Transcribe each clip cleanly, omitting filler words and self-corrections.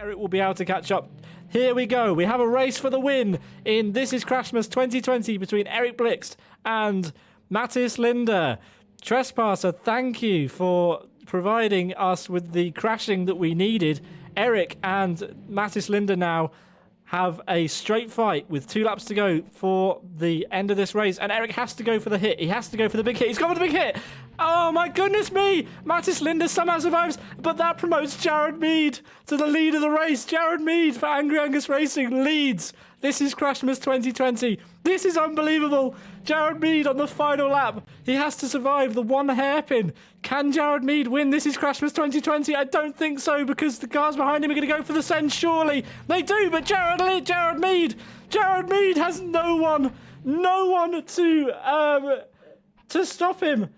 Eric will be able to catch up. Here we go. We have a race for the win in This is Crashmas 2020 between Eric Blixt and Mattis Linder. Trespasser, thank you for providing us with the crashing that we needed. Eric and Mattis Linder now have a straight fight with 2 laps to go for the end of this race. And Eric has to go for the hit. He has to go for the big hit. He's gone for the big hit. Oh, my goodness me. Mattis Linder somehow survives. But that promotes Jared Mead to the lead of the race. Jared Mead for Angry Angus Racing leads. This is Crashmas 2020. This is unbelievable. Jared Mead on the final lap. He has to survive the one hairpin. Can Jared Mead win This is Crashmas 2020? I don't think so, because the cars behind him are going to go for the send, surely. They do, but Jared Mead has no one to stop him.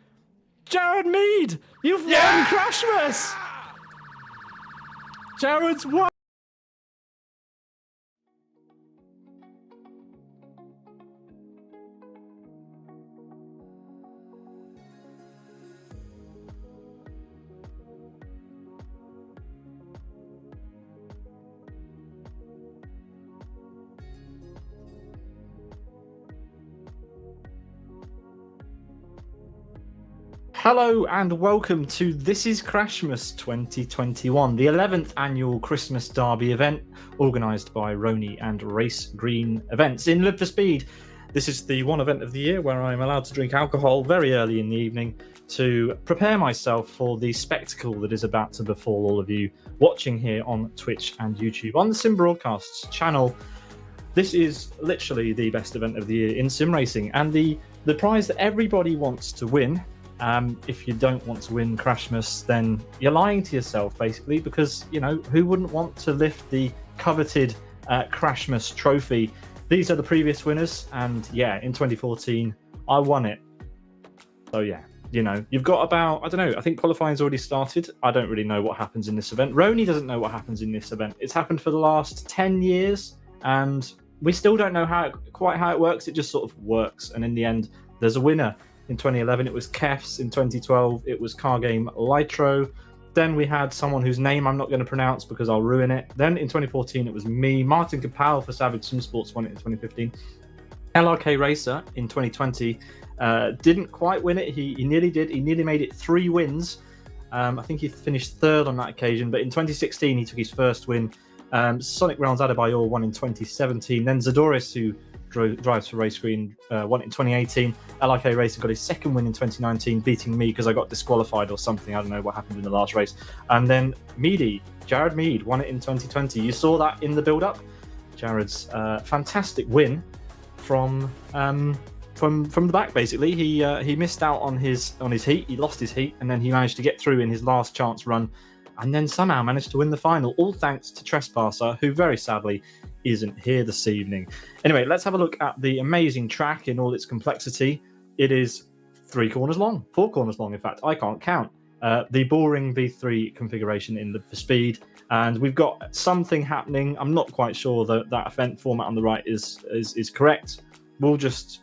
Jared Mead, you've won Crashmas. Jared's won. Hello and welcome to This is Crashmas 2021, the 11th annual Christmas Derby event organised by Roni and Race Green Events in Live for Speed. This is the one event of the year where I'm allowed to drink alcohol very early in the evening to prepare myself for the spectacle that is about to befall all of you watching here on Twitch and YouTube on the Sim Broadcasts channel. This is literally the best event of the year in sim racing, and the prize that everybody wants to win. If you don't want to win Crashmas, then you're lying to yourself, basically, because, you know, who wouldn't want to lift the coveted Crashmas trophy? These are the previous winners, and yeah, in 2014, I won it. So yeah, you know, you've got about, I don't know, I think qualifying's already started. I don't really know what happens in this event. Roni doesn't know what happens in this event. It's happened for the last 10 years, and we still don't know quite how it works. It just sort of works, and in the end, there's a winner. In 2011, it was Kefs. In 2012, it was Car Game Litro. Then we had someone whose name I'm not going to pronounce because I'll ruin it. Then in 2014, it was me. Martin Kapal for Savage Sim Sports won it in 2015. LRK Racer in 2020 didn't quite win it. He nearly did. He nearly made it 3 wins. I think he finished 3rd on that occasion. But in 2016, he took his first win. Sonic Realms Adebayor won in 2017. Then Zadoris, who drives for Race Green, won it in 2018. LRK Racer got his 2nd win in 2019, beating me because I got disqualified or something. I don't know what happened in the last race. And then Jared Mead, won it in 2020. You saw that in the build-up. Jared's fantastic win from from the back. Basically, he missed out on his heat. He lost his heat, and then he managed to get through in his last chance run, and then somehow managed to win the final. All thanks to Trespasser, who very sadly isn't here this evening. Anyway, let's have a look at the amazing track in all its complexity. It is 4 corners long, in fact. I can't count. The Bullring V3 configuration in Live for Speed, and we've got something happening. I'm not quite sure that event format on the right is correct. We'll just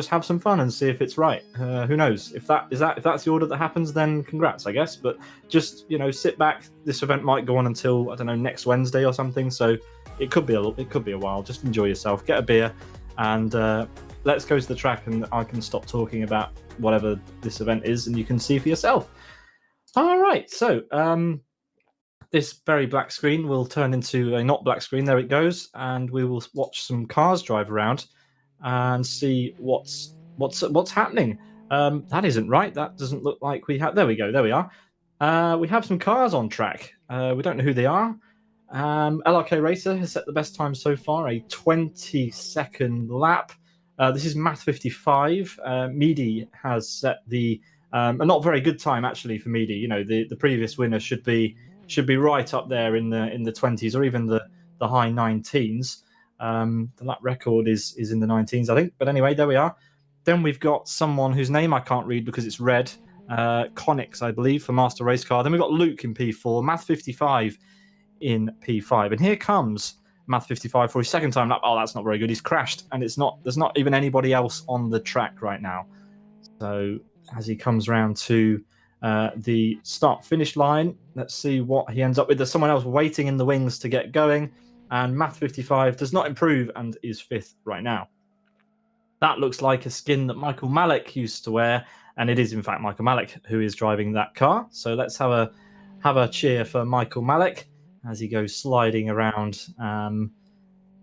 have some fun and see if it's right. Who knows? If that's the order that happens, then congrats, I guess. But just sit back. This event might go on until, I don't know, next Wednesday or something. So it could be a while. Just enjoy yourself, get a beer, and let's go to the track, and I can stop talking about whatever this event is, and you can see for yourself. All right, so this very black screen will turn into a not black screen. There it goes, and we will watch some cars drive around and see what's happening. That isn't right. That doesn't look like we have. There we go. There we are. We have some cars on track. We don't know who they are. LRK Racer has set the best time so far, a 20-second lap. This is Math 55. Meady has set a not very good time actually for Meady. The previous winner should be right up there in the 20s or even the high 19s. The lap record is in the 19s, I think. But anyway, there we are. Then we've got someone whose name I can't read because it's red. Connix, I believe, for Master Race Car. Then we've got Luke in P4, Math 55 in P5. And here comes Math 55 for his second time lap. Oh, that's not very good. He's crashed, and there's not even anybody else on the track right now. So as he comes round to the start-finish line, let's see what he ends up with. There's someone else waiting in the wings to get going, and Math 55 does not improve and is 5th right now. That looks like a skin that Michael Malik used to wear, and it is in fact Michael Malik who is driving that car. So let's have a cheer for Michael Malik as he goes sliding around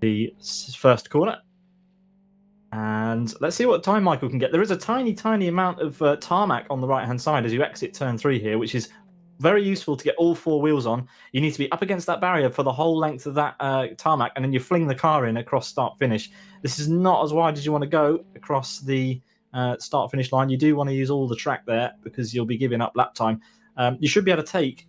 the first corner. And let's see what time Michael can get. There is a tiny amount of tarmac on the right-hand side as you exit turn 3 here, which is very useful to get all 4 wheels on. You need to be up against that barrier for the whole length of that tarmac, and then you fling the car in across start-finish. This is not as wide as you want to go across the start-finish line. You do want to use all the track there because you'll be giving up lap time. You should be able to take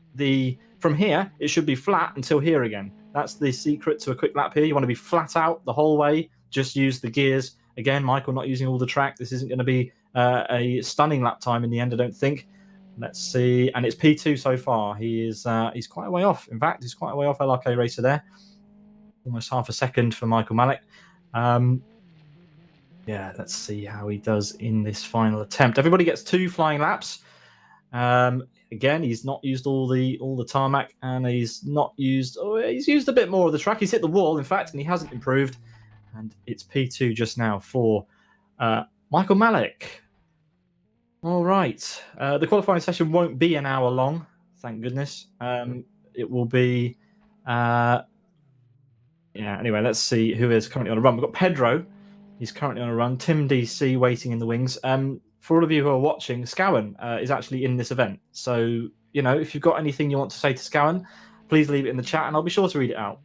from here, it should be flat until here again. That's the secret to a quick lap here. You want to be flat out the whole way. Just use the gears. Again, Michael not using all the track. This isn't going to be a stunning lap time in the end, I don't think. Let's see. And it's P2 so far. He's quite a way off. In fact, he's quite a way off LRK Racer there. Almost half a second for Michael Malik. Yeah, let's see how he does in this final attempt. Everybody gets 2 flying laps. Again, he's not used all the tarmac, and he's used a bit more of the track. He's hit the wall, in fact, and he hasn't improved. And it's P2 just now for Michael Malik. All right. The qualifying session won't be an hour long, thank goodness. It will be... anyway, let's see who is currently on a run. We've got Pedro. He's currently on a run. Tim DC waiting in the wings. For all of you who are watching, Scowen is actually in this event. So, if you've got anything you want to say to Scowen, please leave it in the chat, and I'll be sure to read it out.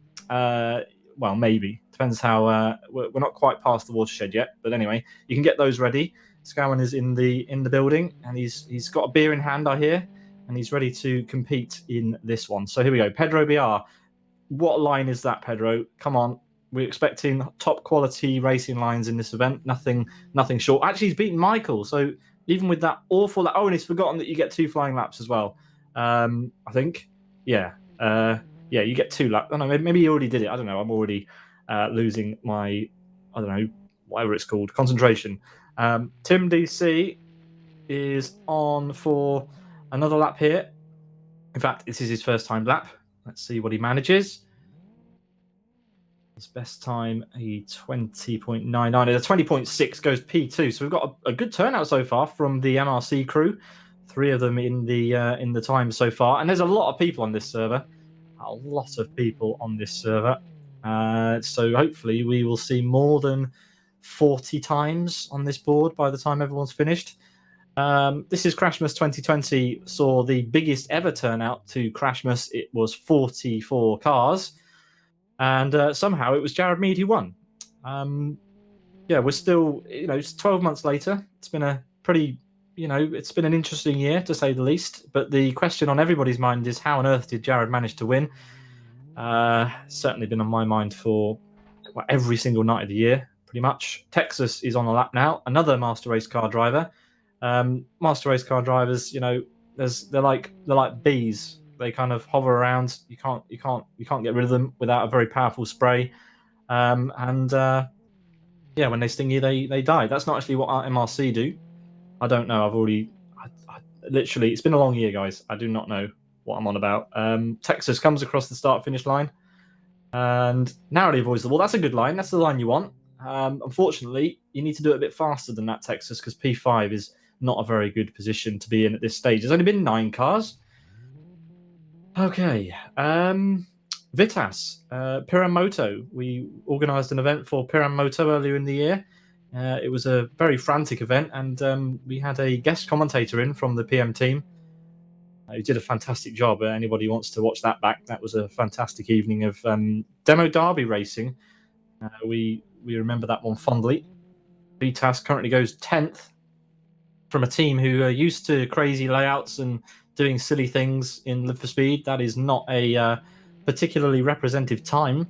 Well, maybe. Depends how... we're not quite past the watershed yet. But anyway, you can get those ready. Scowen is in the building, and he's got a beer in hand, I hear, and he's ready to compete in this one. So here we go. Pedro BR. What line is that, Pedro? Come on. We're expecting top quality racing lines in this event. Nothing short. Actually, he's beaten Michael. So even with that awful... Oh, and he's forgotten that you get 2 flying laps as well. I think. Yeah. You get 2 laps. I don't know. Maybe he already did it. I don't know. I'm already losing my... I don't know. Whatever it's called. Concentration. Tim DC is on for another lap here. In fact, this is his first time lap. Let's see what he manages. His best time, a 20.99. A 20.6 goes P2. So we've got a good turnout so far from the MRC crew. 3 of them in the time so far. And there's a lot of people on this server. A lot of people on this server. So hopefully we will see more than 40 times on this board by the time everyone's finished. This is Crashmas 2020 saw the biggest ever turnout to Crashmas. It was 44 cars. And somehow it was Jared Mead who won. yeah, we're still, it's 12 months later. It's been a pretty, it's been an interesting year to say the least. But the question on everybody's mind is, how on earth did Jared manage to win? Certainly been on my mind for every single night of the year, pretty much. Texas is on the lap now. Another master race car driver. Master race car drivers, they're like bees. They kind of hover around. You can't get rid of them without a very powerful spray. Yeah, when they sting you, they die. That's not actually what our MRC do. I don't know. Literally, it's been a long year, guys. I do not know what I'm on about. Texas comes across the start-finish line and narrowly avoids the wall. That's a good line. That's the line you want. Unfortunately, you need to do it a bit faster than that, Texas, because P5 is not a very good position to be in at this stage. There's only been 9 cars. Okay. VITAS, Piramoto. We organised an event for Piramoto earlier in the year. It was a very frantic event, and we had a guest commentator in from the PM team who did a fantastic job. Anybody who wants to watch that back, that was a fantastic evening of demo derby racing. We remember that one fondly. VITAS currently goes 10th from a team who are used to crazy layouts and doing silly things in Live for Speed. That is not a particularly representative time.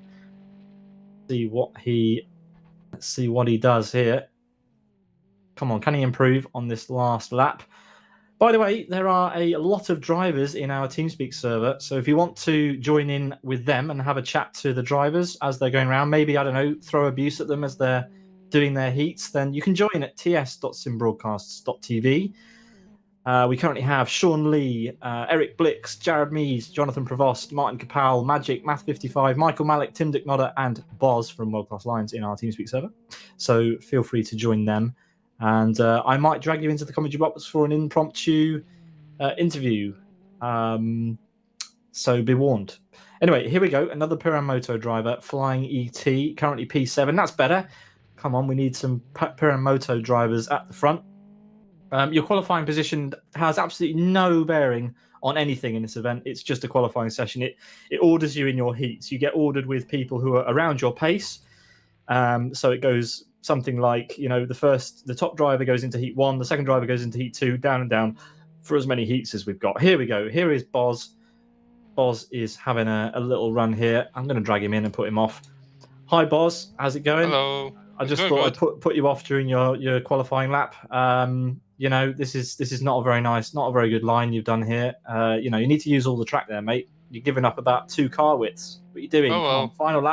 Let's see what he does here. Come on, can he improve on this last lap? By the way, there are a lot of drivers in our TeamSpeak server, so if you want to join in with them and have a chat to the drivers as they're going around, maybe, I don't know, throw abuse at them as they're doing their heats, then you can join at ts.simbroadcasts.tv. We currently have Sean Lee, Eric Blix, Jared Mees, Jonathan Prevost, Martin Capal, Magic, Math55, Michael Malik, Tim Dicknodder, and Boz from World Class Lines in our TeamSpeak server. So feel free to join them. And I might drag you into the commentary box for an impromptu interview. So be warned. Anyway, here we go. Another Piramoto driver, Flying ET, currently P7. That's better. Come on, we need some Piramoto drivers at the front. Your qualifying position has absolutely no bearing on anything in this event. It's just a qualifying session. It orders you in your heats. You get ordered with people who are around your pace. So it goes something like, the top driver goes into heat 1, the second driver goes into heat 2, down and down for as many heats as we've got. Here we go. Here is Boz. Boz is having a little run here. I'm going to drag him in and put him off. Hi, Boz. How's it going? Hello. I just thought I'd put you off during your qualifying lap. This is not a very good line you've done here. You need to use all the track there, mate. You're giving up about 2 car widths. What are you doing? Oh, well. Come on,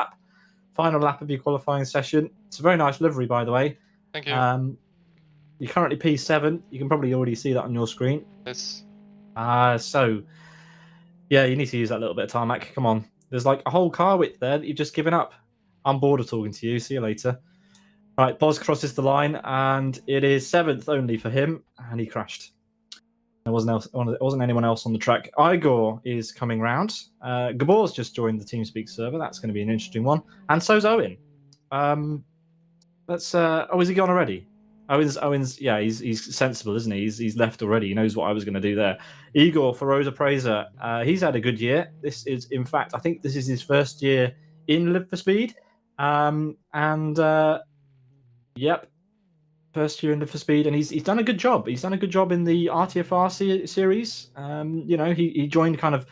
final lap of your qualifying session. It's a very nice livery, by the way. Thank you. You're currently P7. You can probably already see that on your screen. Yes. So yeah, you need to use that little bit of tarmac. Come on. There's like a whole car width there that you've just given up. I'm bored of talking to you. See you later. Right, Boz crosses the line, and it is 7th only for him, and he crashed. There wasn't anyone else on the track. Igor is coming round. Gabor's just joined the TeamSpeak server. That's going to be an interesting one. And so's Owen. Is he gone already? Owen's yeah, he's sensible, isn't he? He's left already. He knows what I was going to do there. Igor for Rosa Praiser. He's had a good year. This is, in fact, I think this is his first year in Live for Speed. Yep, first year in Live for Speed, and he's done a good job. He's done a good job in the RTFR series. He joined kind of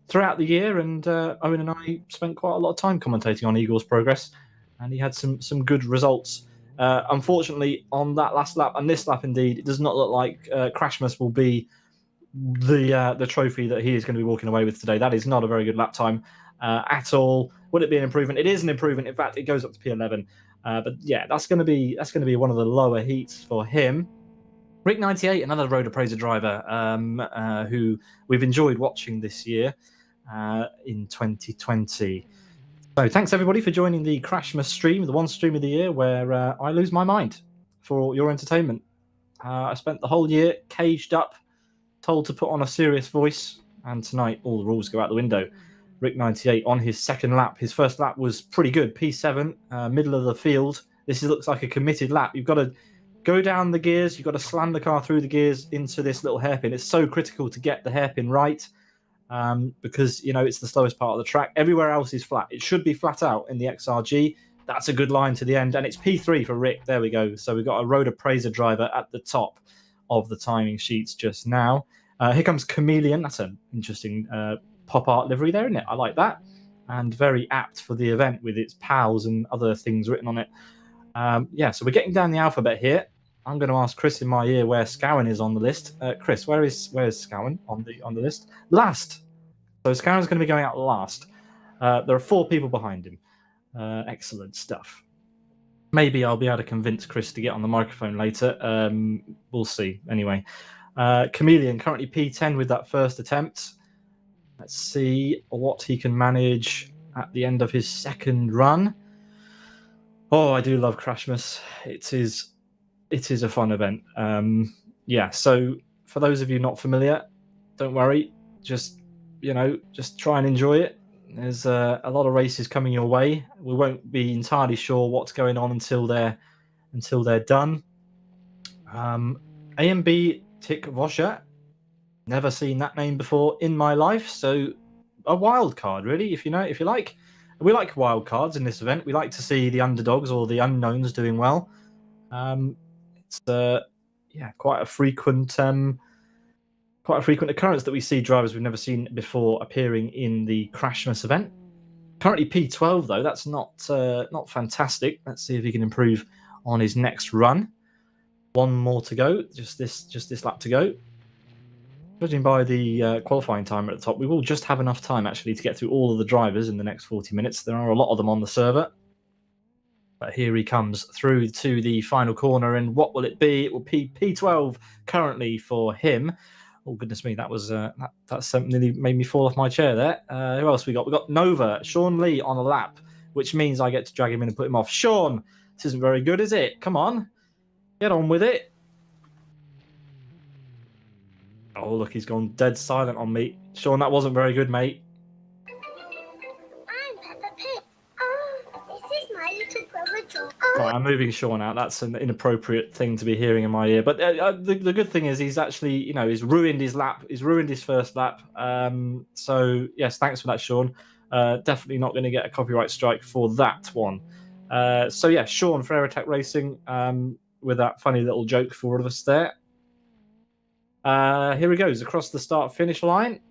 throughout the year, and Owen and I spent quite a lot of time commentating on Igor's progress, and he had some good results. Unfortunately, on that last lap and this lap, indeed, it does not look like Crashmas will be the trophy that he is going to be walking away with today. That is not a very good lap time at all. Would it be an improvement? It is an improvement. In fact, it goes up to P11. But yeah, that's going to be one of the lower heats for him. Rick 98, another Road Appraiser driver who we've enjoyed watching this year in 2020. So thanks everybody for joining the Crashmas stream, the one stream of the year where I lose my mind for your entertainment. I spent the whole year caged up, told to put on a serious voice, and tonight all the rules go out the window. Rick 98 on his second lap. His first lap was pretty good, P7, middle of the field. This looks like a committed lap. You've got to go down the gears. You've got to slam the car through the gears into this little hairpin. It's so critical to get the hairpin right because, it's the slowest part of the track. Everywhere else is flat. It should be flat out in the XRG, That's a good line to the end. And it's P3 for Rick. There we go. So we've got a road appraiser driver at the top of the timing sheets just now. Here comes Chameleon. That's an interesting pop art livery there, isn't it? I like that. And very apt for the event with its pals and other things written on it. Yeah, so we're getting down the alphabet here. I'm going to ask Chris in my ear where Scowen is on the list. Chris, where's Scowen on the list? Last. So Scowen's going to be going out last. There are 4 people behind him. Excellent stuff. Maybe I'll be able to convince Chris to get on the microphone later. We'll see. Anyway, Chameleon currently P10 with that first attempt. Let's see what he can manage at the end of his second run. Oh, I do love Crashmas. It is a fun event. Yeah, so for those of you not familiar, don't worry. Just try and enjoy it. There's a lot of races coming your way. We won't be entirely sure what's going on until they're done. AMB Tick Vosha. Never seen that name before in my life. So a wild card, really, if you like. We like wild cards in this event. We like to see the underdogs or the unknowns doing well. It's quite a frequent occurrence that we see drivers we've never seen before appearing in the Crashmas event. Currently P12 though, that's not fantastic. Let's see if he can improve on his next run. One more to go, just this lap to go. Judging by the qualifying timer at the top, we will just have enough time actually to get through all of the drivers in the next 40 minutes. There are a lot of them on the server. But here he comes through to the final corner, and what will it be? It will be P12 currently for him. Oh, goodness me, that was that nearly made me fall off my chair there. Who else we got? We got Nova, Sean Lee on a lap, which means I get to drag him in and put him off. Sean, this isn't very good, is it? Come on, get on with it. Oh, look, he's gone dead silent on me. Sean, that wasn't very good, mate. I'm Peppa Pig. Oh, this is my little brother John. Right, I'm moving Sean out. That's an inappropriate thing to be hearing in my ear. But the good thing is he's actually, he's ruined his lap. He's ruined his first lap. So, yes, thanks for that, Sean. Definitely not going to get a copyright strike for that one. So, yeah, Sean for Air Attack Racing with that funny little joke for all of us there. Here he goes across the start-finish line.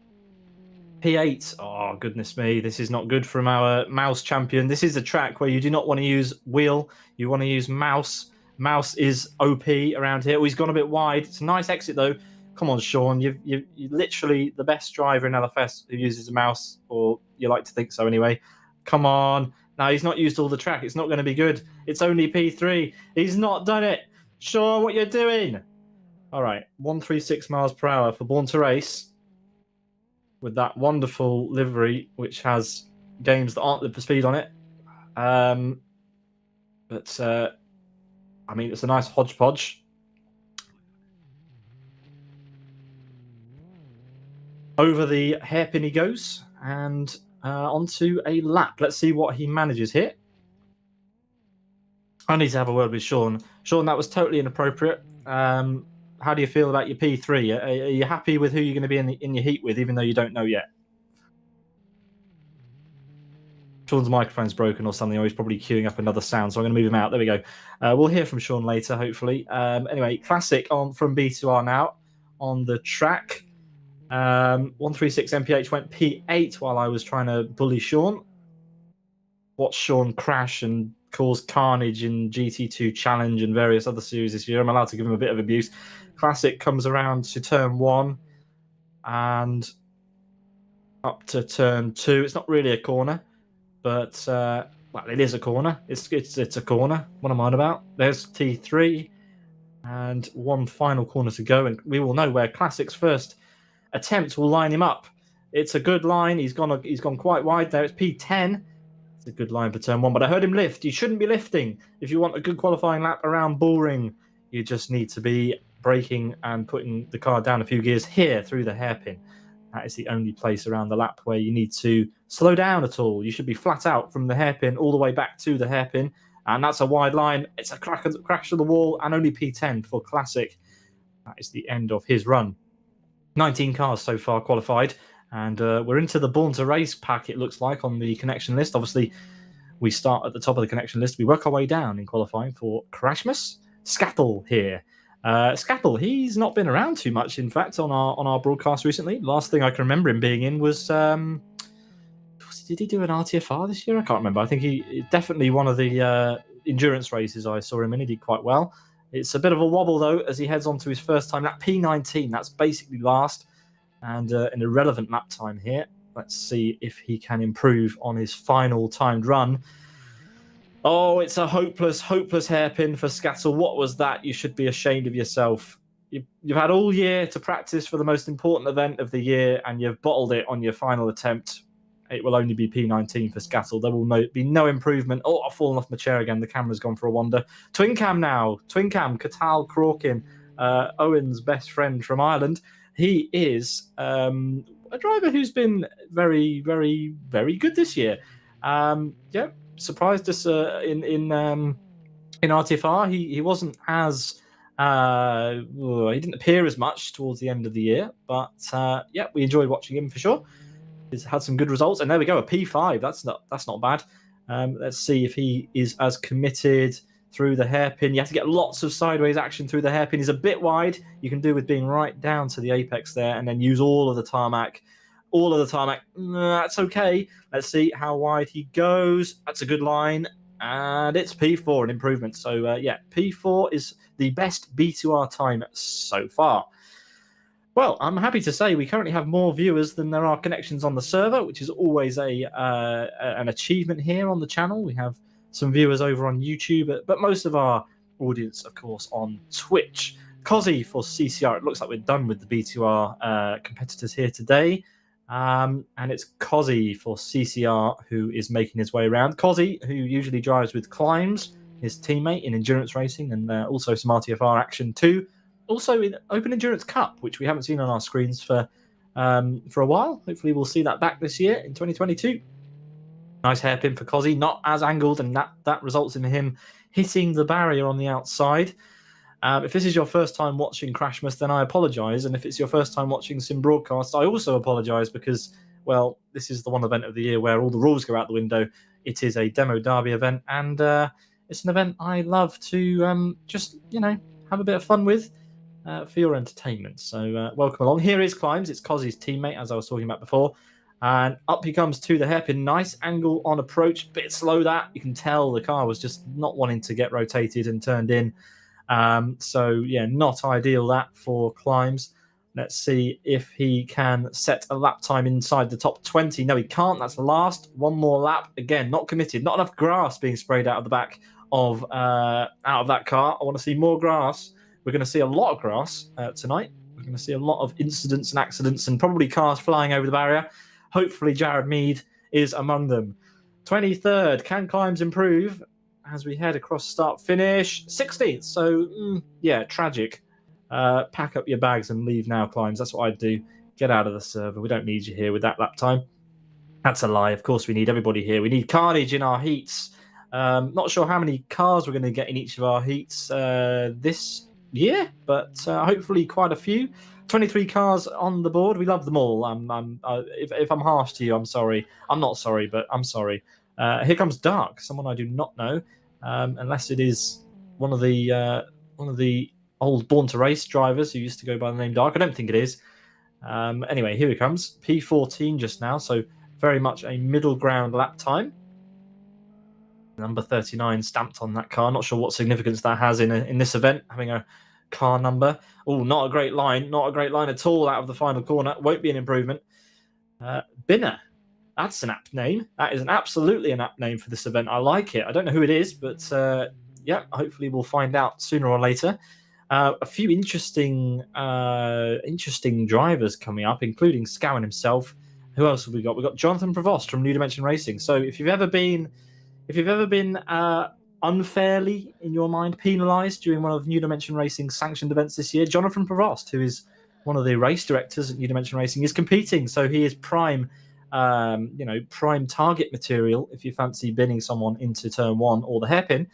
P8. Oh, goodness me. This is not good from our mouse champion. This is a track where you do not want to use wheel. You want to use mouse. Mouse is OP around here. Oh, he's gone a bit wide. It's a nice exit, though. Come on, Sean. You're literally the best driver in LFS who uses a mouse, or you like to think so anyway. Come on. Now, he's not used all the track. It's not going to be good. It's only P3. He's not done it. Sean, what you're doing? All right, 136 miles per hour for Born to Race with that wonderful livery, which has games that aren't Live for Speed on it. But I mean, it's a nice hodgepodge. Over the hairpin he goes, and onto a lap. Let's see what he manages here. I need to have a word with Sean. Sean, that was totally inappropriate. How do you feel about your P3? Are you happy with who you're going to be in your heat with, even though you don't know yet? Sean's microphone's broken or something, or he's probably queuing up another sound, so I'm going to move him out. There we go. We'll hear from Sean later, hopefully. Anyway, Classic on from B2R now on the track. 136 MPH went P8 while I was trying to bully Sean. Watch Sean crash and cause carnage in GT2 Challenge and various other series this year. I'm allowed to give him a bit of abuse. Classic comes around to turn 1 and up to turn 2. It's not really a corner, but well, it is a corner. It's a corner. What am I on about? There's T3 and one final corner to go, and we will know where Classic's first attempt will line him up. It's a good line. He's gone quite wide there. It's P10. It's a good line for turn 1, but I heard him lift. You shouldn't be lifting. If you want a good qualifying lap around Bullring, you just need to be braking and putting the car down a few gears here through the hairpin. That is the only place around the lap where you need to slow down at all. You should be flat out from the hairpin all the way back to the hairpin, and that's a wide line. It's a crash to the wall, and only P10 for Classic. That is the end of his run. 19 cars so far qualified, and we're into the Born to Race pack, it looks like, on the connection list. Obviously, we start at the top of the connection list. We work our way down in qualifying for Crashmas. Scattle here. Scattle, he's not been around too much, in fact, on our broadcast recently. Last thing I can remember him being in was did he do an RTFR this year? I can't remember. I think he definitely one of the endurance races I saw him in. He did quite well. It's a bit of a wobble, though, as he heads on to his first time lap. P19, that's basically last, and an irrelevant lap time here. Let's see if he can improve on his final timed run. Oh, it's a hopeless hairpin for Scattle. What was that? You should be ashamed of yourself. You've had all year to practice for the most important event of the year, and you've bottled it on your final attempt. It will only be P19 for Scattle. There will be no improvement. Oh, I've fallen off my chair again. The camera's gone for a wander. Twin cam now. Twin cam, Catal Crawkin, Owen's best friend from Ireland. He is a driver who's been very, very, very good this year. Yeah, surprised us in RTFR. He wasn't as he didn't appear as much towards the end of the year, but yeah, we enjoyed watching him for sure. He's had some good results, and there we go, a P5. That's not bad. Let's see if he is as committed through the hairpin. You have to get lots of sideways action through the hairpin. He's a bit wide. You can do with being right down to the apex there, and then use all of the tarmac. That's okay. Let's see how wide he goes. That's a good line, and it's P4, an improvement. So yeah, P4 is the best B2R time so far. Well, I'm happy to say we currently have more viewers than there are connections on the server, which is always an achievement here on the channel. We have some viewers over on YouTube, but most of our audience, of course, on Twitch. Cozzy for CCR. It looks like we're done with the B2R competitors here today. And it's Cozzy for CCR who is making his way around. Cozzy, who usually drives with Climbs, his teammate in endurance racing, and also some RTFR action too. Also in Open Endurance Cup, which we haven't seen on our screens for a while. Hopefully we'll see that back this year in 2022. Nice hairpin for Cozzy, not as angled, and that results in him hitting the barrier on the outside. If this is your first time watching Crashmas, then I apologise. And if it's your first time watching Sim Broadcast, I also apologise because, well, this is the one event of the year where all the rules go out the window. It is a demo derby event, and it's an event I love to just, have a bit of fun with. For your entertainment. So welcome along. Here is Climbs. It's Cozzy's teammate, as I was talking about before. And up he comes to the hairpin. Nice angle on approach. Bit slow that. You can tell the car was just not wanting to get rotated and turned in. So, yeah, not ideal that for Climbs. Let's see if he can set a lap time inside the top 20. No, he can't. That's the last. One more lap. Again, not committed. Not enough grass being sprayed out of the back of that car. I want to see more grass. We're going to see a lot of grass tonight. We're going to see a lot of incidents and accidents and probably cars flying over the barrier. Hopefully Jared Mead is among them. 23rd, can Climbs improve as we head across start-finish? 16th, so yeah, tragic. Pack up your bags and leave now, Climbs. That's what I'd do. Get out of the server. We don't need you here with that lap time. That's a lie. Of course we need everybody here. We need carnage in our heats. Not sure how many cars we're going to get in each of our heats this year, but hopefully quite a few. 23 cars on the board. We love them all. If I'm harsh to you, I'm sorry. I'm not sorry, but I'm sorry. Here comes Dark, someone I do not know, unless it is one of the old Born to Race drivers who used to go by the name Dark. I don't think it is. Anyway, here he comes. P14 just now, so very much a middle ground lap time. Number 39 stamped on that car. Not sure what significance that has in this event, having a car number. Oh, not a great line. Not a great line at all out of the final corner. Won't be an improvement. Binner. That's an apt name. That is absolutely an apt name for this event. I like it. I don't know who it is, but yeah, hopefully we'll find out sooner or later. A few interesting drivers coming up, including Scowen himself. Who else have we got? We've got Jonathan Prevost from New Dimension Racing. So if you've ever been unfairly, in your mind, penalised during one of New Dimension Racing's sanctioned events this year, Jonathan Prevost, who is one of the race directors at New Dimension Racing, is competing. So he is prime target material if you fancy binning someone into turn one or the hairpin.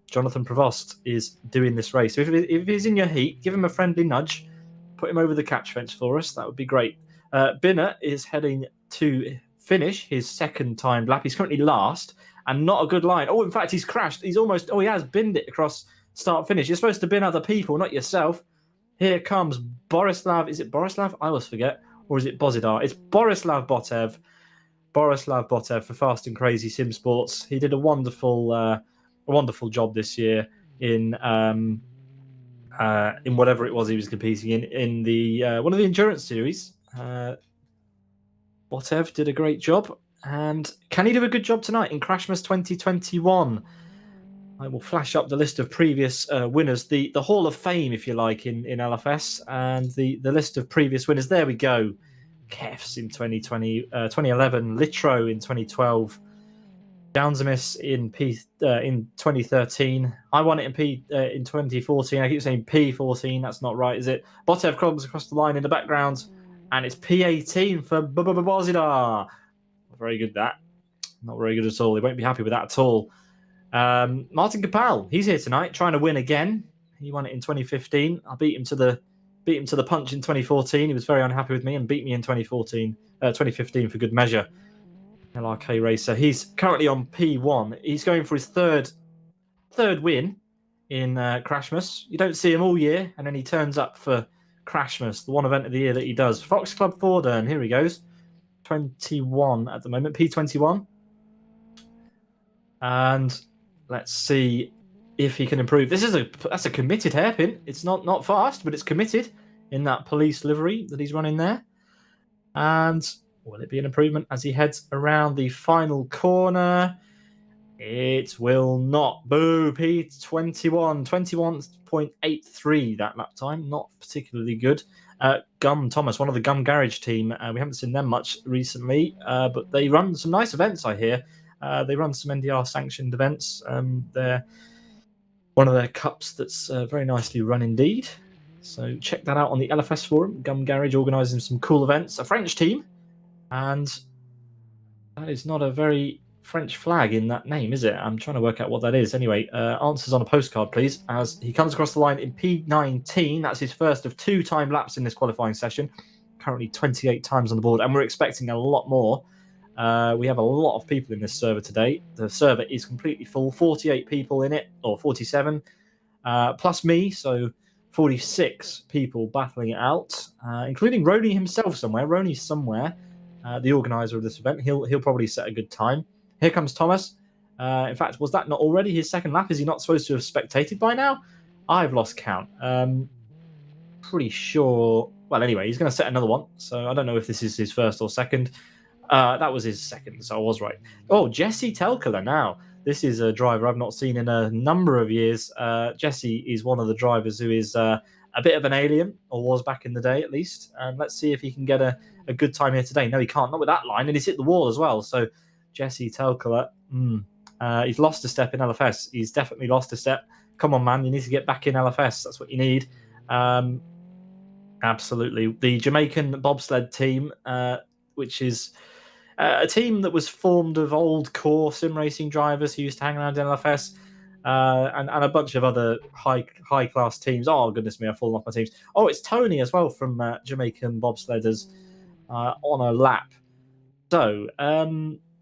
Jonathan Prevost is doing this race. So if he's in your heat, give him a friendly nudge, put him over the catch fence for us. That would be great. Binner is heading to finish his second timed lap. He's currently last, and not a good line. Oh, in fact, he's crashed. He has binned it across start finish. You're supposed to bin other people, not yourself. Here comes Borislav. Is it Borislav? I always forget. Or is it Bozidar? It's Borislav Botev. Borislav Botev for Fast and Crazy Sim Sports. He did a wonderful job this year in whatever it was he was competing in the one of the endurance series. Botev did a great job, and can he do a good job tonight in Crashmas 2021? I will flash up the list of previous winners, the Hall of Fame, if you like, in LFS, and the list of previous winners. There we go. Kefs in 2011, Litro in 2012, Downsamis in 2013. I won it in 2014. I keep saying P14. That's not right, is it? Botev comes across the line in the background, and it's P18 for Bozidar. Not very good, that. Not very good at all. He won't be happy with that at all. Martin Kapal, he's here tonight, trying to win again. He won it in 2015. I beat him to the punch in 2014. He was very unhappy with me and beat me in 2015 for good measure. LRK racer. He's currently on P1. He's going for his third win in Crashmas. You don't see him all year, and then he turns up for Crashmas, the one event of the year that he does. Fox Club Fordern, here he goes. 21 at the moment, P21. And let's see if he can improve. That's a committed hairpin. It's not fast, but it's committed in that police livery that he's running there. And will it be an improvement as he heads around the final corner? It will not. Boo, P21, 21.83 that lap time. Not particularly good. Gum Thomas, one of the Gum Garage team. We haven't seen them much recently, but they run some nice events, I hear. They run some NDR sanctioned events. They're one of their cups that's very nicely run indeed. So check that out on the LFS forum. Gum Garage organising some cool events. A French team. And that is not a very French flag in that name, is it? I'm trying to work out what that is. Anyway, answers on a postcard, please, as he comes across the line in P19. That's his first of 2 time laps in this qualifying session. Currently 28 times on the board, and we're expecting a lot more. We have a lot of people in this server today. The server is completely full. 48 people in it, or 47, plus me, so 46 people battling it out, including Rony himself somewhere. Rony's somewhere. The organizer of this event. He'll probably set a good time. Here comes Thomas. In fact, was that not already his second lap? Is he not supposed to have spectated by now? I've lost count. Pretty sure. Well, anyway, he's going to set another one. So I don't know if this is his first or second. That was his second, so I was right. Oh, Jesse Telkala now. This is a driver I've not seen in a number of years. Jesse is one of the drivers who is a bit of an alien, or was back in the day at least. And let's see if he can get a good time here today. No, he can't. Not with that line. And he's hit the wall as well. So Jesse Telkala, he's lost a step in LFS. He's definitely lost a step. Come on, man. You need to get back in LFS. That's what you need. Absolutely. The Jamaican bobsled team, which is a team that was formed of old core sim racing drivers who used to hang around in LFS, and a bunch of other high class teams. Oh, goodness me, I've fallen off my teams. Oh, it's Tony as well from Jamaican bobsledders on a lap. So,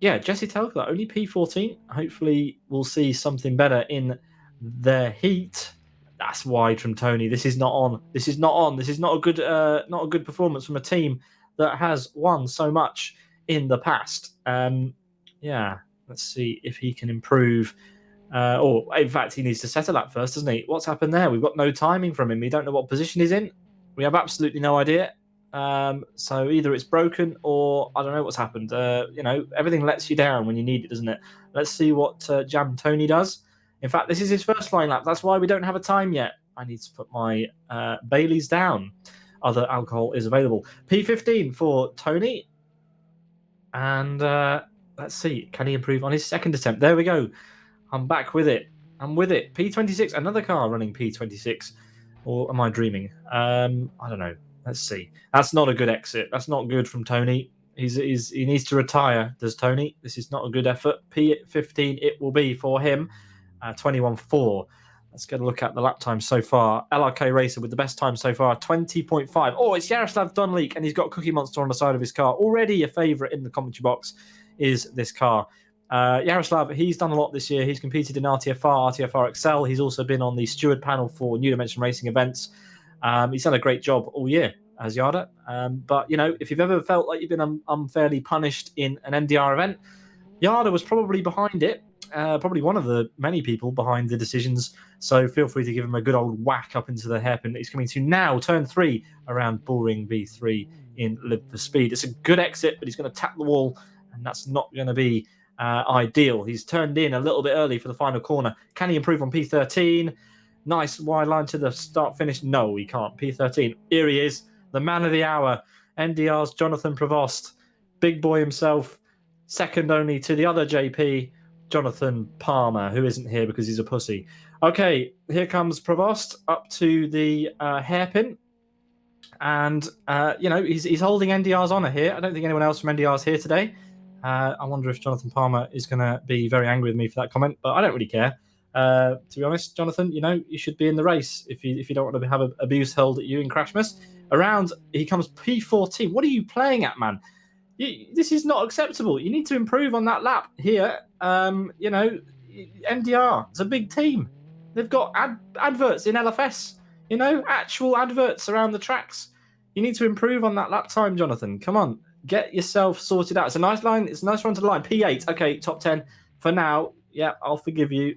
Jesse Telkla, only P14. Hopefully we'll see something better in their heat. That's wide from Tony. This is not on. This is not a good performance from a team that has won so much in the past. Let's see if he can improve. Or in fact, he needs to settle that first, doesn't he? What's happened there? We've got no timing from him. We don't know what position he's in. We have absolutely no idea. So either it's broken or I don't know what's happened. Everything lets you down when you need it, doesn't it? Let's see what Jam Tony does. In fact, this is his first flying lap. That's why we don't have a time yet. I need to put my Baileys down. Other alcohol is available. P15 for Tony. And let's see. Can he improve on his second attempt? There we go. I'm back with it. I'm with it. P26. Another car running P26. Or am I dreaming? I don't know. Let's see. That's not a good exit. That's not good from Tony. He needs to retire, does Tony? This is not a good effort. P15 it will be for him. 21.4. Let's get a look at the lap time so far. LRK Racer with the best time so far, 20.5. Oh, it's Yaroslav Dunleak, and he's got Cookie Monster on the side of his car. Already a favourite in the commentary box is this car. Yaroslav, he's done a lot this year. He's competed in RTFR, RTFR Excel. He's also been on the steward panel for New Dimension Racing events. He's done a great job all year as Yada. But, you know, if you've ever felt like you've been unfairly punished in an NDR event, Yada was probably behind it. Probably one of the many people behind the decisions. So feel free to give him a good old whack up into the hairpin that he's coming to now, turn 3 around Bullring V3 in Live for Speed. It's a good exit, but he's going to tap the wall, and that's not going to be ideal. He's turned in a little bit early for the final corner. Can he improve on P13? Nice wide line to the start finish. No, he can't. P13. Here he is, the man of the hour. NDR's Jonathan Prevost, big boy himself, second only to the other JP, Jonathan Palmer, who isn't here because he's a pussy. Okay, here comes Prevost up to the hairpin. And, you know, he's holding NDR's honour here. I don't think anyone else from NDR's here today. I wonder if Jonathan Palmer is going to be very angry with me for that comment, but I don't really care. To be honest, Jonathan, you know, you should be in the race if you don't want to have abuse held at you in Crashmas. Around, he comes P14. What are you playing at, man? This is not acceptable. You need to improve on that lap here. You know, NDR, it's a big team. They've got adverts in LFS, you know, actual adverts around the tracks. You need to improve on that lap time, Jonathan. Come on, get yourself sorted out. It's a nice line. It's a nice run to the line. P8. Okay, top 10 for now. Yeah, I'll forgive you.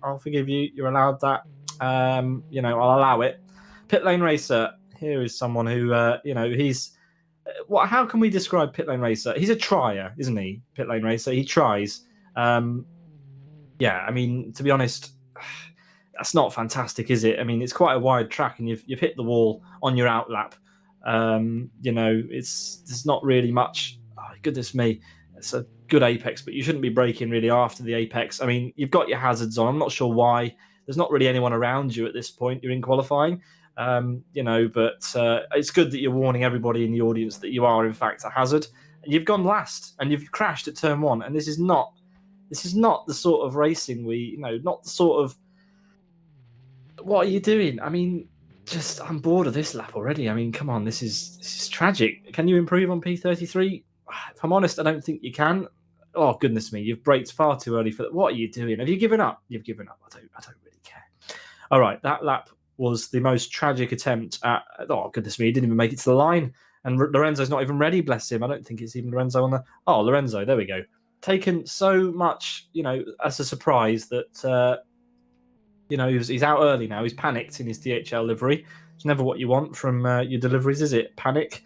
You're allowed that. You know, I'll allow it. Pit Lane Racer. Here is someone who, you know, he's... How can we describe Pit Lane Racer? He's a trier, isn't he? Pit Lane Racer. He tries. Yeah, I mean, to be honest, that's not fantastic, is it? I mean, it's quite a wide track, and you've hit the wall on your outlap. You know, there's not really much. Oh, goodness me, it's a good apex, but you shouldn't be braking really after the apex. I mean, you've got your hazards on. I'm not sure why. There's not really anyone around you at this point. You're in qualifying. You know, but it's good that you're warning everybody in the audience that you are in fact a hazard. And you've gone last, and you've crashed at turn 1, and this is not the sort of racing not the sort of. What are you doing? I mean, I'm bored of this lap already. I mean, come on, this is tragic. Can you improve on P33? If I'm honest, I don't think you can. Oh goodness me, you've braked far too early for that. What are you doing? Have you given up? You've given up. I don't really care. All right, that lap was the most tragic attempt at. Oh goodness me, he didn't even make it to the line, and Lorenzo's not even ready. Bless him. I don't think it's even Lorenzo on the. Oh, Lorenzo, there we go. Taken so much, you know, as a surprise that. You know, he's out early now. He's panicked in his DHL livery. It's never what you want from your deliveries, is it? Panic.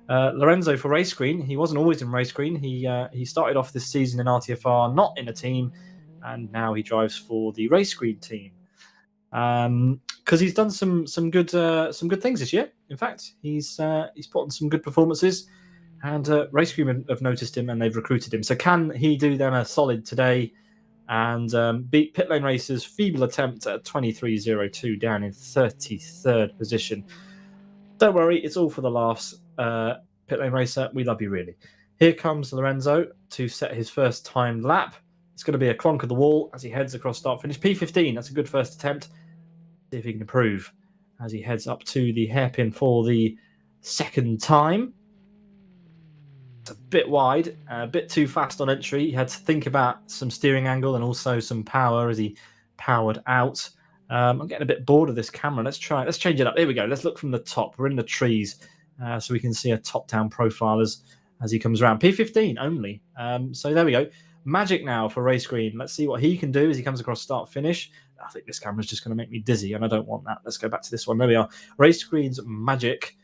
Lorenzo for Race Green. He wasn't always in Race Green. He started off this season in RTFR, not in a team, and now he drives for the Race Green team. Because he's done some good things this year. In fact, he's put on some good performances, and Race Green have noticed him and they've recruited him. So can he do them a solid today? And beat Pit Lane Racer's feeble attempt at 23.02 down in 33rd position. Don't worry, it's all for the laughs. Pit Lane Racer, we love you really. Here comes Lorenzo to set his first timed lap. It's going to be a clonk of the wall as he heads across start finish. P15, that's a good first attempt. See if he can improve as he heads up to the hairpin for the second time. A bit wide, a bit too fast on entry. He had to think about some steering angle and also some power as he powered out. I'm getting a bit bored of this camera. Let's change it up. Here we go. Let's look from the top. We're in the trees, so we can see a top-down profile as he comes around. P15 only. So there we go. Magic now for Race Green. Let's see what he can do as he comes across start finish. I think this camera's just going to make me dizzy, and I don't want that. Let's go back to this one. There we are. Race Green's Magic.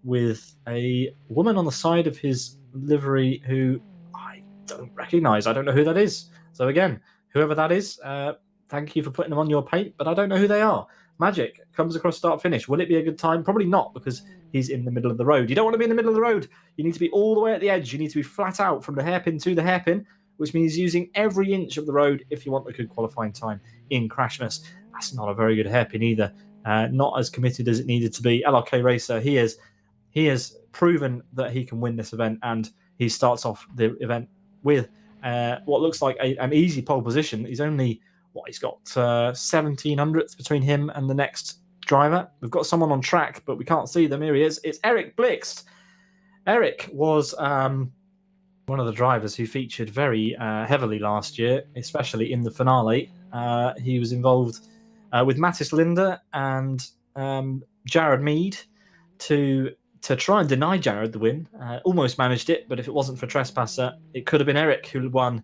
With a woman on the side of his livery who I don't recognise. I don't know who that is. So again, whoever that is, thank you for putting them on your paint, but I don't know who they are. Magic comes across start finish. Will it be a good time? Probably not, because he's in the middle of the road. You don't want to be in the middle of the road. You need to be all the way at the edge. You need to be flat out from the hairpin to the hairpin, which means using every inch of the road if you want a good qualifying time in Crashmas. That's not a very good hairpin either. Not as committed as it needed to be. LRK Racer, he has proven that he can win this event, and he starts off the event with what looks like an easy pole position. He's got 1700ths between him and the next driver. We've got someone on track, but we can't see them. Here he is. It's Eric Blixt. Eric was one of the drivers who featured very heavily last year, especially in the finale. He was involved with Mattis Linder and Jared Mead to try and deny Jared the win. Almost managed it, but if it wasn't for Trespasser, it could have been Eric who won.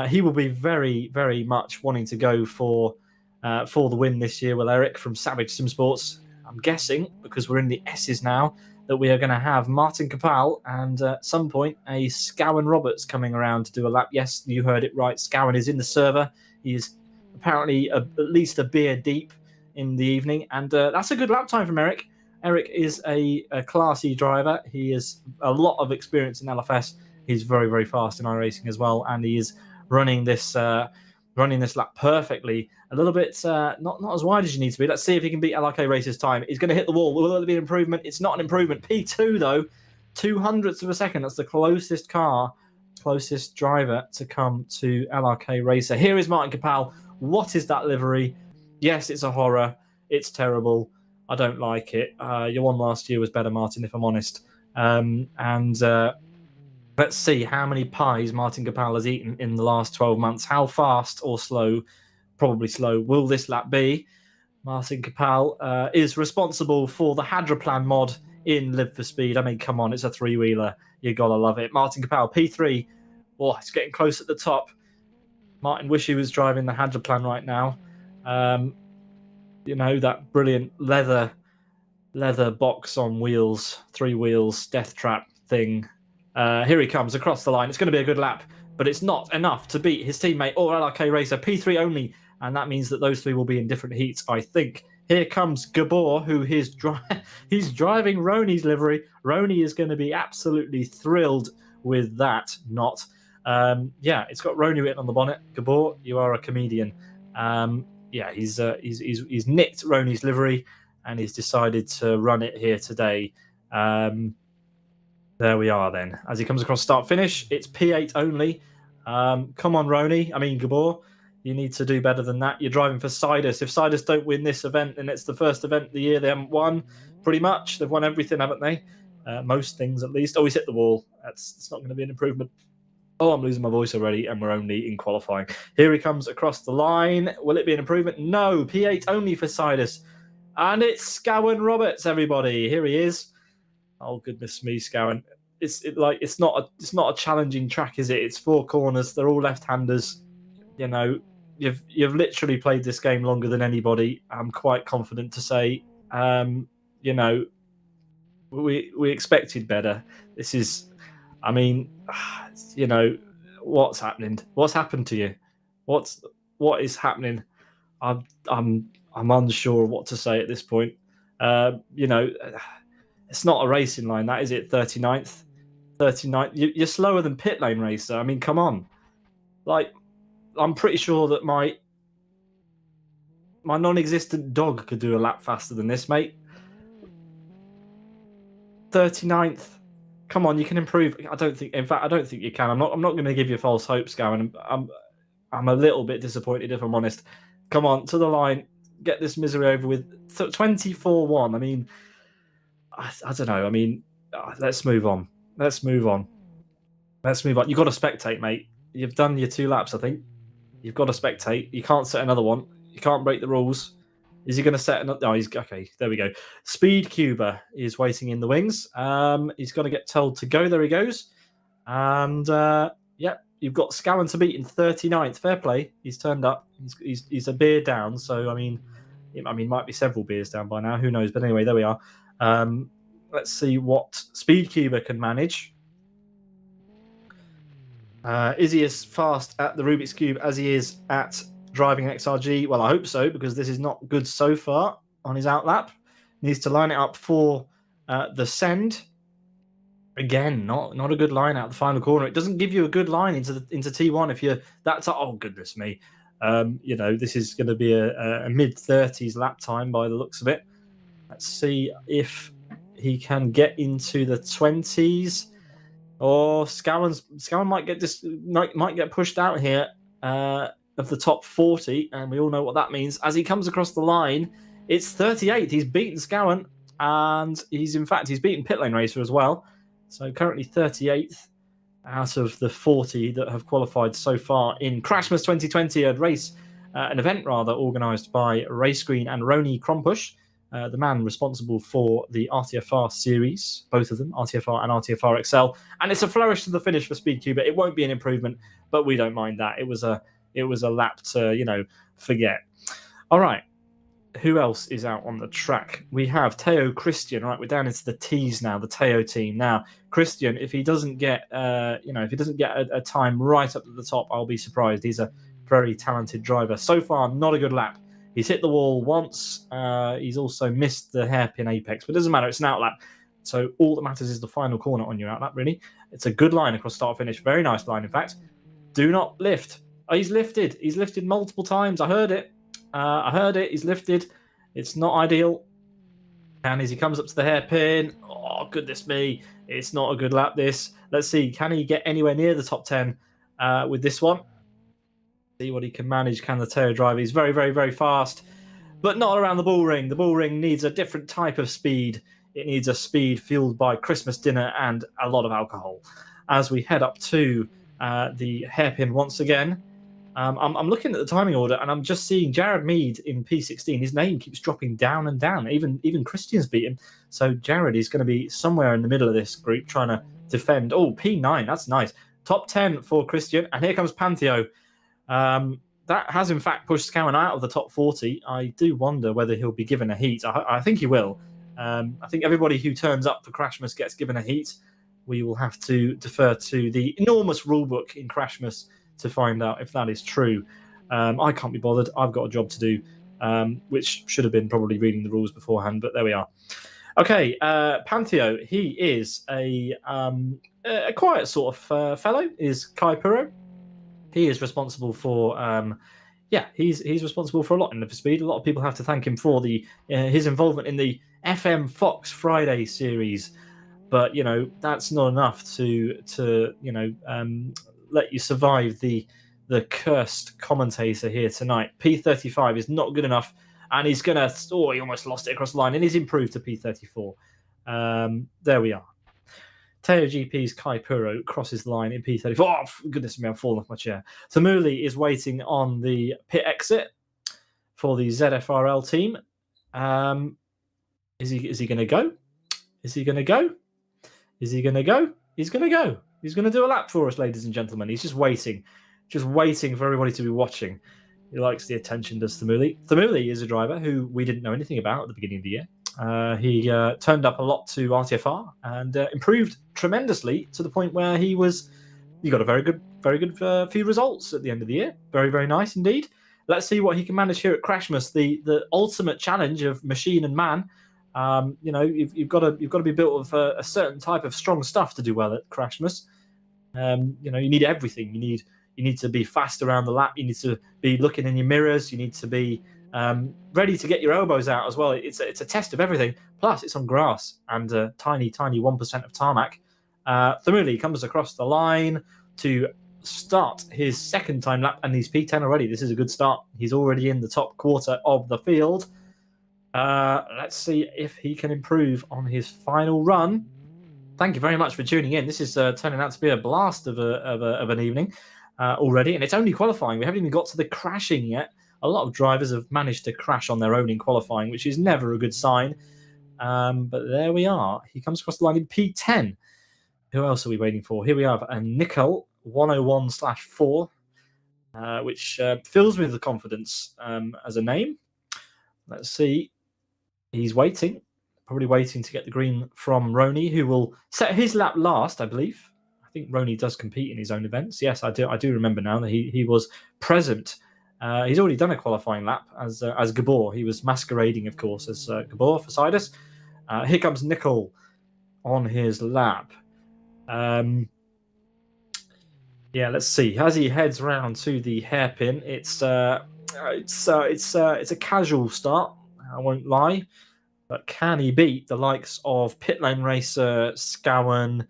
He will be very, very much wanting to go for the win this year. Will Eric from Savage Sim Sports? I'm guessing, because we're in the S's now, that we are going to have Martin Capal and at some point a Scowen Roberts coming around to do a lap. Yes, you heard it right. Scowen is in the server. He is apparently at least a beer deep in the evening, and that's a good lap time from Eric. Eric is a classy driver. He has a lot of experience in LFS. He's very, very fast in iRacing as well, and he is running this lap perfectly. A little bit not as wide as you need to be. Let's see if he can beat LRK Race's time. He's going to hit the wall. Will there be an improvement? It's not an improvement. P2 though, 200ths of a second. That's the closest driver to come to LRK Racer. Here is Martin Capal. What is that livery? Yes, it's a horror. It's terrible. I don't like it. Your one last year was better, Martin, if I'm honest. Let's see how many pies Martin Capal has eaten in the last 12 months. How fast or slow? Probably slow. Will this lap be? Martin Capal is responsible for the Hadroplan mod in Live for Speed. I mean, come on, it's a three-wheeler. You gotta love it. Martin Capal, P3. Oh, it's getting close at the top. Martin, wish he was driving the Hadroplan right now. You know, that brilliant leather box on wheels, 3 wheels, death trap thing. Here he comes across the line. It's going to be a good lap, but it's not enough to beat his teammate or LRK Racer. P3 only, and that means that those three will be in different heats, I think. Here comes Gabor, who he's driving Roni's livery. Roni is going to be absolutely thrilled with that. Yeah, it's got Roni written on the bonnet. Gabor, you are a comedian. Yeah, he's nicked Roni's livery, and he's decided to run it here today. There we are then. As he comes across start-finish, it's P8 only. Come on, Gabor. You need to do better than that. You're driving for Sidus. If Sidus don't win this event, then it's the first event of the year they haven't won, pretty much. They've won everything, haven't they? Most things, at least. Oh, he's hit the wall. It's not going to be an improvement. Oh, I'm losing my voice already, and we're only in qualifying. Here he comes across the line. Will it be an improvement? No. P8 only for Sidus. And it's Scowen Roberts, everybody. Here he is. Oh, goodness me, Scowen. It's not a challenging track, is it? It's 4 corners. They're all left-handers. You know, you've literally played this game longer than anybody. I'm quite confident to say. You know, we expected better. This is, I mean, you know, what's happening? What's happened to you? What is happening? I'm unsure what to say at this point. You know, it's not a racing line, that is it? 39th. You're slower than Pit Lane Racer. I mean, come on. Like, I'm pretty sure that my non-existent dog could do a lap faster than this, mate. 39th. Come on, you can improve. I don't think you can. I'm not going to give you false hopes, Gavin. I'm a little bit disappointed, if I'm honest. Come on, to the line. Get this misery over with. 24-1. I mean, I don't know. I mean, let's move on. Let's move on. You've got to spectate, mate. You've done your 2 laps, I think. You've got to spectate. You can't set another one. You can't break the rules. Is he going to set another? Oh, he's okay. There we go. Speed Cuba is waiting in the wings. He's got to get told to go. There he goes. And yeah, you've got Scowen to beat in 39th. Fair play. He's turned up. He's a beer down. So I mean, might be several beers down by now. Who knows? But anyway, there we are. Let's see what Speed Cuba can manage. Is he as fast at the Rubik's Cube as he is at driving XRG? Well, I hope so, because this is not good so far on his outlap. Needs to line it up for the send. Again, not a good line out the final corner. It doesn't give you a good line into T1 if you're that. Oh, goodness me. You know, this is going to be a mid-30s lap time by the looks of it. Let's see if he can get into the 20s. Or Scowen might get pushed out here of the top 40, and we all know what that means. As he comes across the line, it's 38th. He's beaten Scowen, and he's beaten Pit Lane Racer as well. So currently 38th. out of the 40 that have qualified so far in Crashmas 2020, an event organised by Race Green and Roni Krompush, the man responsible for the RTFR series, both of them, RTFR and RTFR XL. And it's a flourish to the finish for Speedcuber. It won't be an improvement, but we don't mind that. It was a lap to, forget. All right. Who else is out on the track? We have Teo Christian. Right, we're down into the T's now, the Teo team. Now, Christian, if he doesn't get, a time right up at the top, I'll be surprised. He's a very talented driver. So far, not a good lap. He's hit the wall once. He's also missed the hairpin apex, but it doesn't matter. It's an outlap. So all that matters is the final corner on your outlap, really. It's a good line across start finish. Very nice line, in fact. Do not lift. Oh, he's lifted. He's lifted multiple times. I heard it. He's lifted. It's not ideal. And as he comes up to the hairpin, oh, goodness me. It's not a good lap, this. Let's see. Can he get anywhere near the top 10 with this one? See what he can manage. Can the Teo driver? He's very, very, very fast, but not around the Bullring. The Bullring needs a different type of speed. It needs a speed fueled by Christmas dinner and a lot of alcohol. As we head up to the hairpin once again, I'm looking at the timing order, and I'm just seeing Jared Mead in P16. His name keeps dropping down and down. Even Christian's beat him. So Jared is going to be somewhere in the middle of this group trying to defend. Oh, P9. That's nice. Top 10 for Christian. And here comes Pantheo. That has, in fact, pushed Scowen out of the top 40. I do wonder whether he'll be given a heat. I think he will. I think everybody who turns up for Crashmas gets given a heat. We will have to defer to the enormous rulebook in Crashmas to find out if that is true. I can't be bothered. I've got a job to do, which should have been probably reading the rules beforehand, but there we are. Okay, Pantheo, he is a quiet sort of fellow, is Kai Puro. He is responsible for, he's responsible for a lot in Live for Speed. A lot of people have to thank him for his involvement in the FM Fox Friday series. But, that's not enough to let you survive the cursed commentator here tonight. P35 is not good enough, and he's going to... Oh, he almost lost it across the line, and he's improved to P34. There we are. Teo GP's Kai Puro crosses the line in P34. Oh, goodness me, I'm falling off my chair. Tamuli is waiting on the pit exit for the ZFRL team. Is he going to go? Is he going to go? Is he going to go? He's going to go. He's going to do a lap for us, ladies and gentlemen. He's just waiting for everybody to be watching. He likes the attention, does Tamuli. Tamuli is a driver who we didn't know anything about at the beginning of the year. He turned up a lot to RTFR and improved tremendously to the point where he got a very good few results at the end of the year. Very, very nice indeed. Let's see what he can manage here at Crashmas, the ultimate challenge of machine and man. You've got to be built of a certain type of strong stuff to do well at Crashmas. You need everything. You need to be fast around the lap. You need to be looking in your mirrors. You need to be ready to get your elbows out as well. It's a test of everything. Plus, it's on grass and a tiny 1% of tarmac. Thamuli comes across the line to start his second time lap, and he's P10 already. This is a good start. He's already in the top quarter of the field. Let's see if he can improve on his final run. Thank you very much for tuning in. This is turning out to be a blast of an evening already, and it's only qualifying. We haven't even got to the crashing yet. A lot of drivers have managed to crash on their own in qualifying, which is never a good sign. But there we are. He comes across the line in P10. Who else are we waiting for? Here we have a Nickel 101/4, which fills me with confidence as a name. Let's see. He's waiting, probably waiting to get the green from Roni, who will set his lap last, I believe. I think Roni does compete in his own events. Yes, I do remember now that he was present. He's already done a qualifying lap as Gabor. He was masquerading, of course, as Gabor for Sidus. Here comes Nickel on his lap. Let's see. As he heads round to the hairpin, it's a casual start. I won't lie, but can he beat the likes of Pit Lane Racer, Scowen,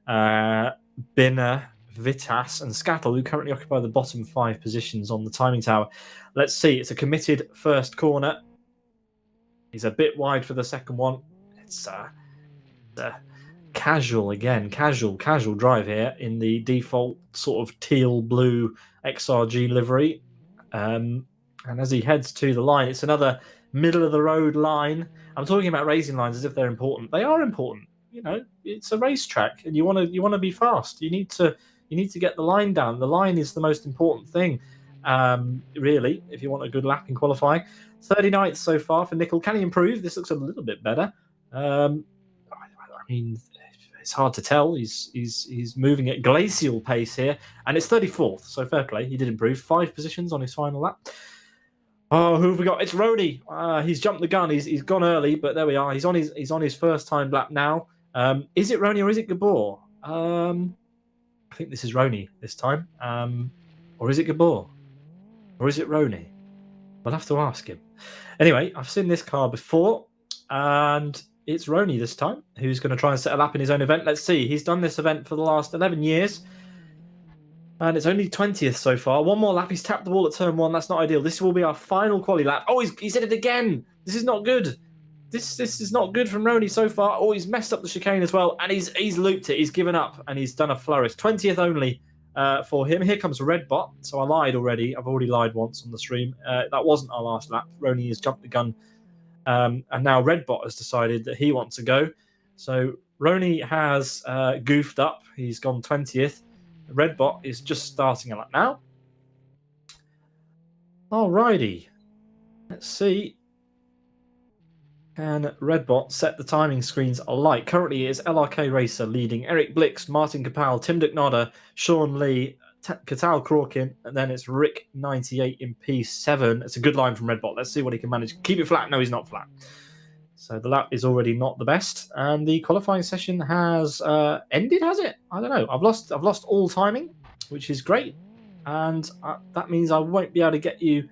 Binner, Vitas, and Scattle, who currently occupy the bottom 5 positions on the timing tower? Let's see. It's a committed first corner. He's a bit wide for the second one. It's casual drive here in the default sort of teal blue XRG livery. And as he heads to the line, it's another middle of the road line. I'm talking about racing lines as if they're important. They are important. You know, it's a racetrack, and you want to be fast. You need to get the line down. The line is the most important thing, really, if you want a good lap in qualifying. 39th so far for Nickel. Can he improve? This looks a little bit better. I mean, it's hard to tell. He's moving at glacial pace here, and it's 34th. So fair play. He did improve 5 positions on his final lap. Oh, who have we got? It's Rody. He's jumped the gun. He's gone early, but there we are. He's on his first time lap now. Is it Rony or is it Gabor? I think this is Rony this time. Or is it Gabor? Or is it Rony? We'll have to ask him. Anyway, I've seen this car before, and it's Rony this time, who's going to try and set a lap in his own event. Let's see. He's done this event for the last 11 years. And it's only 20th so far. One more lap. He's tapped the ball at turn 1. That's not ideal. This will be our final quali lap. Oh, he said it again. This is not good. This is not good from Rony so far. Oh, he's messed up the chicane as well. And he's looped it. He's given up. And he's done a flourish. 20th only for him. Here comes Redbot. So I lied already. I've already lied once on the stream. That wasn't our last lap. Rony has jumped the gun. And now Redbot has decided that he wants to go. So Rony has goofed up. He's gone 20th. Redbot is just starting a lap now. Alrighty. Let's see. Can Redbot set the timing screens alight? Currently, it is LRK Racer leading Eric Blix, Martin Kapal, Tim Ducknodder, Sean Lee, Katal Crawkin, and then it's Rick 98 in P7. It's a good line from Redbot. Let's see what he can manage. Keep it flat. No, he's not flat. So the lap is already not the best, and the qualifying session has ended. Has it? I don't know. I've lost all timing, which is great, and that means I won't be able to get you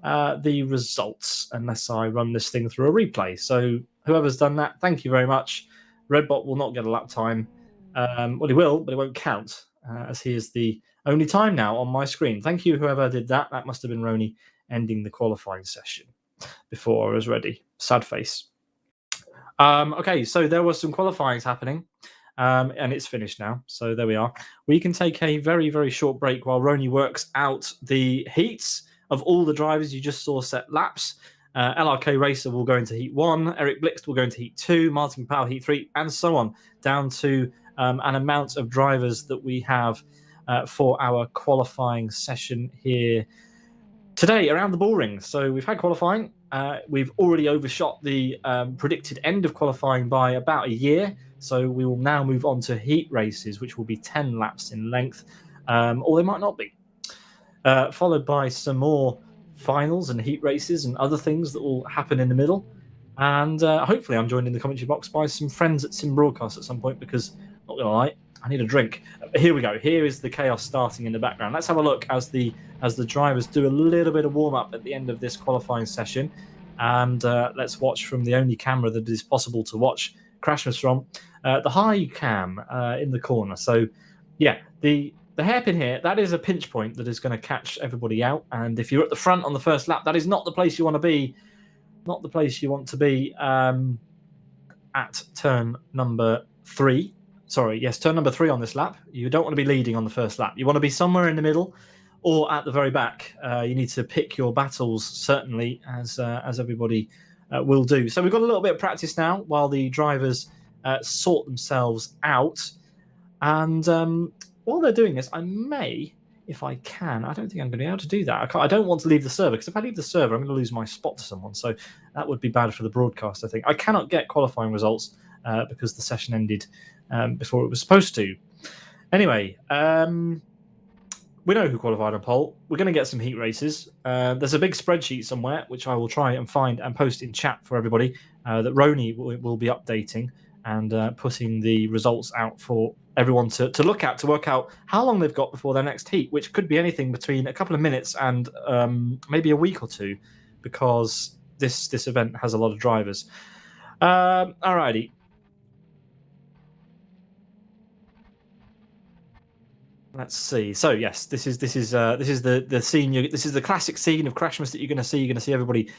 the results unless I run this thing through a replay. So whoever's done that, thank you very much. Redbot will not get a lap time. Well, he will, but it won't count as he is the only time now on my screen. Thank you, whoever did that. That must have been Rony ending the qualifying session before I was ready. Sad face. Okay, so there was some qualifying happening, and it's finished now. So there we are. We can take a very, very short break while Rony works out the heats of all the drivers you just saw set laps. LRK Racer will go into Heat 1, Eric Blixt will go into Heat 2, Martin Powell Heat 3, and so on, down to an amount of drivers that we have for our qualifying session here today around the Bullring. So we've had qualifying. We've already overshot the predicted end of qualifying by about a year. So we will now move on to heat races, which will be 10 laps in length, or they might not be. Followed by some more finals and heat races and other things that will happen in the middle. And hopefully I'm joined in the commentary box by some friends at Sim Broadcast at some point, because, not going to lie, I need a drink. Here we go. Here is the chaos starting in the background. Let's have a look as the drivers do a little bit of warm-up at the end of this qualifying session. And let's watch from the only camera that is possible to watch Crashmas from, the high cam in the corner. So, yeah, the hairpin here, that is a pinch point that is going to catch everybody out. And if you're at the front on the first lap, that is not the place you want to be. Not the place you want to be at turn number 3. Sorry, yes, turn number 3 on this lap. You don't want to be leading on the first lap. You want to be somewhere in the middle or at the very back. You need to pick your battles, certainly, as everybody will do. So we've got a little bit of practice now while the drivers sort themselves out. And while they're doing this, I may, if I can, I don't think I'm going to be able to do that. I don't want to leave the server, because if I leave the server, I'm going to lose my spot to someone. So that would be bad for the broadcast, I think. I cannot get qualifying results because the session ended before it was supposed to. Anyway, we know who qualified on pole. We're going to get some heat races. There's a big spreadsheet somewhere, which I will try and find and post in chat for everybody, that Rony will be updating and putting the results out for everyone to look at, to work out how long they've got before their next heat, which could be anything between a couple of minutes and maybe a week or two, because this event has a lot of drivers. Alrighty. Let's see. So yes, this is the scene. This is the classic scene of Crashmas that you're going to see. You're going to see everybody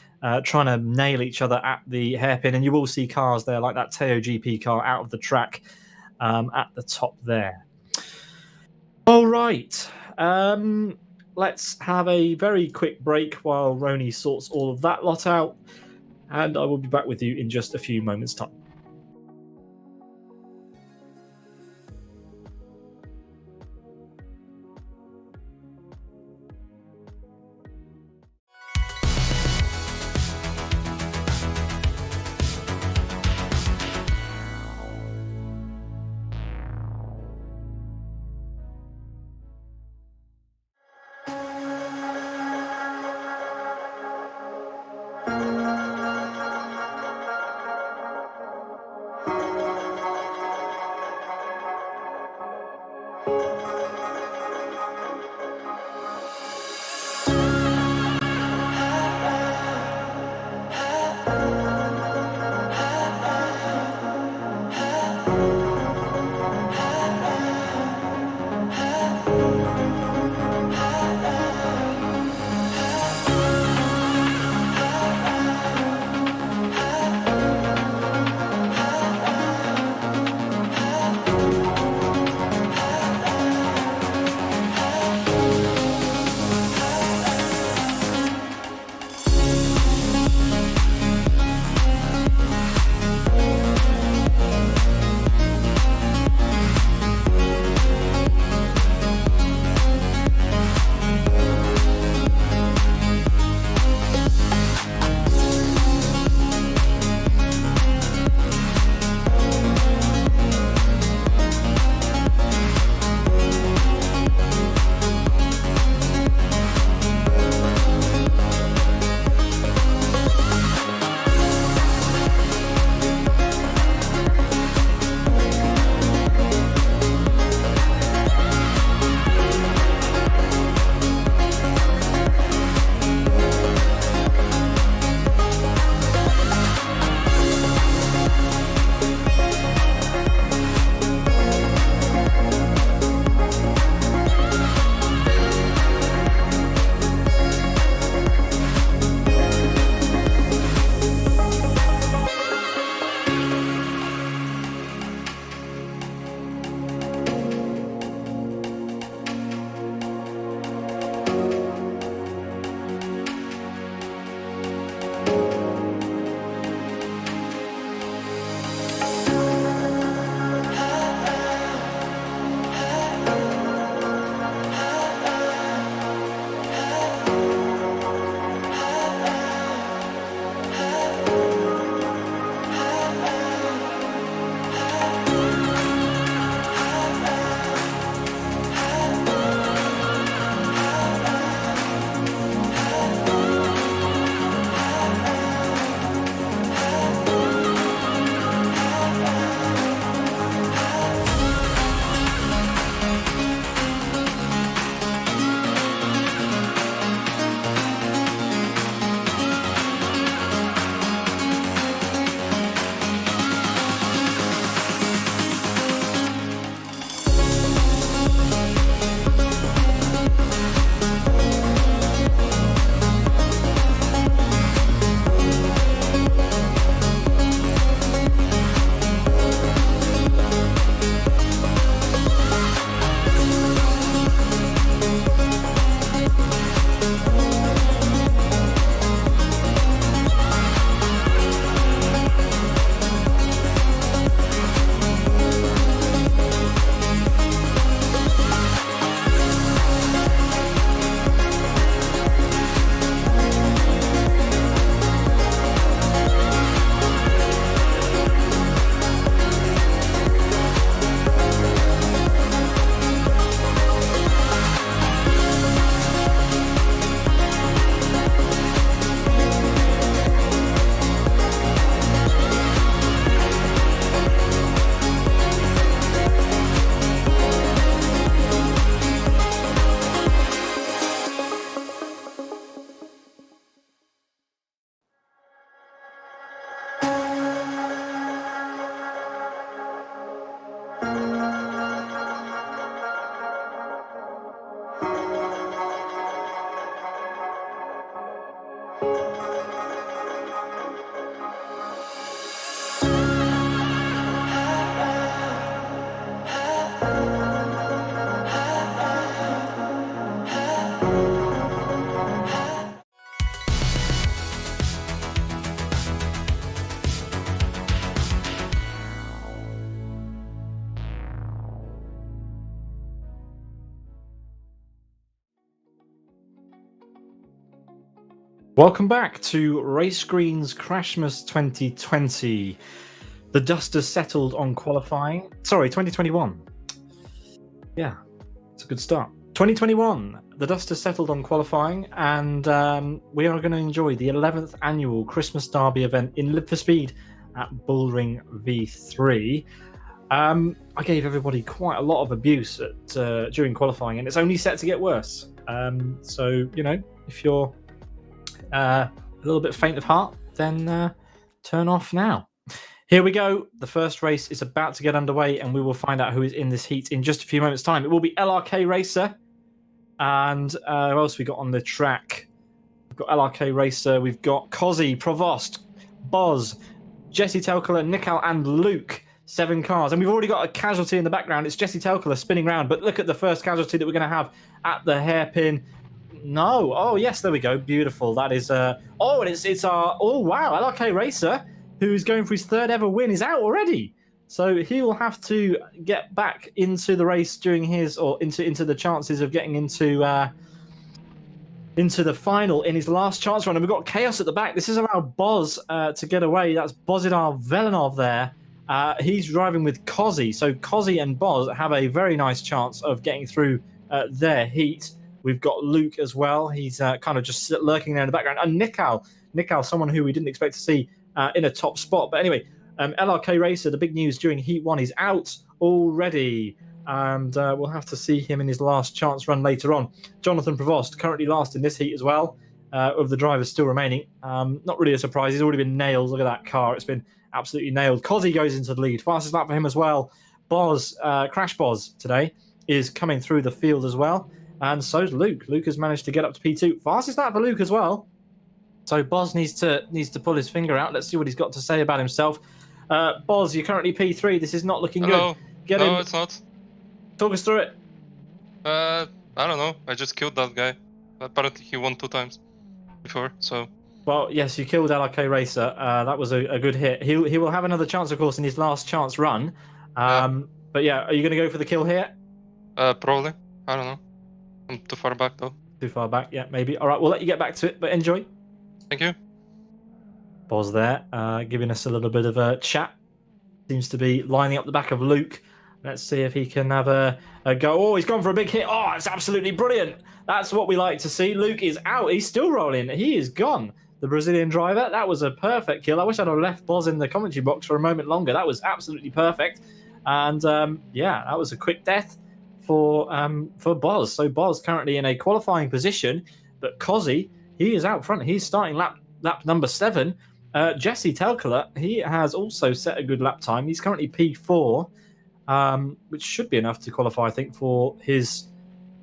trying to nail each other at the hairpin, and you will see cars there like that Teo GP car out of the track. at the top there. All right. Let's have a very quick break while Roni sorts all of that lot out, and I will be back with you in just a few moments' time. Welcome back to Race Green's Crashmas 2020. The dust has settled on qualifying. Sorry, 2021. Yeah, it's a good start. 2021. The dust has settled on qualifying, and we are going to enjoy the 11th annual Christmas Derby event in Live for Speed at Bullring V3. I gave everybody quite a lot of abuse during qualifying, and it's only set to get worse. So, you know, if you're a little bit faint of heart, then turn off now. Here we go. The first race is about to get underway, and we will find out who is in this heat in just a few moments' time. It will be LRK Racer. And who else we got on the track? We've got LRK Racer. We've got Cozzy, Provost, Boz, Jesse Telkler, Nikal, and Luke. 7 cars. And we've already got a casualty in the background. It's Jesse Telkler spinning around. But look at the first casualty that we're going to have at the hairpin. No. Oh, yes, there we go. Beautiful. That is... and it's our... Oh, wow. LRK Racer, who's going for his 3rd ever win, is out already. So he will have to get back into the race during his... Or into the chances of getting into the final in his last chance run. And we've got Chaos at the back. This has allowed Boz to get away. That's Bozidar Velenov there. He's driving with Cozzy. So Cozzy and Boz have a very nice chance of getting through their heat. We've got Luke as well. He's kind of just lurking there in the background. And Nikal, someone who we didn't expect to see in a top spot. But anyway, LRK Racer, the big news during Heat 1, is out already. And we'll have to see him in his last chance run later on. Jonathan Provost, currently last in this heat as well, of the drivers still remaining. Not really a surprise. He's already been nailed. Look at that car. It's been absolutely nailed. Cozzy goes into the lead. Fastest lap for him as well. Boz, Crash Boz today, is coming through the field as well. And so's Luke. Luke has managed to get up to P2. Fastest lap for Luke as well. So Boz needs to pull his finger out. Let's see what he's got to say about himself. Boz, you're currently P3. This is not looking good. No, it's not. Talk us through it. I don't know. I just killed that guy. Apparently he won 2 times before, so... Well, yes, you killed LRK Racer. That was a good hit. He will have another chance, of course, in his last chance run. But yeah, are you going to go for the kill here? Probably. I don't know. I'm too far back, though. Too far back, yeah, maybe. All right, we'll let you get back to it, but enjoy. Thank you. Boz there, giving us a little bit of a chat. Seems to be lining up the back of Luke. Let's see if he can have a go. Oh, he's gone for a big hit. Oh, it's absolutely brilliant. That's what we like to see. Luke is out. He's still rolling. He is gone. The Brazilian driver. That was a perfect kill. I wish I'd have left Boz in the commentary box for a moment longer. That was absolutely perfect. And yeah, that was a quick death for Boz. So Boz currently in a qualifying position, but Cozzy, he is out front. He's starting lap number 7. Jesse Telkler, he has also set a good lap time. He's currently P4, which should be enough to qualify, I think, for his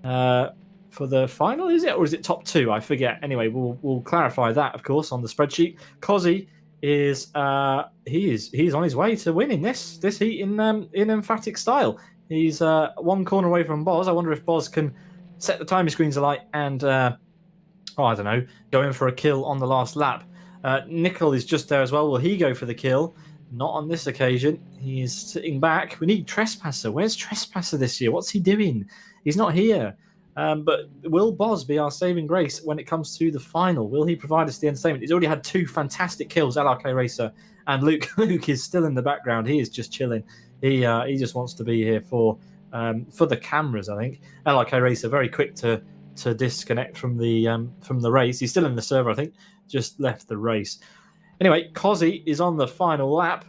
for the final, is it? Or is it top 2? I forget. Anyway, we'll clarify that, of course, on the spreadsheet. Cozzy is he's on his way to winning this heat in emphatic style. He's 1 corner away from Boz. I wonder if Boz can set the timing screens alight and I don't know, go in for a kill on the last lap. Nikal is just there as well. Will he go for the kill? Not on this occasion. He's sitting back. We need Trespasser. Where's Trespasser this year? What's he doing? He's not here. But will Boz be our saving grace when it comes to the final? Will he provide us the entertainment? He's already had 2 fantastic kills, LRK Racer, and Luke is still in the background. He is just chilling. He just wants to be here for the cameras, I think. LRK Racer very quick to disconnect from the race. He's still in the server, I think. Just left the race. Anyway, Cozzy is on the final lap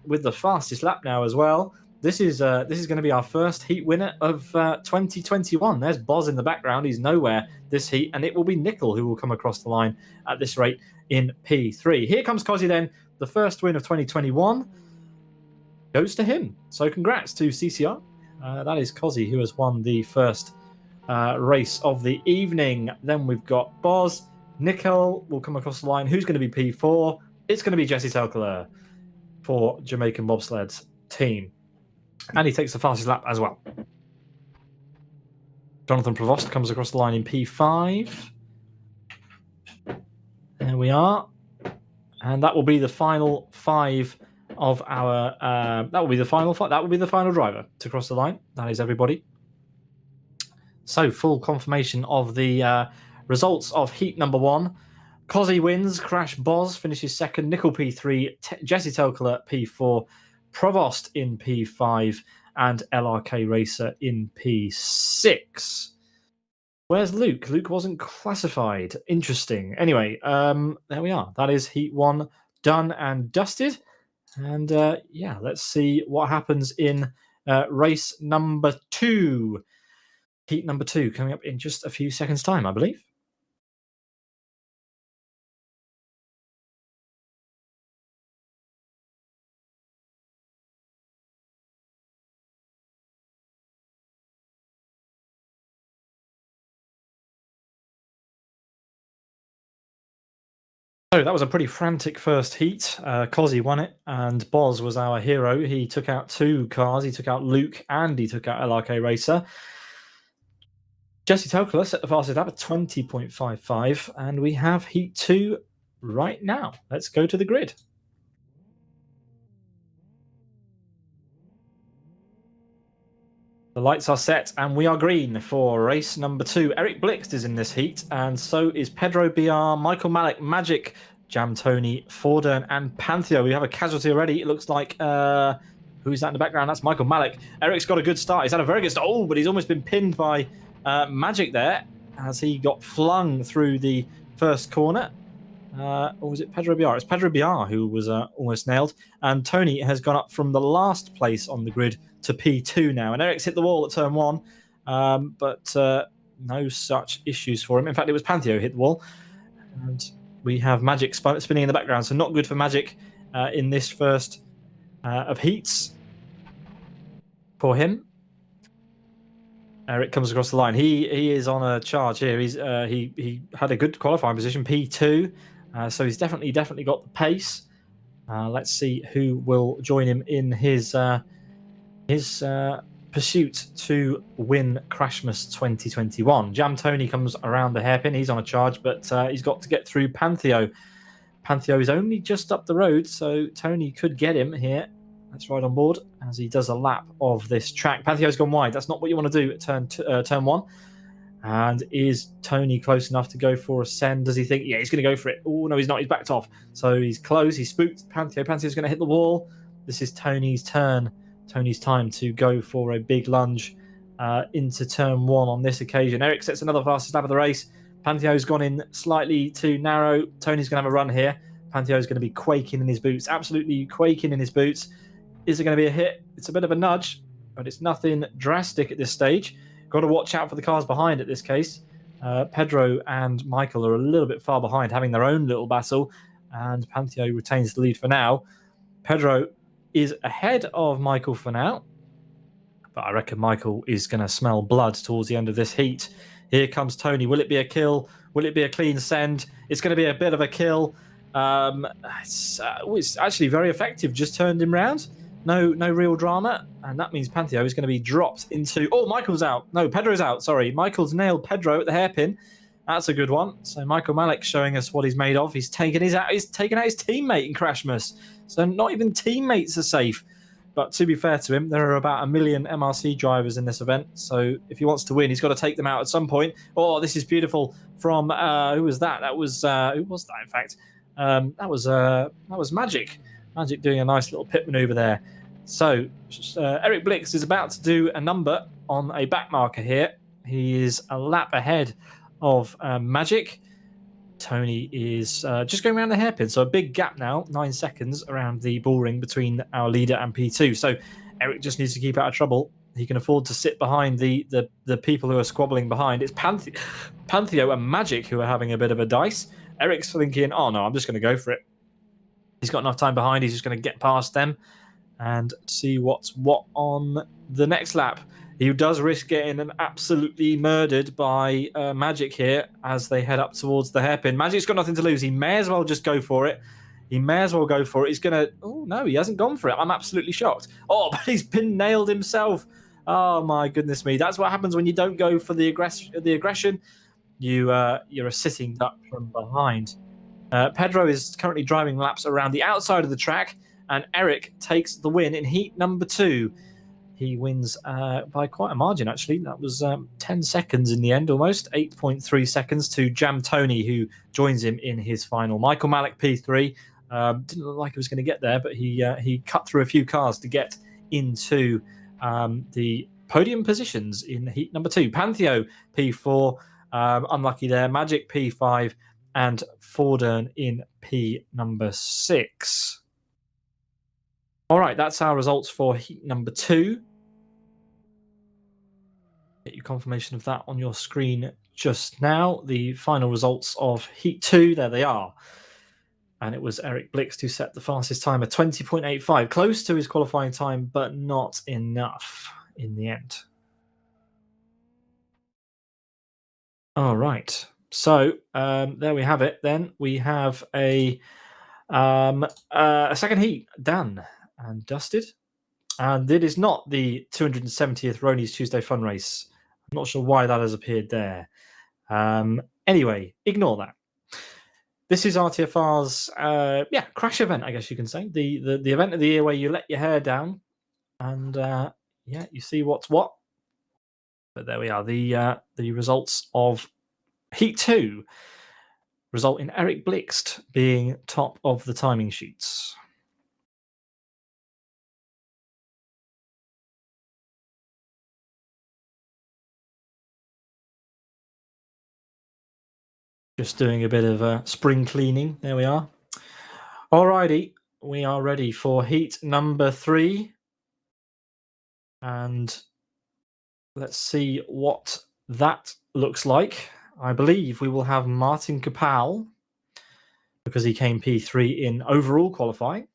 with the fastest lap now as well. This is going to be our first heat winner of 2021. There's Boz in the background. He's nowhere this heat, and it will be Nikal who will come across the line at this rate in P3. Here comes Cozzy then. The first win of 2021 goes to him. So congrats to CCR. That is Cozzy who has won the first race of the evening. Then we've got Boz. Nikal will come across the line. Who's going to be P4? It's going to be Jesse Telkler for Jamaican Bobsled's team. And he takes the fastest lap as well. Jonathan Provost comes across the line in P5. There we are. And that will be the final 5 of our... that will be the final 5. That will be the final driver to cross the line. That is everybody. So, full confirmation of the results of heat number 1. Cozzy wins. Crash Boz finishes second. Nickel P3. Jesse Telkler P4. Provost in P5. And LRK Racer in P6. Where's Luke? Luke wasn't classified. Interesting. Anyway, there we are. That is Heat 1 done and dusted. And yeah, let's see what happens in race number 2. Heat number 2 coming up in just a few seconds' time, I believe. So that was a pretty frantic first heat. Cozzy won it, and Boz was our hero. He took out 2 cars. He took out Luke, and he took out LRK Racer. Jesse Telkler set the fastest lap at 20.55, and we have Heat 2 right now. Let's go to the grid. The lights are set, and we are green for race number 2. Eric Blixt is in this heat, and so is Pedro BR, Michael Malik, Magic, Jam Tony, Fordern, and Pantheo. We have a casualty already. It looks like who's that in the background? That's Michael Malik. Eric's got a good start. He's had a very good start. Oh, but he's almost been pinned by Magic there as he got flung through the first corner. Or was it Pedro BR? It's Pedro BR who was almost nailed. And Tony has gone up from the last place on the grid to P2 now. And Eric's hit the wall at turn 1, but no such issues for him. In fact, it was Pantheo who hit the wall. And we have Magic spinning in the background, so not good for Magic in this first of heats for him. Eric comes across the line. He is on a charge here. He had a good qualifying position, P2, so he's definitely got the pace. Let's see who will join him in his pursuit to win Crashmas 2021. Jam Tony comes around the hairpin. He's on a charge, but he's got to get through Pantheo. Pantheo is only just up the road, so Tony could get him here. Let's ride on board as he does a lap of this track. Pantheo's gone wide. That's not what you want to do at turn 1. And is Tony close enough to go for a send? Does he think? Yeah, he's going to go for it. Oh, no, he's not. He's backed off. So he's close. He's spooked Pantheo. Pantheo's going to hit the wall. This is Tony's turn. Tony's time to go for a big lunge into turn 1 on this occasion. Eric sets another fastest lap of the race. Pantheo's gone in slightly too narrow. Tony's going to have a run here. Pantheo's going to be quaking in his boots. Absolutely quaking in his boots. Is it going to be a hit? It's a bit of a nudge, but it's nothing drastic at this stage. Got to watch out for the cars behind at this case. Pedro and Michael are a little bit far behind, having their own little battle, and Pantheo retains the lead for now. Pedro is ahead of Michael for now, but I reckon Michael is going to smell blood towards the end of this heat. Here comes Tony. Will it be a kill? Will it be a clean send? It's going to be a bit of a kill. It's actually very effective. Just turned him round. No real drama, and that means Pantheo is going to be dropped into... Oh, Michael's out. No, Pedro's out. Sorry, Michael's nailed Pedro at the hairpin. That's a good one. So Michael Malik showing us what he's made of. He's taken out his teammate in Crashmas. So not even teammates are safe. But to be fair to him, there are about 1 million MRC drivers in this event. So if he wants to win, he's got to take them out at some point. Oh, this is beautiful from... who was that? That was... who was that, in fact? That was Magic. Magic doing a nice little pit maneuver there. So Eric Blix is about to do a number on a back marker here. He is a lap ahead of Magic. Tony is just going around the hairpin. So a big gap now, 9 seconds around the bullring between our leader and P2. So Eric just needs to keep out of trouble. He can afford to sit behind the people who are squabbling behind. It's Pantheo and Magic who are having a bit of a dice. Eric's thinking, oh no, I'm just going to go for it. He's got enough time behind. He's just going to get past them and see what's what on the next lap. He does risk getting absolutely murdered by Magic here as they head up towards the hairpin. Magic's got nothing to lose. He may as well just go for it. He's going to... Oh, no, he hasn't gone for it. I'm absolutely shocked. Oh, but he's been nailed himself. Oh, my goodness me. That's what happens when you don't go for the aggression. You're a sitting duck from behind. Pedro is currently driving laps around the outside of the track, and Eric takes the win in heat number 2. he wins by quite a margin, actually. That was 10 seconds in the end, almost. 8.3 seconds to Jam Tony, who joins him in his final. Michael Malik, P3. Didn't look like he was going to get there, but he cut through a few cars to get into the podium positions in heat number 2. Pantheo, P4. Unlucky there. Magic, P5. And Fordern in P number 6. All right, that's our results for heat number 2. Get your confirmation of that on your screen just now. The final results of heat 2, there they are. And it was Eric Blixt who set the fastest time at 20.85, close to his qualifying time, but not enough in the end. All right. So there we have it. Then we have a second heat done and dusted, and it is not the 270th Roni's Tuesday Fun Race. I'm not sure why that has appeared there. Anyway, ignore that. This is RTFR's crash event, I guess you can say, the event of the year where you let your hair down, and you see what's what. But there we are. The results of Heat 2 result in Eric Blixt being top of the timing sheets. Just doing a bit of spring cleaning. There we are. Alrighty, we are ready for heat number 3. And let's see what that looks like. I believe we will have Martin Kapal, because he came P3 in overall qualifying.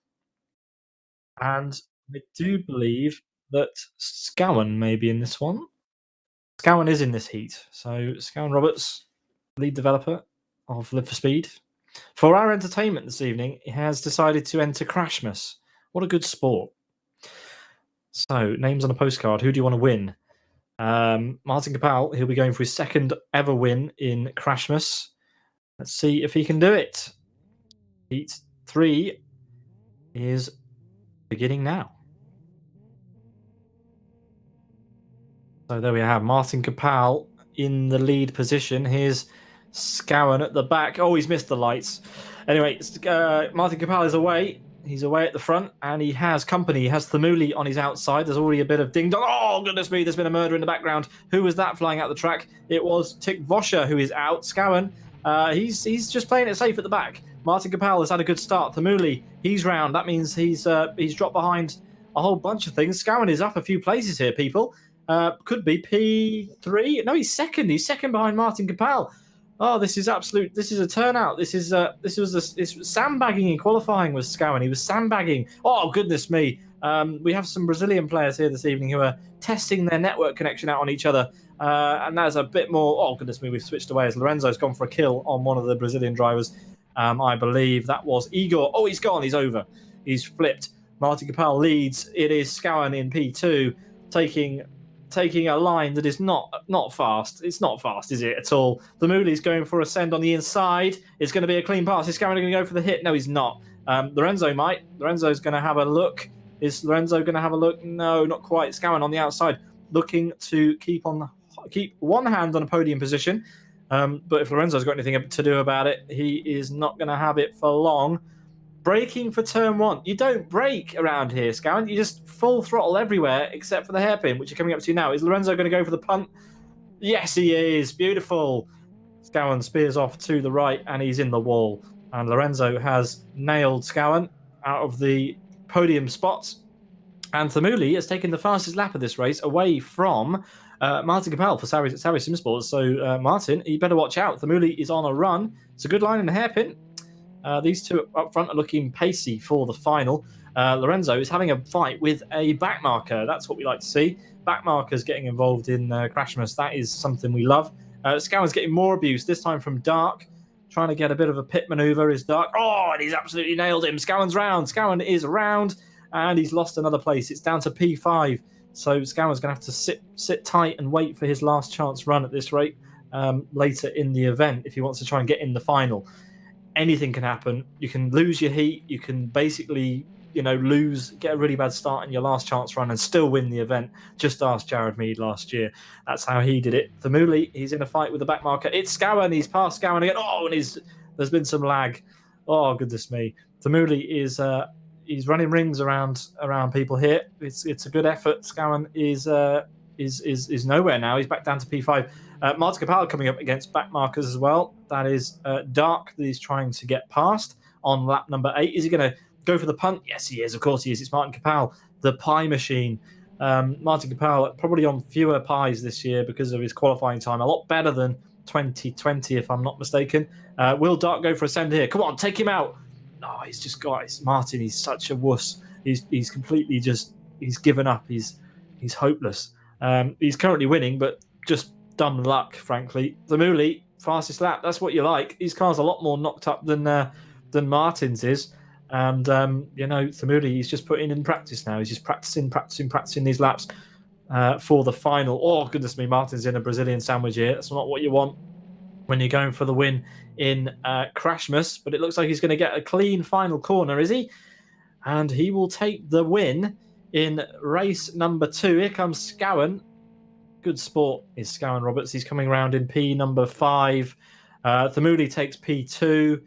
And I do believe that Scowen may be in this one. Scowen is in this heat. So Scowen Roberts, lead developer of Live for Speed. For our entertainment this evening, he has decided to enter Crashmas. What a good sport. So, names on a postcard. Who do you want to win? Martin Kapal, he'll be going for his second ever win in Crashmas. Let's see if he can do it. Heat 3 is beginning now. So there we have Martin Kapal in the lead position. Here's Scowen at the back. Oh, he's missed the lights. Anyway, Martin Kapal is away. He's away at the front, and he has company. He has Thamuli on his outside. There's already a bit of ding-dong. Oh, goodness me, there's been a murder in the background. Who was that flying out the track? It was Tick Voscher, who is out. Scowen, he's just playing it safe at the back. Martin Kapal has had a good start. Thamuli, he's round. That means he's dropped behind a whole bunch of things. Scowen is up a few places here, people. Could be P3. No, he's second. He's second behind Martin Kapal. Oh, this is absolute. This is a turnout. This was sandbagging in qualifying with Scowen. He was sandbagging. Oh, goodness me. We have some Brazilian players here this evening who are testing their network connection out on each other. And there's a bit more. Oh, goodness me. We've switched away as Lorenzo's gone for a kill on one of the Brazilian drivers. I believe that was Igor. Oh, he's gone. He's over. He's flipped. Martin Kapal leads. It is Scowen in P2 taking a line that is not fast. It's not fast, is it, at all? The Mooley's going for a send on the inside. It's going to be a clean pass. Is Scowen going to go for the hit? No, he's not. Lorenzo might. Lorenzo's going to have a look. Is Lorenzo going to have a look? No, not quite. Scowen on the outside, looking to keep one hand on a podium position. But if Lorenzo's got anything to do about it, he is not going to have it for long. Braking for turn 1. You don't brake around here, Scowen. You just full throttle everywhere except for the hairpin, which you're coming up to now. Is Lorenzo going to go for the punt? Yes, he is. Beautiful. Scowen spears off to the right, and he's in the wall. And Lorenzo has nailed Scowen out of the podium spots. And Thamuli has taken the fastest lap of this race away from Martin Kapal for Sarri Simsports. So, Martin, you better watch out. Thamuli is on a run. It's a good line in the hairpin. These two up front are looking pacey for the final. Lorenzo is having a fight with a backmarker. That's what we like to see. Backmarkers getting involved in Crashmas. That is something we love. Scowen's getting more abuse, this time from Dark. Trying to get a bit of a pit maneuver is Dark. Oh, and he's absolutely nailed him. Scowen's round. Scowen is round, and he's lost another place. It's down to P5. So Scowen's going to have to sit tight and wait for his last chance run at this rate later in the event if he wants to try and get in the final. Anything can happen. You can lose your heat. You can basically get a really bad start in your last chance run and still win the event. Just ask Jared Mead last year. That's how he did it. Thamuli, he's in a fight with the back marker. It's Scowen. He's past Scowen again. Oh, and there's been some lag. Oh, goodness me. Thamuli is he's running rings around people here. It's a good effort. Scowen is nowhere now. He's back down to P5. Martin Kapal coming up against back markers as well. That is Dark that he's trying to get past on lap number 8. Is he going to go for the punt? Yes, he is. Of course he is. It's Martin Kapal, the pie machine. Martin Kapal probably on fewer pies this year because of his qualifying time. A lot better than 2020, if I'm not mistaken. Will Dark go for a send here? Come on, take him out. No, he's just got it. Martin, he's such a wuss. He's completely he's given up. He's hopeless. He's currently winning, but just dumb luck, frankly. Thamuli, fastest lap. That's what you like. His car's a lot more knocked up than Martin's is. And, Thamuli, he's just putting in practice now. He's just practicing these laps for the final. Oh, goodness me, Martin's in a Brazilian sandwich here. That's not what you want when you're going for the win in Crashmas. But it looks like he's going to get a clean final corner, is he? And he will take the win in race number 2. Here comes Scowen. Good sport is Scowen Roberts. He's coming around in P number 5. Thamuli takes P2.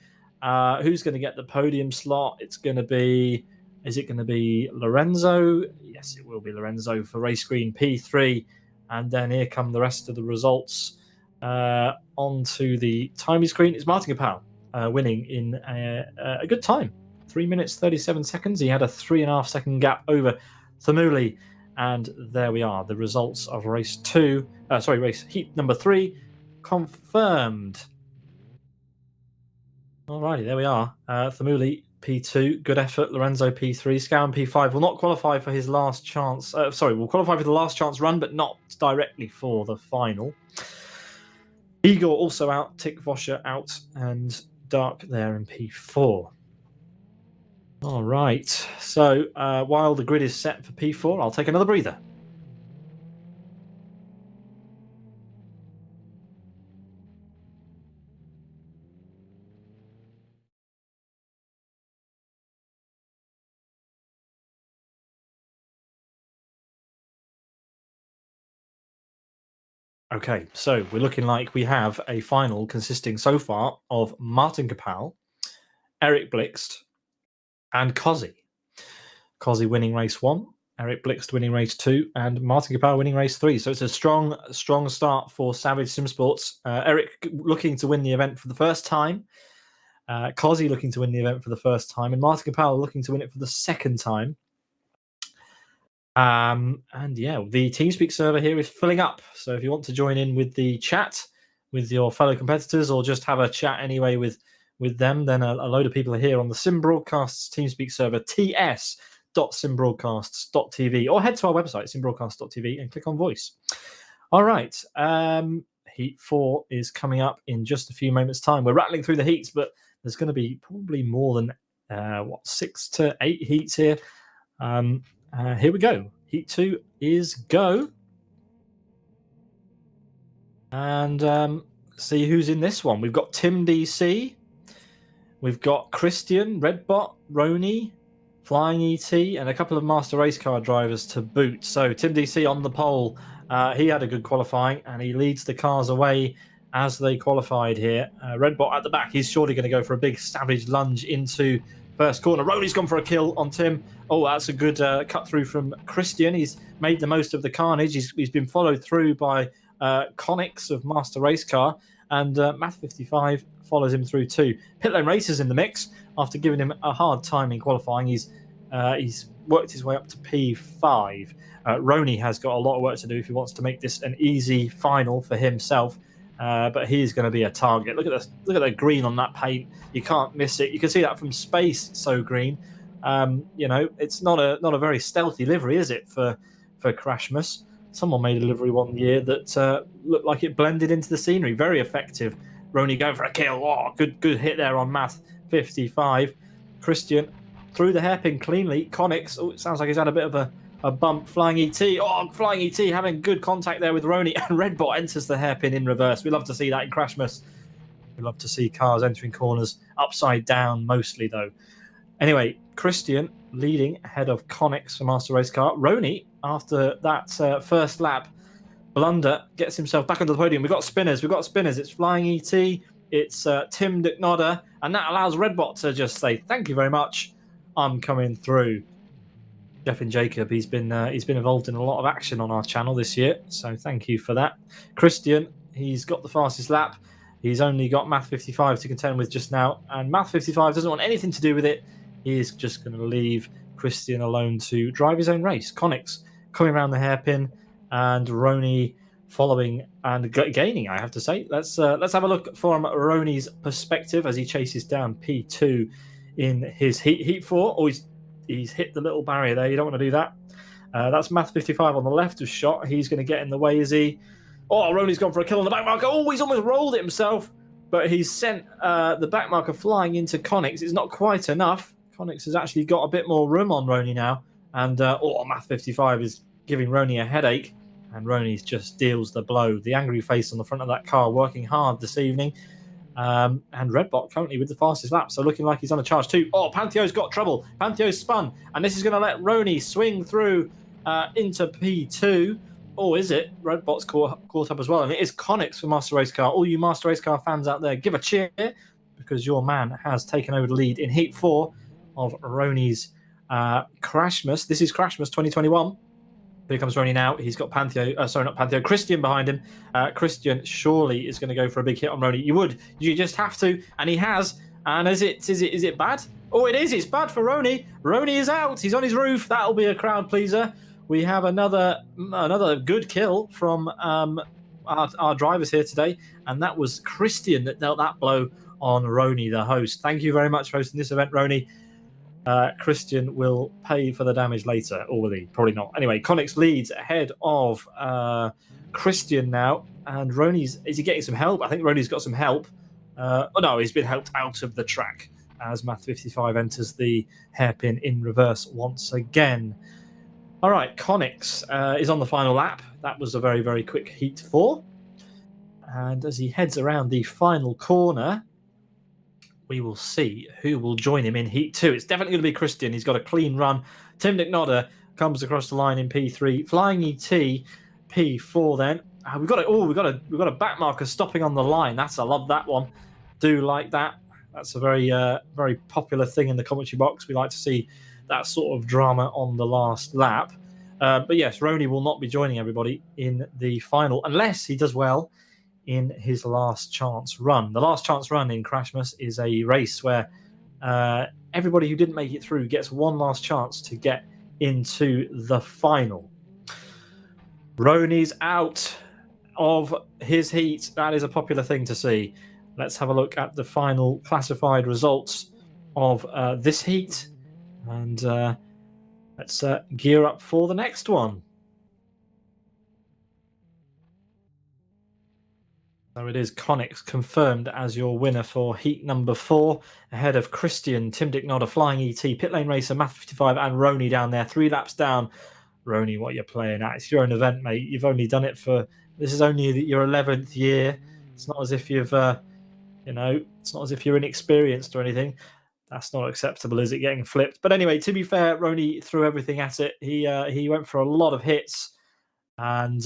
Who's going to get the podium slot? Is it going to be Lorenzo? Yes, it will be Lorenzo for race green P3. And then here come the rest of the results onto the timing screen. It's Martin Kapal winning in a good time. 3 minutes, 37 seconds. He had a 3.5 second gap over Thamuli. And there we are. The results of race heat number 3 confirmed. Alrighty, there we are. Thamuli P2, good effort. Lorenzo P3, Scowen P5 will not qualify for his last chance. Will qualify for the last chance run, but not directly for the final. Igor also out, Tick Voscher out, and Dark there in P4. All right. So while the grid is set for P4, I'll take another breather. Okay, so we're looking like we have a final consisting so far of Martin Kapal, Eric Blixt, and Kozzy. Kozzy winning race 1, Eric Blixt winning race 2, and Martin Kapal winning race 3. So it's a strong start for Savage Sim Sports. Eric looking to win the event for the first time. Kozzy looking to win the event for the first time, and Martin Kapal looking to win it for the second time. And yeah, the TeamSpeak server here is filling up. So if you want to join in with the chat with your fellow competitors, or just have a chat anyway with them, then a load of people are here on the Sim Broadcasts TeamSpeak server, ts.simbroadcasts.tv, or head to our website, simbroadcasts.tv, and click on voice. All right. Heat 4 is coming up in just a few moments' time. We're rattling through the heats, but there's going to be probably more than 6 to 8 heats here. Here we go. Heat 2 is go. And see who's in this one. We've got Tim DC. We've got Christian, Redbot, Roni, Flying ET, and a couple of Master Race Car drivers to boot. So Tim DC on the pole. He had a good qualifying, and he leads the cars away as they qualified here. Redbot at the back. He's surely going to go for a big savage lunge into first corner. Roni's gone for a kill on Tim. Oh, that's a good cut through from Christian. He's made the most of the carnage. He's been followed through by Connix of Master Race Car, and Math55 follows him through too. Pitlane Racers in the mix after giving him a hard time in qualifying. He's worked his way up to P5. Roni has got a lot of work to do if he wants to make this an easy final for himself. But he's going to be a target. Look at this! Look at the green on that paint. You can't miss it. You can see that from space. It's so green. It's not a very stealthy livery, is it, for Crashmas? Someone made a livery one year that looked like it blended into the scenery. Very effective. Roni going for a kill. Oh, good hit there on Math 55. Christian through the hairpin cleanly. Connix. Oh, it sounds like he's had a bit of a bump. Flying ET. Oh, Flying ET having good contact there with Roni, and Redbot enters the hairpin in reverse. We love to see that in Crashmas. We love to see cars entering corners upside down, mostly though. Anyway, Christian leading ahead of Connix for Master Race Car. Roni, after that first lap blunder, gets himself back onto the podium. We've got spinners. It's Flying ET. It's Tim Dicknodder. And that allows Redbot to just say, thank you very much. I'm coming through. Jeff and Jacob, he's been involved in a lot of action on our channel this year, so thank you for that. Christian, he's got the fastest lap. He's only got Math 55 to contend with just now, and Math 55 doesn't want anything to do with it. He is just going to leave Christian alone to drive his own race. Connix coming around the hairpin, and Roni following and gaining, I have to say. Let's have a look from Roni's perspective as he chases down P2 in his heat 4. Oh, he's hit the little barrier there. You don't want to do that. That's Math 55 on the left of shot. He's going to get in the way, is he? Oh, Roni's gone for a kill on the back marker. Oh, he's almost rolled it himself, but he's sent the back marker flying into Connix. It's not quite enough. Connix has actually got a bit more room on Roni now, and Math 55 is giving Roni a headache, and Roni just deals the blow. The angry face on the front of that car working hard this evening. And Redbot currently with the fastest lap, so looking like he's on a charge too. Oh, Pantheo's got trouble. Pantheo's spun, and this is going to let Roni swing through into P2. Or is it? Redbot's caught up as well, and it is Connix for Master Race Car. All you Master Race Car fans out there, give a cheer, because your man has taken over the lead in Heat 4 of Roni's Crashmas. This is Crashmas 2021. Here comes Roni now. He's got Christian behind him. Christian surely is going to go for a big hit on Roni. You just have to, and he has. And is it bad? Oh, it is. It's bad for Roni. Roni is out. He's on his roof. That'll be a crowd pleaser. We have another good kill from our drivers here today, and that was Christian that dealt that blow on Roni, the host. Thank you very much for hosting this event, Roni. Christian will pay for the damage later, or will he? Probably not. Anyway, Connix leads ahead of Christian now, and is he getting some help? I think Roni's got some help. No, he's been helped out of the track as Math 55 enters the hairpin in reverse once again. All right, Connix is on the final lap. That was a very, very quick Heat 4. And as he heads around the final corner, we will see who will join him in Heat 2. It's definitely going to be Christian. He's got a clean run. Tim Dicknodder comes across the line in P3. Flying ET, P4 then. We've got a back marker stopping on the line. I love that one. Do like that. That's a very, very popular thing in the commentary box. We like to see that sort of drama on the last lap. But yes, Roni will not be joining everybody in the final unless he does well in his last chance run. The last chance run in Crashmas is a race where everybody who didn't make it through gets one last chance to get into the final. Roni's out of his heat. That is a popular thing to see. Let's have a look at the final classified results of this heat. And let's gear up for the next one. So it is Connix confirmed as your winner for heat number 4, ahead of Christian, Tim Dicknodder, Flying ET, Pit Lane Racer, Math 55, and Roni down there. 3 laps down. Roni, what you're playing at? It's your own event, mate. You've only done it this is only your 11th year. It's not as if you've, it's not as if you're inexperienced or anything. That's not acceptable, is it, getting flipped? But anyway, to be fair, Roni threw everything at it. He went for a lot of hits, and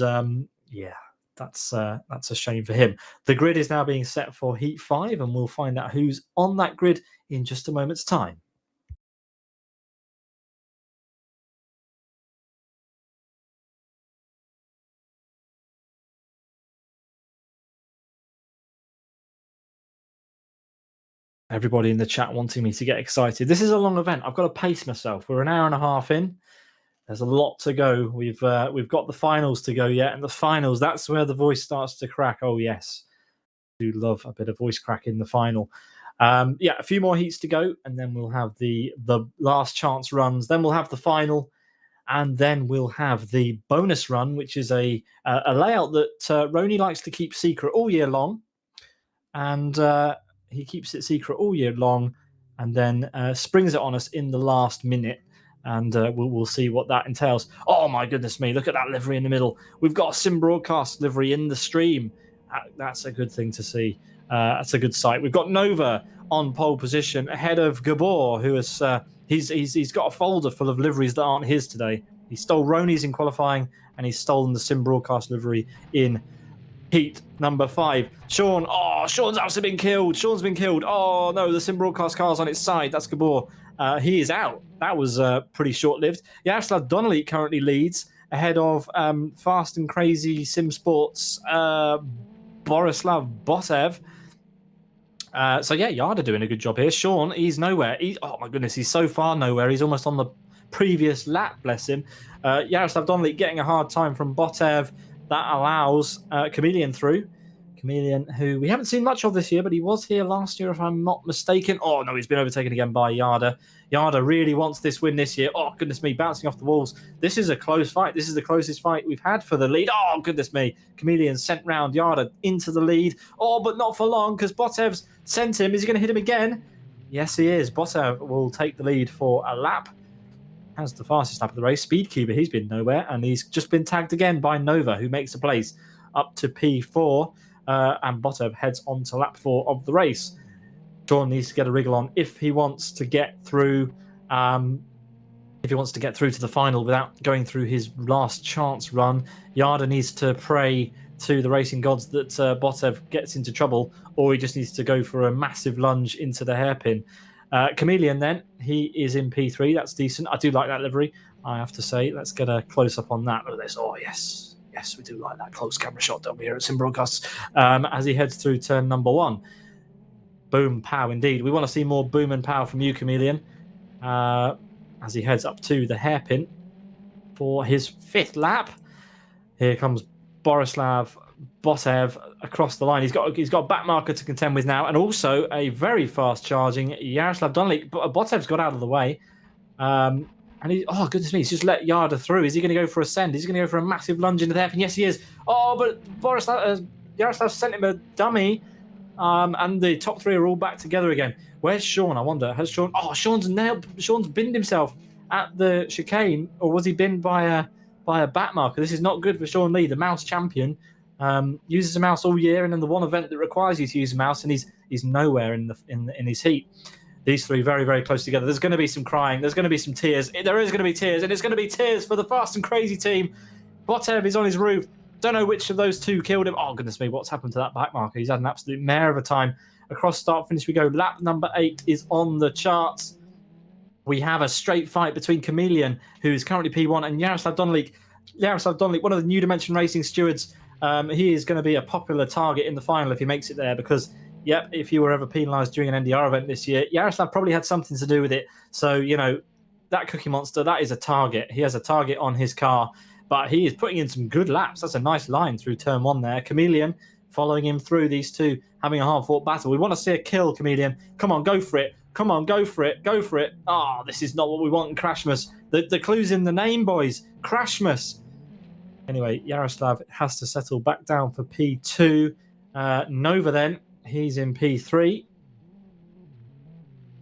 yeah, that's a shame for him. The grid is now being set for Heat 5, and we'll find out who's on that grid in just a moment's time. Everybody in the chat wanting me to get excited. This is a long event. I've got to pace myself. We're an hour and a half in. There's a lot to go. We've got the finals to go yet, and the finals, that's where the voice starts to crack. Oh yes, I do love a bit of voice crack in the final. Yeah, a few more heats to go, and then we'll have the last chance runs. Then we'll have the final, and then we'll have the bonus run, which is a layout that Roni likes to keep secret all year long, and he keeps it secret all year long, and then springs it on us in the last minute. And we'll see what that entails. Oh my goodness me, look at that livery in the middle. We've got a Sim Broadcast livery in the stream. That's a good thing to see. That's a good sight. We've got Nova on pole position ahead of Gabor, who has He's got a folder full of liveries that aren't his today. He stole Roni's in qualifying, and he's stolen the Sim Broadcast livery in heat number 5. Sean, Sean's actually been killed. Sean's been killed. Oh no, the Sim Broadcast car's on its side. That's Gabor. He is out. That was pretty short-lived. Yaroslav Donnelly currently leads ahead of Fast and Crazy Sim Sports Borislav Botev. So yeah, Yarda doing a good job here. Sean, he's nowhere. Oh my goodness, he's so far nowhere. He's almost on the previous lap, bless him. Yaroslav Donnelly getting a hard time from Botev. That allows Chameleon through. Chameleon, who we haven't seen much of this year, but he was here last year, if I'm not mistaken. Oh no, he's been overtaken again by Yarda. Yarda really wants this win this year. Oh goodness me, bouncing off the walls. This is a close fight. This is the closest fight we've had for the lead. Oh goodness me, Chameleon sent round Yarda into the lead. Oh, but not for long, because Botev's sent him. Is he going to hit him again? Yes, he is. Botev will take the lead for a lap. Has the fastest lap of the race. Speedcuber, he's been nowhere, and he's just been tagged again by Nova, who makes a place up to P4. And Botev heads on to lap 4 of the race. Sean needs to get a wriggle on if he wants to get through. If he wants to get through to the final without going through his last chance run, Yarda needs to pray to the racing gods that Botev gets into trouble, or he just needs to go for a massive lunge into the hairpin. Chameleon, then, he is in P3. That's decent. I do like that livery, I have to say. Let's get a close up on that. Look at this. Oh, yes. Yes, we do like that close camera shot, don't we, here at Sim Broadcasts, as he heads through turn number 1. Boom, pow, indeed. We want to see more boom and pow from you, Chameleon, as he heads up to the hairpin for his 5th lap. Here comes Borislav Botev across the line. He's got a back marker to contend with now, and also a very fast charging Yaroslav Donnelly. Botev's got out of the way. And oh goodness me, he's just let Yarda through. Is he going to go for a send? Is he going to go for a massive lunge into the hairpin? Yes, he is. Oh, but Yaroslav sent him a dummy. And the top 3 are all back together again. Where's Sean? I wonder. Has Sean? Oh, Sean's binned himself at the chicane, or was he binned by a back marker? This is not good for Sean Lee, the mouse champion. Uses a mouse all year, and in the one event that requires you to use a mouse, and he's nowhere in his heat. These 3 very, very close together. There's going to be some crying. There's going to be some tears. There is going to be tears, and it's going to be tears for the Fast and Crazy team. Botev is on his roof. Don't know which of those 2 killed him. Oh, goodness me, what's happened to that back marker? He's had an absolute mare of a time. Across start finish we go. Lap number 8 is on the charts. We have a straight fight between Chameleon, who is currently P1, and Yaroslav Donnelly. Yaroslav Donnelly, one of the New Dimension Racing stewards. He is going to be a popular target in the final if he makes it there, because yep, if you were ever penalised during an NDR event this year, Yaroslav probably had something to do with it. So, that Cookie Monster, that is a target. He has a target on his car, but he is putting in some good laps. That's a nice line through turn 1 there. Chameleon following him through, these 2 having a hard-fought battle. We want to see a kill, Chameleon. Come on, go for it. Come on, go for it. Go for it. Oh, this is not what we want in Crashmas. The clue's in the name, boys. Crashmas. Anyway, Yaroslav has to settle back down for P2. Nova, then. He's in P3.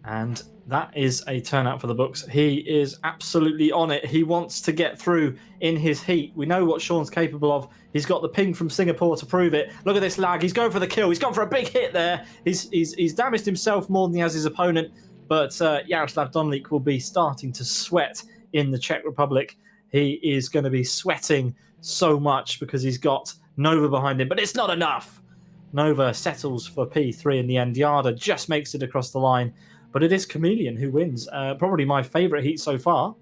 And that is a turnout for the books. He is absolutely on it. He wants to get through in his heat. We know what Sean's capable of. He's got the ping from Singapore to prove it. Look at this lag. He's going for the kill. He's gone for a big hit there. He's damaged himself more than he has his opponent. But Yaroslav Donnelly will be starting to sweat in the Czech Republic. He is going to be sweating so much because he's got Nova behind him. But it's not enough. Nova settles for P3 in the end. Yarda just makes it across the line. But it is Chameleon who wins. Probably my favourite heat so far.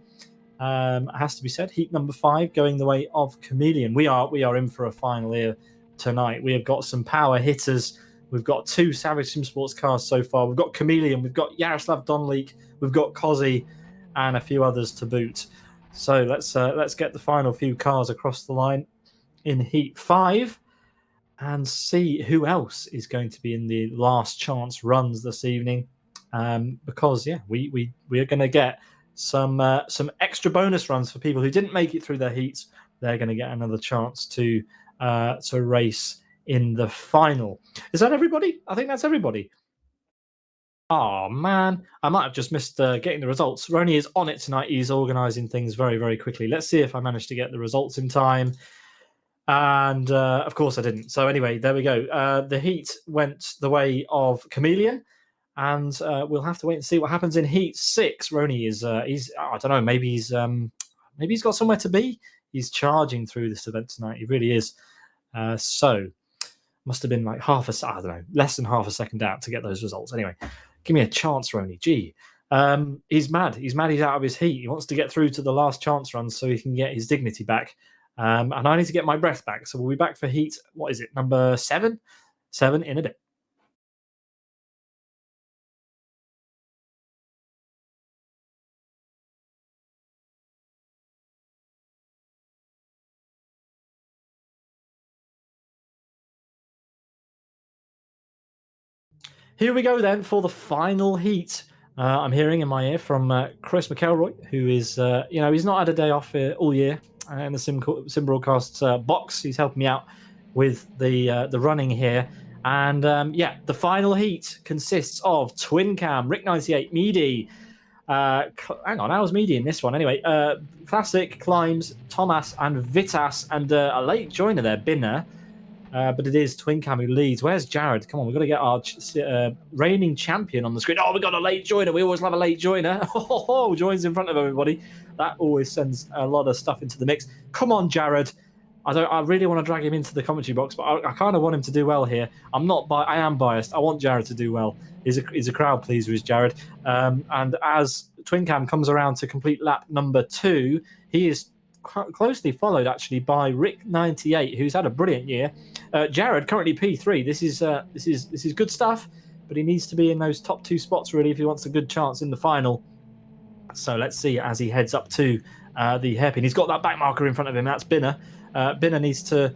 Has to be said. Heat number 5 going the way of Chameleon. We are in for a final here tonight. We have got some power hitters. We've got 2 Savage Sim Sports cars so far. We've got Chameleon. We've got Yaroslav Donnelly. We've got Kozzy and a few others to boot. So let's get the final few cars across the line in Heat 5 and see who else is going to be in the last chance runs this evening. Because we are going to get some extra bonus runs for people who didn't make it through their heats. They're going to get another chance to race in the final. Is that everybody? I think that's everybody. Oh man, I might have just missed getting the results. Roni is on it tonight. He's organising things very, very quickly. Let's see if I managed to get the results in time. And of course I didn't. So anyway, there we go. The heat went the way of Chameleon. and we'll have to wait and see what happens in Heat 6. Roni is he's I don't know, maybe he's got somewhere to be. He's charging through this event tonight. He really is. So must have been like I don't know, less than half a second out to get those results. Anyway, give me a chance, Roni. Gee. He's mad. He's out of his heat. He wants to get through to the last chance run so he can get his dignity back. And I need to get my breath back. So we'll be back for Heat. What is it? Number 7? 7 in a bit. Here we go then for the final heat. I'm hearing in my ear from Chris McElroy, who is, he's not had a day off all year in the Sim Broadcasts box. He's helping me out with the running here. And the final heat consists of Twin Cam, Rick98, Meady. Hang on, how's Meady in this one? Anyway, Classic, Climbs, Thomas, and Vitas, and a late joiner there, Binner. But it is Twin Cam who leads. Where's Jared? Come on, we've got to get our reigning champion on the screen. Oh, we've got a late joiner. We always love a late joiner. Joins in front of everybody. That always sends a lot of stuff into the mix. Come on, Jared. I really want to drag him into the commentary box, but I kind of want him to do well here. I am biased. I want Jared to do well. He's a crowd pleaser, is Jared. And as Twin Cam comes around to complete lap number 2, he is closely followed actually by Rick98, who's had a brilliant year. Jared currently P3. This is good stuff, but he needs to be in those top 2 spots really if he wants a good chance in the final. So let's see as he heads up to the hairpin. He's got that back marker in front of him. That's Binner. Binner needs to,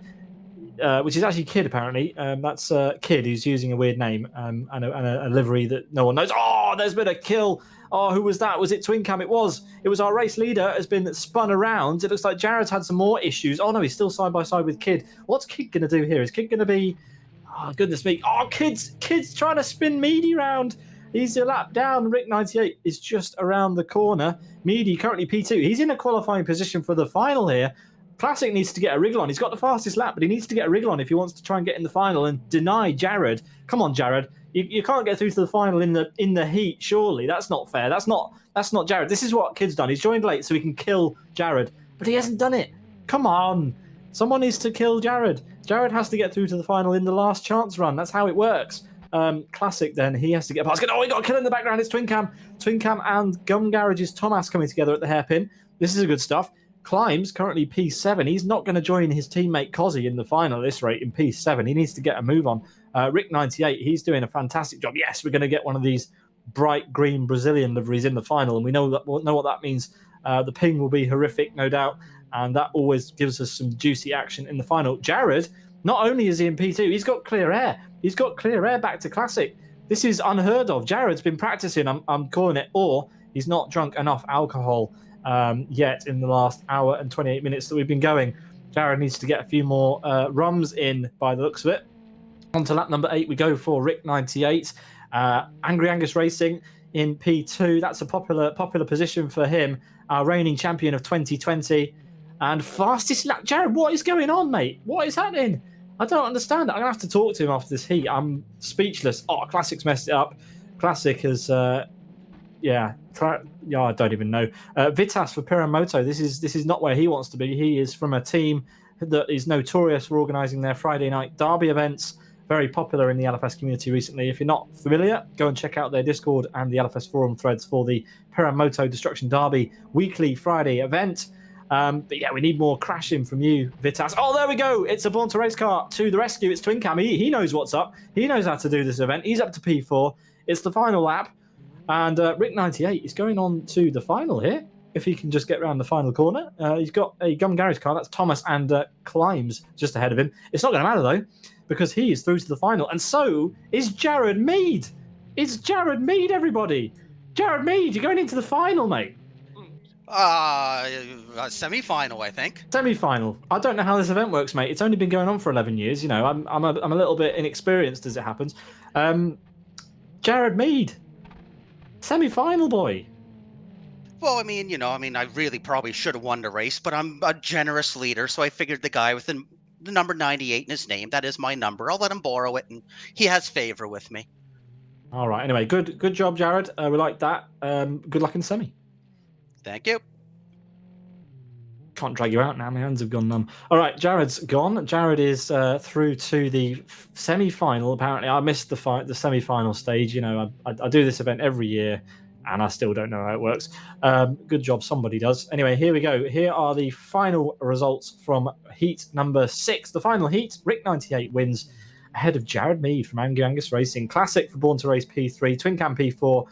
which is actually Kid apparently. That's Kid who's using a weird name and a livery that no one knows. Oh, there's been a kill. Oh, who was that? Was it Twin Cam? It was our race leader has been spun around. It looks like Jared's had some more issues. Oh no, he's still side by side with Kid. What's Kid going to do here? Is Kid going to be... Oh, goodness me. Oh, Kid's trying to spin Meady round. He's a lap down. Rick98 is just around the corner. Meady currently P2. He's in a qualifying position for the final here. Classic needs to get a wriggle on. He's got the fastest lap, but he needs to get a wriggle on if he wants to try and get in the final and deny Jared. Come on, Jared. You can't get through to the final in the heat, surely. That's not fair. That's not Jared. This is what Kid's done. He's joined late so he can kill Jared, but he hasn't done it. Come on. Someone needs to kill Jared. Jared has to get through to the final in the last chance run. That's how it works. Classic then. He has to get past. Oh, we got a kill in the background. It's Twin Cam. Twin Cam and Gum Garage's Thomas coming together at the hairpin. This is a good stuff. Climbs currently P7. He's not going to join his teammate Cozzy in the final at this rate in P7. He needs to get a move on. Rick98, he's doing a fantastic job. Yes, we're going to get one of these bright green Brazilian liveries in the final, and we know what that means. The ping will be horrific, no doubt, and that always gives us some juicy action in the final. Jared, not only is he in P2, he's got clear air. He's got clear air back to Classic. This is unheard of. Jared's been practicing, I'm calling it, or he's not drunk enough alcohol yet in the last hour and 28 minutes that we've been going. Jared needs to get a few more rums in by the looks of it. On to lap number 8 we go for Rick98. Angry Angus Racing in P2. That's a popular position for him, our reigning champion of 2020. And fastest lap. Jared, what is going on, mate? What is happening? I don't understand. I'm going to have to talk to him after this heat. I'm speechless. Oh, Classic's messed it up. Classic has... I don't even know. Vitas for Piramoto. This is not where he wants to be. He is from a team that is notorious for organising their Friday night derby events. Very popular in the LFS community recently. If you're not familiar, go and check out their Discord and the LFS forum threads for the Piramoto Destruction Derby weekly Friday event. But yeah, we need more crashing from you, Vitas. Oh, there we go. It's a Born to Race car to the rescue. It's Twin Cam. He knows what's up. He knows how to do this event. He's up to P4. It's the final lap. And Rick98 is going on to the final here. If he can just get around the final corner. He's got a Gum Garage car. That's Thomas and Climbs just ahead of him. It's not going to matter, though, because he is through to the final. And so is Jared Mead. It's Jared Mead, everybody. Jared Mead, you're going into the final, mate. Semi-final, I think. Semi-final. I don't know how this event works, mate. It's only been going on for 11 years. You know, I'm a little bit inexperienced as it happens. Jared Mead. Semi-final, boy. Well, I really probably should have won the race, but I'm a generous leader, so I figured the guy with the number 98 in his name, that is my number. I'll let him borrow it, and he has favor with me. All right. Anyway, good job, Jared. We like that. Good luck in semi. Thank you. Can't drag you out now. My hands have gone numb. All right, Jared's gone. Jared is through to the semi-final. Apparently, I missed the semi-final stage. You know, I do this event every year, and I still don't know how it works. Good job, somebody does. Anyway, here we go. Here are the final results from heat number 6. The final heat. Rick 98 wins ahead of Jared Mead from Angus Racing. Classic for Born to Race P3. Twin Cam P4.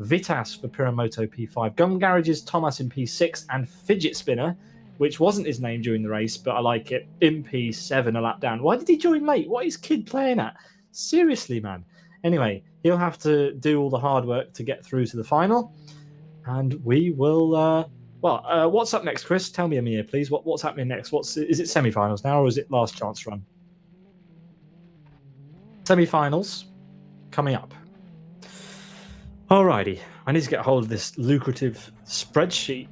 Vitas for Piramoto P5. Gun Garages Thomas in P6. And Fidget Spinner, which wasn't his name during the race, but I like it, in P7 a lap down. Why did he join late? What is Kid playing at? Seriously, man. Anyway, he'll have to do all the hard work to get through to the final. And we will... what's up next, Chris? Tell me, Amir, please. What's happening next? Is it semi-finals now, or is it last chance run? Semi-finals coming up. Alrighty. I need to get hold of this lucrative spreadsheet.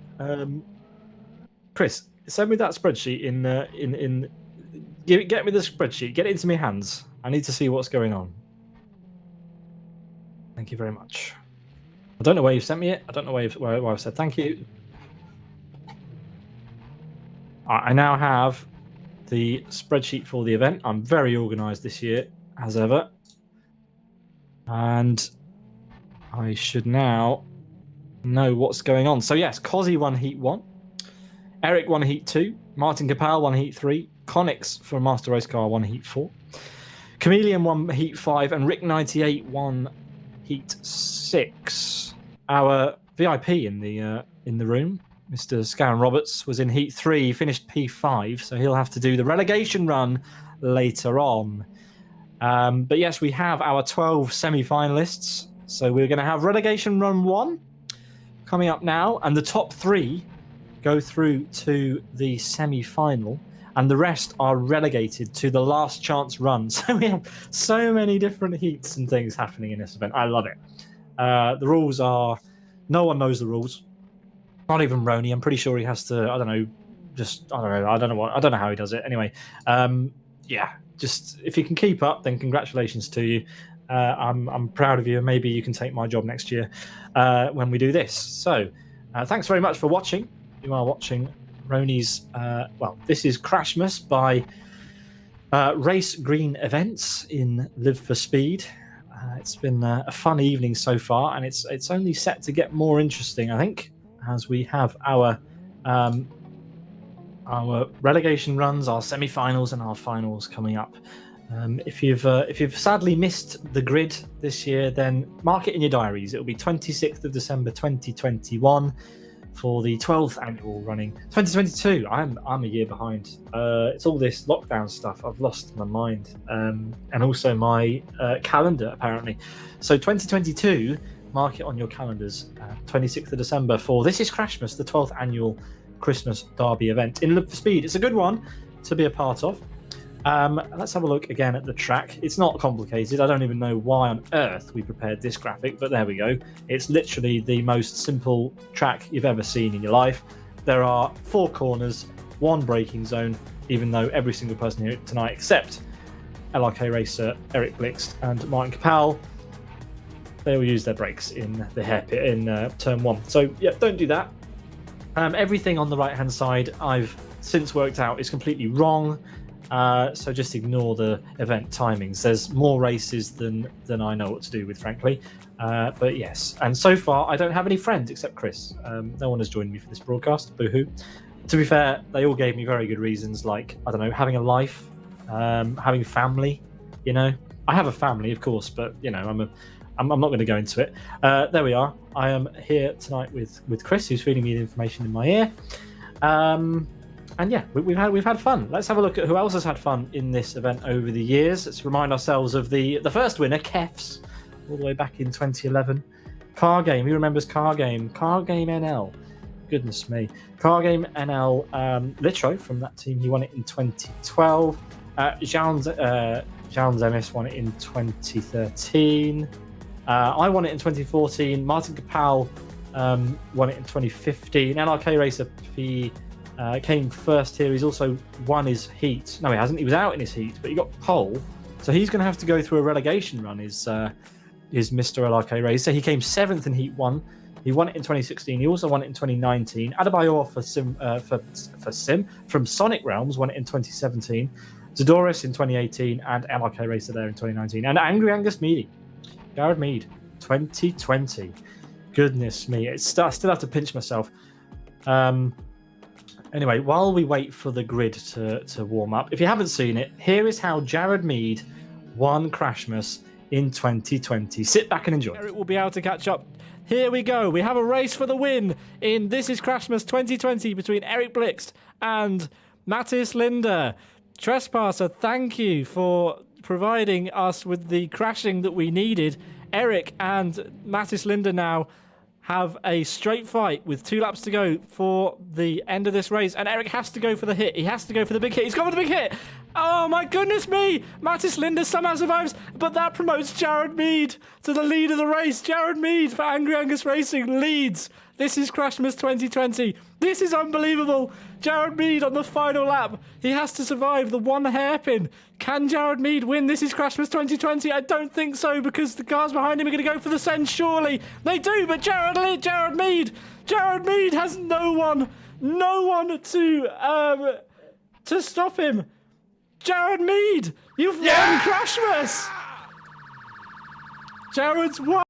Chris, send me that spreadsheet get me the spreadsheet. Get it into my hands. I need to see what's going on. Thank you very much. I don't know where you've sent me it. I don't know where I've said thank you. I now have the spreadsheet for the event. I'm very organised this year, as ever. And I should now know what's going on. So yes, Cozzy won Heat 1. Eric won Heat 2. Martin Capel won Heat 3. Connix for Master Race Car won Heat 4. Chameleon won Heat 5. And Rick 98 won Heat 6. Our VIP in the room, Mr. Scaron Roberts, was in Heat 3. He finished P5, so he'll have to do the relegation run later on. But yes, we have our 12 semi-finalists. So we're going to have relegation run 1 coming up now. And the top 3 go through to the semi-final, and the rest are relegated to the last chance run. So we have so many different heats and things happening in this event. I love it. The rules are, no one knows the rules, not even Roni. I'm pretty sure he has to, I don't know how he does it. Anyway, just if you can keep up, then congratulations to you. I'm proud of you, and maybe you can take my job next year when we do this. So thanks very much for watching. You are watching Roni's, This is Crashmas by Race Green Events in Live for Speed. It's been a fun evening so far, and it's only set to get more interesting, I think, as we have our relegation runs, our semi-finals, and our finals coming up. If you've sadly missed the grid this year, then mark it in your diaries. It'll be 26th of December 2021 for the 12th annual running. 2022, I'm a year behind. It's all this lockdown stuff. I've lost my mind, and also my calendar apparently. So 2022, mark it on your calendars. 26th of December for This is Crashmas, the 12th annual Christmas Derby event in Live for Speed. It's a good one to be a part of. Let's have a look again at the track. It's not complicated. I don't even know why on earth we prepared this graphic, but there we go. It's literally the most simple track you've ever seen in your life. There are 4 corners, 1 braking zone, even though every single person here tonight, except LRK racer Eric Blixt and Martin Capel, they will use their brakes in the hairpit in turn 1. So yeah, don't do that. Everything on the right-hand side I've since worked out is completely wrong. So just ignore the event timings. There's more races than I know what to do with, frankly. But yes, and so far I don't have any friends except Chris. No one has joined me for this broadcast. Boo-hoo. To be fair, they all gave me very good reasons, like, I don't know, having a life, having family. You know, I have a family, of course, but you know, I'm not going to go into it. There we are. I am here tonight with Chris, who's feeding me the information in my ear. And yeah, we've had fun. Let's have a look at who else has had fun in this event over the years. Let's remind ourselves of the first winner, Kefs, all the way back in 2011. Car Game, who remembers Car Game? Car Game NL. Goodness me. Car Game NL, Litro from that team, he won it in 2012. Jean Zemis won it in 2013. I won it in 2014. Martin Capel won it in 2015. LRK Racer P came first here. He's also won his heat. No, he hasn't. He was out in his heat, but he got pole. So he's going to have to go through a relegation run. Is is Mr. LRK Racer. He came 7th in Heat 1. He won it in 2016. He also won it in 2019. Adebayor from Sonic Realms won it in 2017. Zadorus in 2018 and LRK Racer there in 2019. And Angry Angus Meady, Jared Mead, 2020. Goodness me. I still have to pinch myself. Anyway, while we wait for the grid to warm up, if you haven't seen it, here is how Jared Mead won Crashmas in 2020. Sit back and enjoy. Eric will be able to catch up. Here we go. We have a race for the win in This is Crashmas 2020 between Eric Blixt and Mattis Linder. Trespasser, thank you for providing us with the crashing that we needed. Eric and Mattis Linder now have a straight fight with 2 laps to go for the end of this race. And Eric has to go for the hit. He has to go for the big hit. He's gone for the big hit. Oh, my goodness me. Mattis Linder somehow survives, but that promotes Jared Mead to the lead of the race. Jared Mead for Angry Angus Racing leads. This is Crashmas 2020. This is unbelievable. Jared Mead on the final lap. He has to survive the 1 hairpin. Can Jared Mead win This is Crashmas 2020? I don't think so, because the cars behind him are going to go for the send, surely. They do, but Jared Mead has no one to stop him. Jared Mead, you've won Crashmas. Jared's won.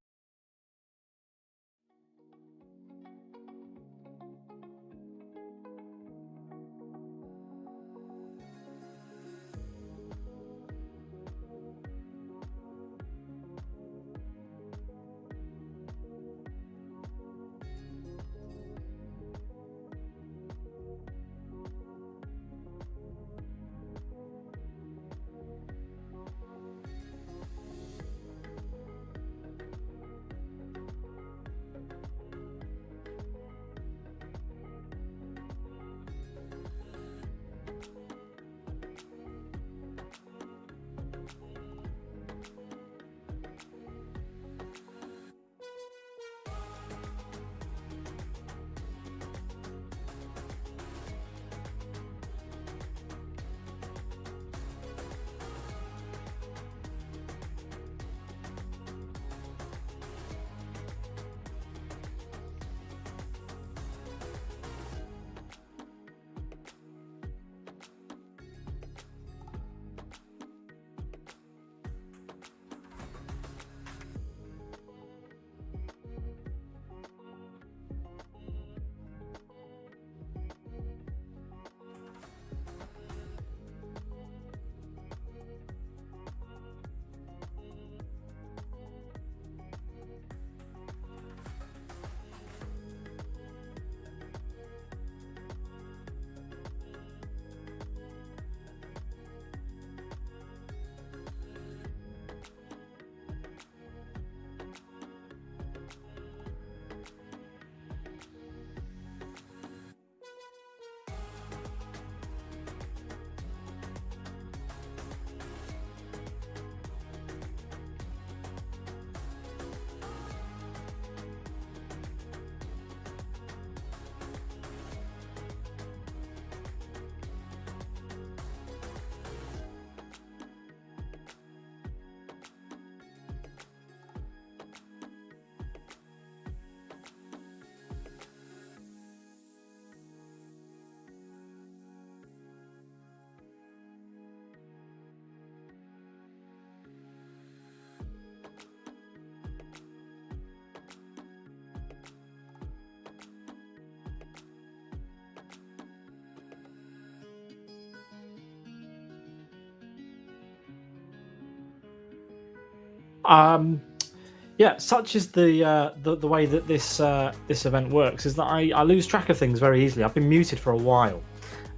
Such is the way that this event works, is that I lose track of things very easily. I've been muted for a while.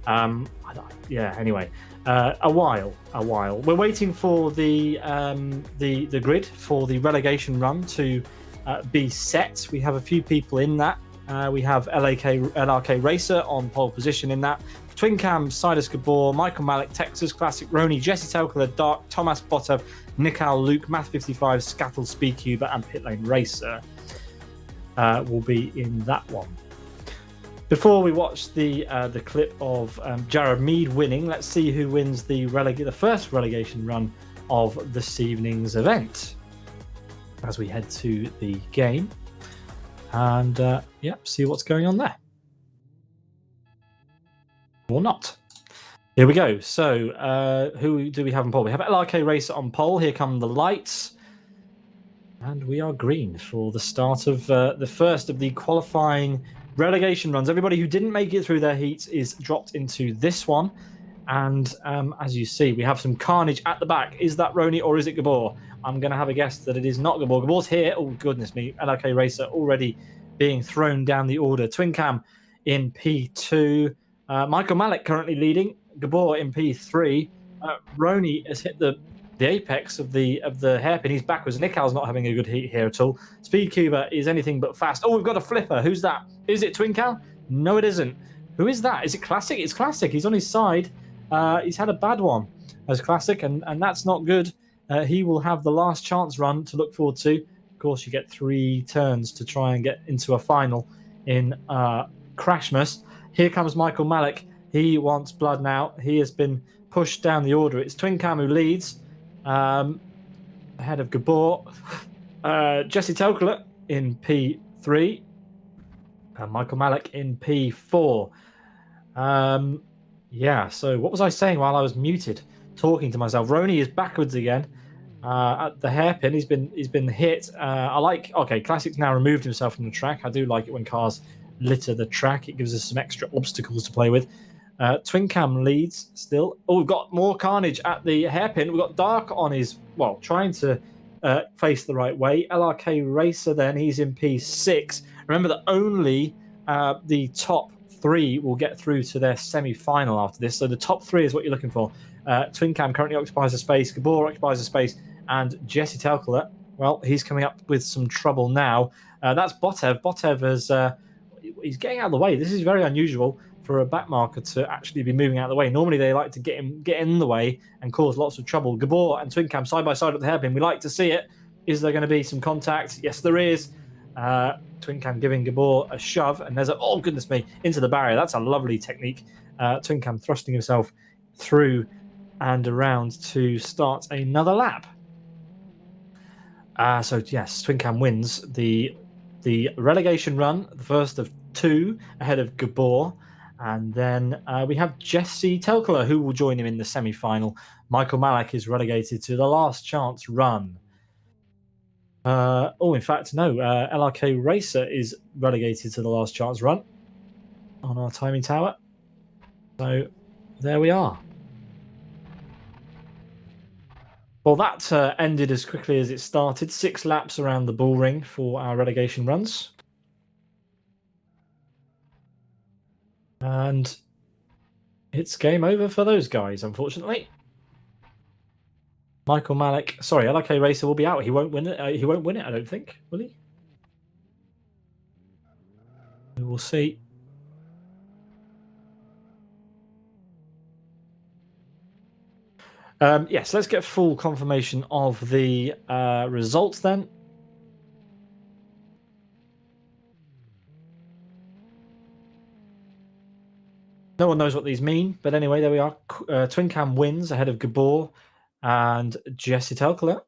Anyway, a while. We're waiting for the grid for the relegation run to be set. We have a few people in that. We have LRK Racer on pole position in that. Twin Cam, Sidus Gabor, Michael Malik, Texas Classic, Roni, Jesse Telker, Dark, Thomas Botov, Nikal, Luke, Math55, Scattle, Speedcuber, and Pitlane Racer will be in that one. Before we watch the clip of Jared Mead winning, let's see who wins the first relegation run of this evening's event. as we head to the game and see what's going on there. Or not. Here we go. So who do we have on pole? We have LRK Racer on pole. Here come the lights. And we are green for the start of the first of the qualifying relegation runs. Everybody who didn't make it through their heats is dropped into this one. And as you see, we have some carnage at the back. Is that Roni or is it Gabor? I'm going to have a guess that it is not Gabor. Gabor's here. Oh, goodness me. LRK Racer already being thrown down the order. Twin Cam in P2. Michael Malik currently leading. Gabor in P3. Roni has hit the apex of the hairpin. He's backwards. Nikal's not having a good heat here at all. Speedcuber is anything but fast. Oh, we've got a flipper. Who's that? Is it Twin Cam? No, it isn't. Who is that? Is it Classic? It's Classic. He's on his side. He's had a bad one as Classic, and that's not good. He will have the last chance run to look forward to. Of course, you get 3 turns to try and get into a final in Crashmas. Here comes Michael Malik. He wants blood now. He has been pushed down the order. It's Twin Cam who leads. Ahead of Gabor. Jesse Telkler in P3. And Michael Malik in P4. So what was I saying while I was muted, talking to myself? Roni is backwards again at the hairpin. He's been hit. Classic's now removed himself from the track. I do like it when cars litter the track. It gives us some extra obstacles to play with. Twin Cam leads still. Oh, we've got more carnage at the hairpin. We've got Dark on his, trying to face the right way. LRK Racer then, he's in P6. Remember that only the top 3 will get through to their semi-final after this. So the top 3 is what you're looking for. Twin Cam currently occupies a space. Gabor occupies a space. And Jesse Telkler, he's coming up with some trouble now. That's Botev. Botev is he's getting out of the way. This is very unusual for a backmarker to actually be moving out of the way. Normally they like to get in the way and cause lots of trouble. Gabor and Twin Cam side by side at the hairpin. We like to see it. Is there going to be some contact? Yes, there is. Twin Cam giving Gabor a shove, and there's oh goodness me, into the barrier. That's a lovely technique. Twin Cam thrusting himself through and around to start another lap. So yes, Twin Cam wins the relegation run, the first of 2 ahead of Gabor. And then we have Jesse Telkler, who will join him in the semi-final. Michael Malik is relegated to the last chance run. In fact, no. LRK Racer is relegated to the last chance run on our timing tower. So there we are. Well, that ended as quickly as it started. 6 laps around the Bullring for our relegation runs. And it's game over for those guys, unfortunately. Michael Malik, sorry, LRK Racer will be out. He won't win it. He won't win it, I don't think. Will he? We will see. Yes, let's get full confirmation of the results then. No one knows what these mean, but anyway, there we are. Twin Cam wins ahead of Gabor and Jesse Telkler.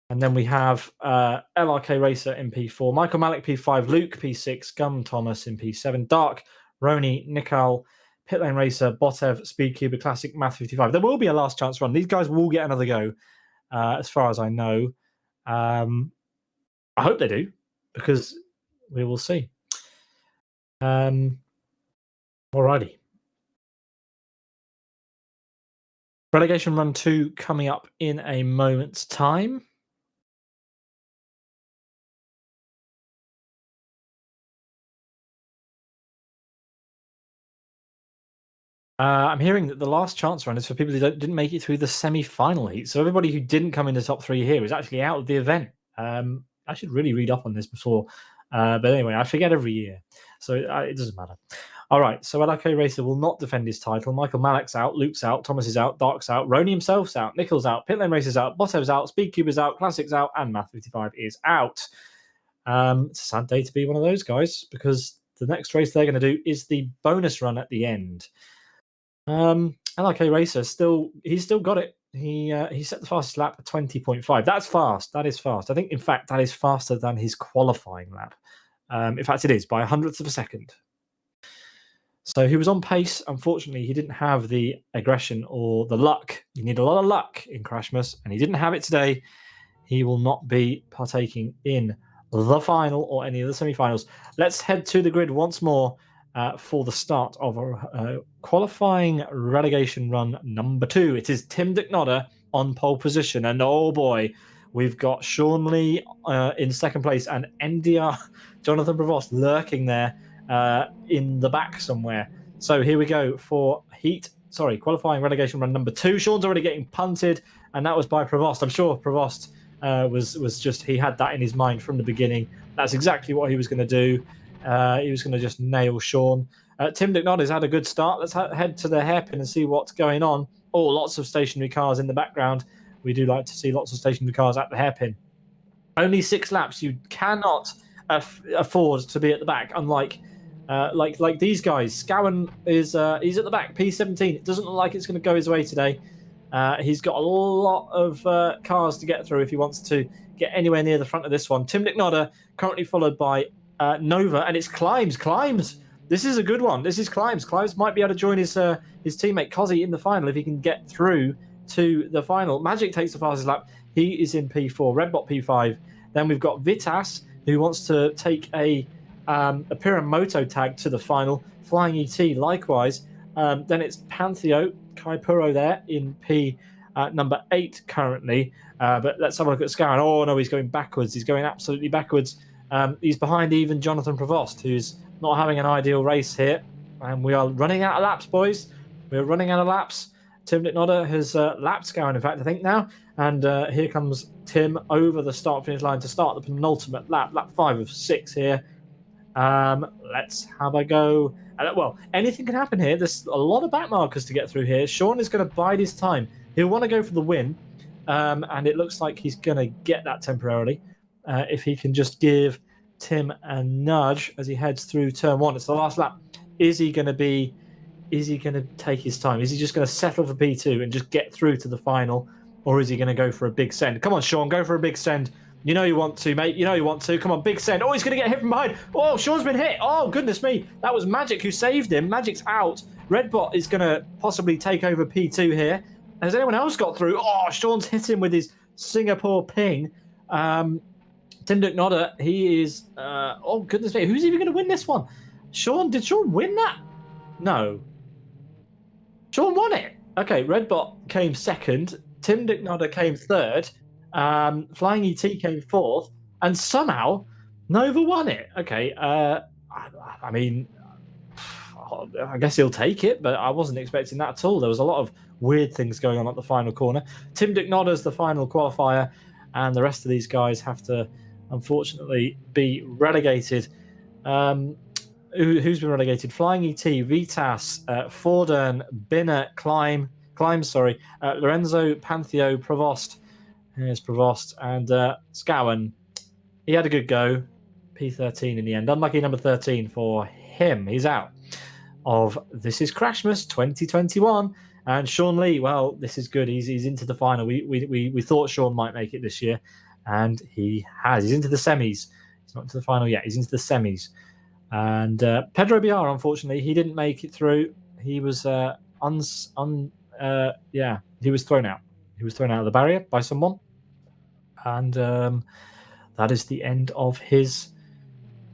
And then we have LRK Racer in P4, Michael Malik P5, Luke P6, Gum Thomas in P7, Dark, Roni, Nikal, Pitlane Racer, Botev, Speedcuber, Classic, Math 55. There will be a last chance run. These guys will get another go, as far as I know. I hope they do, because we will see. Alrighty. Relegation run 2 coming up in a moment's time. I'm hearing that the last chance run is for people who didn't make it through the semi-final heat. So everybody who didn't come in the top 3 here is actually out of the event. I should really read up on this before. But anyway, I forget every year. So it doesn't matter. All right, so LRK Racer will not defend his title. Michael Malik's out, Luke's out, Thomas is out, Dark's out, Roni himself's out, Nichols out, Pitlane Racer's out, Bottov's out, Speedcuber's out, Classic's out, and Math 55 is out. It's a sad day to be one of those guys, because the next race they're going to do is the bonus run at the end. LRK Racer he's still got it. He set the fastest lap at 20.5. That's fast. That is fast. I think, in fact, that is faster than his qualifying lap. In fact, it is by 100th of a second. So he was on pace. Unfortunately, he didn't have the aggression or the luck. You need a lot of luck in Crashmas, and he didn't have it today. He will not be partaking in the final or any of the semi-finals. Let's head to the grid once more for the start of a qualifying relegation run number 2. It is Tim Dicknodder on pole position, and oh boy, we've got Sean Lee in second place and NDR Jonathan Prevost lurking there in the back somewhere. So here we go for qualifying relegation run number 2. Sean's already getting punted, and that was by Prevost. I'm sure Prevost was just, he had that in his mind from the beginning. That's exactly what he was going to do. He was going to just nail Sean. Tim Dicknodder's had a good start. Let's head to the hairpin and see what's going on. Oh, lots of stationary cars in the background. We do like to see lots of stationary cars at the hairpin. Only 6 laps. You cannot afford to be at the back, unlike like these guys. Scowen is he's at the back, P17. It doesn't look like it's going to go his way today. He's got a lot of cars to get through if he wants to get anywhere near the front of this one. Tim Dicknodder currently followed by Nova, and it's Climbs. This is a good one. This is Climbs. Climbs might be able to join his teammate Cozzy in the final if he can get through to the final. Magic takes the fastest lap. He is in P4. Redbot P5. Then we've got Vitas, who wants to take a Piramoto tag to the final. Flying ET likewise. Then it's Pantheo, Kaipuro there in P number 8 currently. But let's have a look at Scowen. Oh no, he's going backwards. He's going absolutely backwards. He's behind even Jonathan Prevost, who's not having an ideal race here. And we are running out of laps, boys. We're running out of laps. Tim Dicknodder has lapped Scowen, in fact, I think now. And here comes Tim over the start-finish line to start the penultimate lap. Lap 5 of 6 here. Let's have a go. Well, anything can happen here. There's a lot of back markers to get through here. Sean is going to bide his time. He'll want to go for the win. And it looks like he's going to get that temporarily. If he can just give Tim a nudge as he heads through turn 1. It's the last lap. Is he going to take his time? Is he just going to settle for P2 and just get through to the final? Or is he going to go for a big send? Come on, Sean, go for a big send. You know you want to, mate. You know you want to. Come on, big send. Oh, he's going to get hit from behind. Oh, Sean's been hit. Oh, goodness me. That was Magic who saved him. Magic's out. Redbot is going to possibly take over P2 here. Has anyone else got through? Oh, Sean's hit him with his Singapore ping. Tim Dicknodder, he is... oh, goodness me. Who's even going to win this one? Sean, did Sean win that? No. Sean won it. Okay, Redbot came second. Tim Dicknodder came third. Flying ET came fourth. And somehow, Nova won it. Okay, I mean, I guess he'll take it, but I wasn't expecting that at all. There was a lot of weird things going on at the final corner. Tim Dicknodder's the final qualifier, and the rest of these guys have to, unfortunately, be relegated. Who's been relegated? Flying ET, Vitas, Fordern, Binner, Lorenzo, Pantheo, Prevost. Here's Prevost and Scowen. He had a good go. P13 in the end. Unlucky number 13 for him. He's out of This Is Crashmas 2021. And Sean Lee, well, this is good. He's into the final. We thought Sean might make it this year, and he has. He's into the semis. He's not into the final yet. He's into the semis. And Pedro Biar, unfortunately, he didn't make it through. He was he was thrown out. He was thrown out of the barrier by someone. And that is the end of his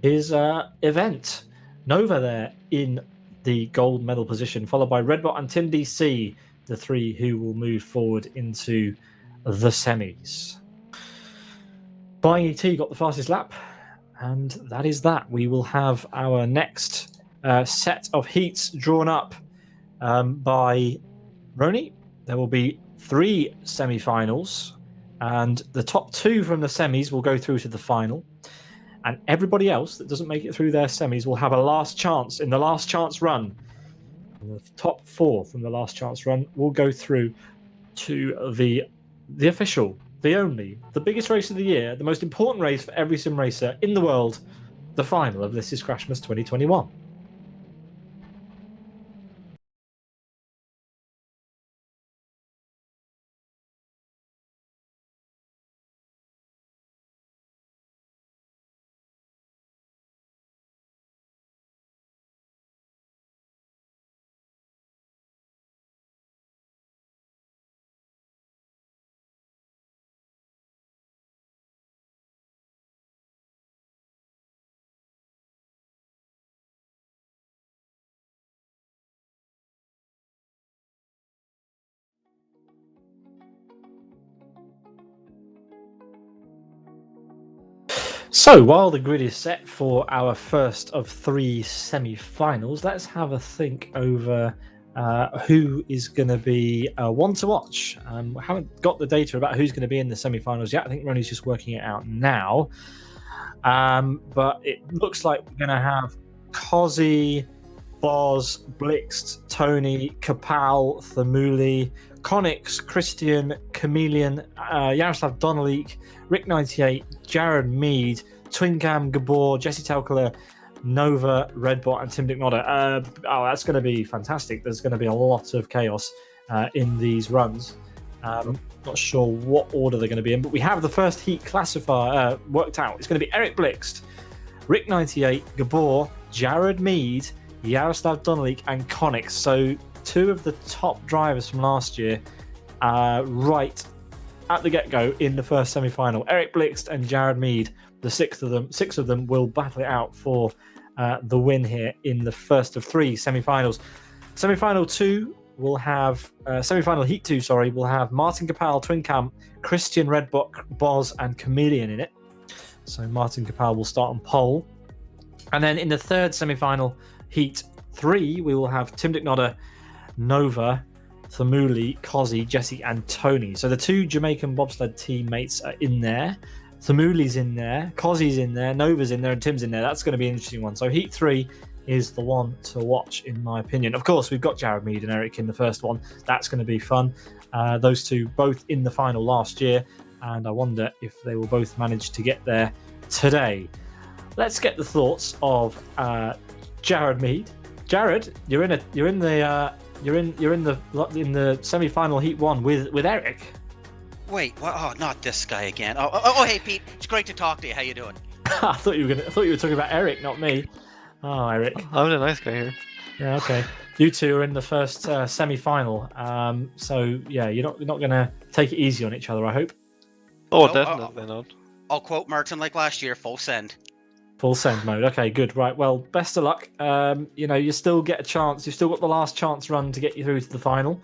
event. Nova there in the gold medal position, followed by Redbot and Tim DC, the 3 who will move forward into the semis. Flying ET got the fastest lap, and that is that. We will have our next set of heats drawn up by Roni. There will be 3 semi-finals, and the top 2 from the semis will go through to the final. And everybody else that doesn't make it through their semis will have a last chance in the last chance run. And the top 4 from the last chance run will go through to the official, the only, the biggest race of the year, the most important race for every sim racer in the world, the final of This Is Crashmas 2021. So, while the grid is set for our first of 3 semi-finals, let's have a think over who is going to be one to watch. We haven't got the data about who's going to be in the semi-finals yet. I think Ronnie's just working it out now. But it looks like we're going to have Kozzy, Boz, Blixt, Tony, Kapal, Thamuli, Connix, Christian, Chameleon, Yaroslav Donelik, Rick98, Jared Mead, Twincam, Gabor, Jesse Telkler, Nova, Redbot, and Tim Dicknodder. That's going to be fantastic. There's going to be a lot of chaos in these runs. Not sure what order they're going to be in, but we have the first heat classifier worked out. It's going to be Eric Blixt, Rick98, Gabor, Jared Mead, Yaroslav Donelik, and Connix. So 2 of the top drivers from last year right at the get-go in the first semi-final. Eric Blixt and Jared Mead, the 6 of them will battle it out for the win here in the first of 3 semi-finals. Semi-final 2 will have semi-final heat 2. Will have Martin Kapal, Twincam, Christian, Redbot, Boz, and Chameleon in it. So Martin Kapal will start on pole, and then in the third semi-final heat 3, we will have Tim Dicknodder, Nova, Thamuli, Kozzy, Jesse, and Tony. So the 2 Jamaican bobsled teammates are in there. Thamuli's in there, Kozzy's in there, Nova's in there, and Tim's in there. That's going to be an interesting one. So heat 3 is the one to watch, in my opinion. Of course, we've got Jared Mead and Eric in the first one. That's going to be fun. Those 2 both in the final last year, and I wonder if they will both manage to get there today. Let's get the thoughts of Jared Mead. Jared, you're in the semi-final heat 1 with Eric. Wait, what? Oh, not this guy again. Oh, hey Pete, it's great to talk to you. How you doing? I thought you were talking about Eric, not me. Oh, Eric. I'm the nice guy here. Yeah, okay. You 2 are in the first semi-final. So yeah, you're not going to take it easy on each other, I hope. Oh, No, definitely not. I'll quote Merton like last year, full send. Full send mode. Okay, good. Right. Well, best of luck. You still get a chance. You've still got the last chance run to get you through to the final.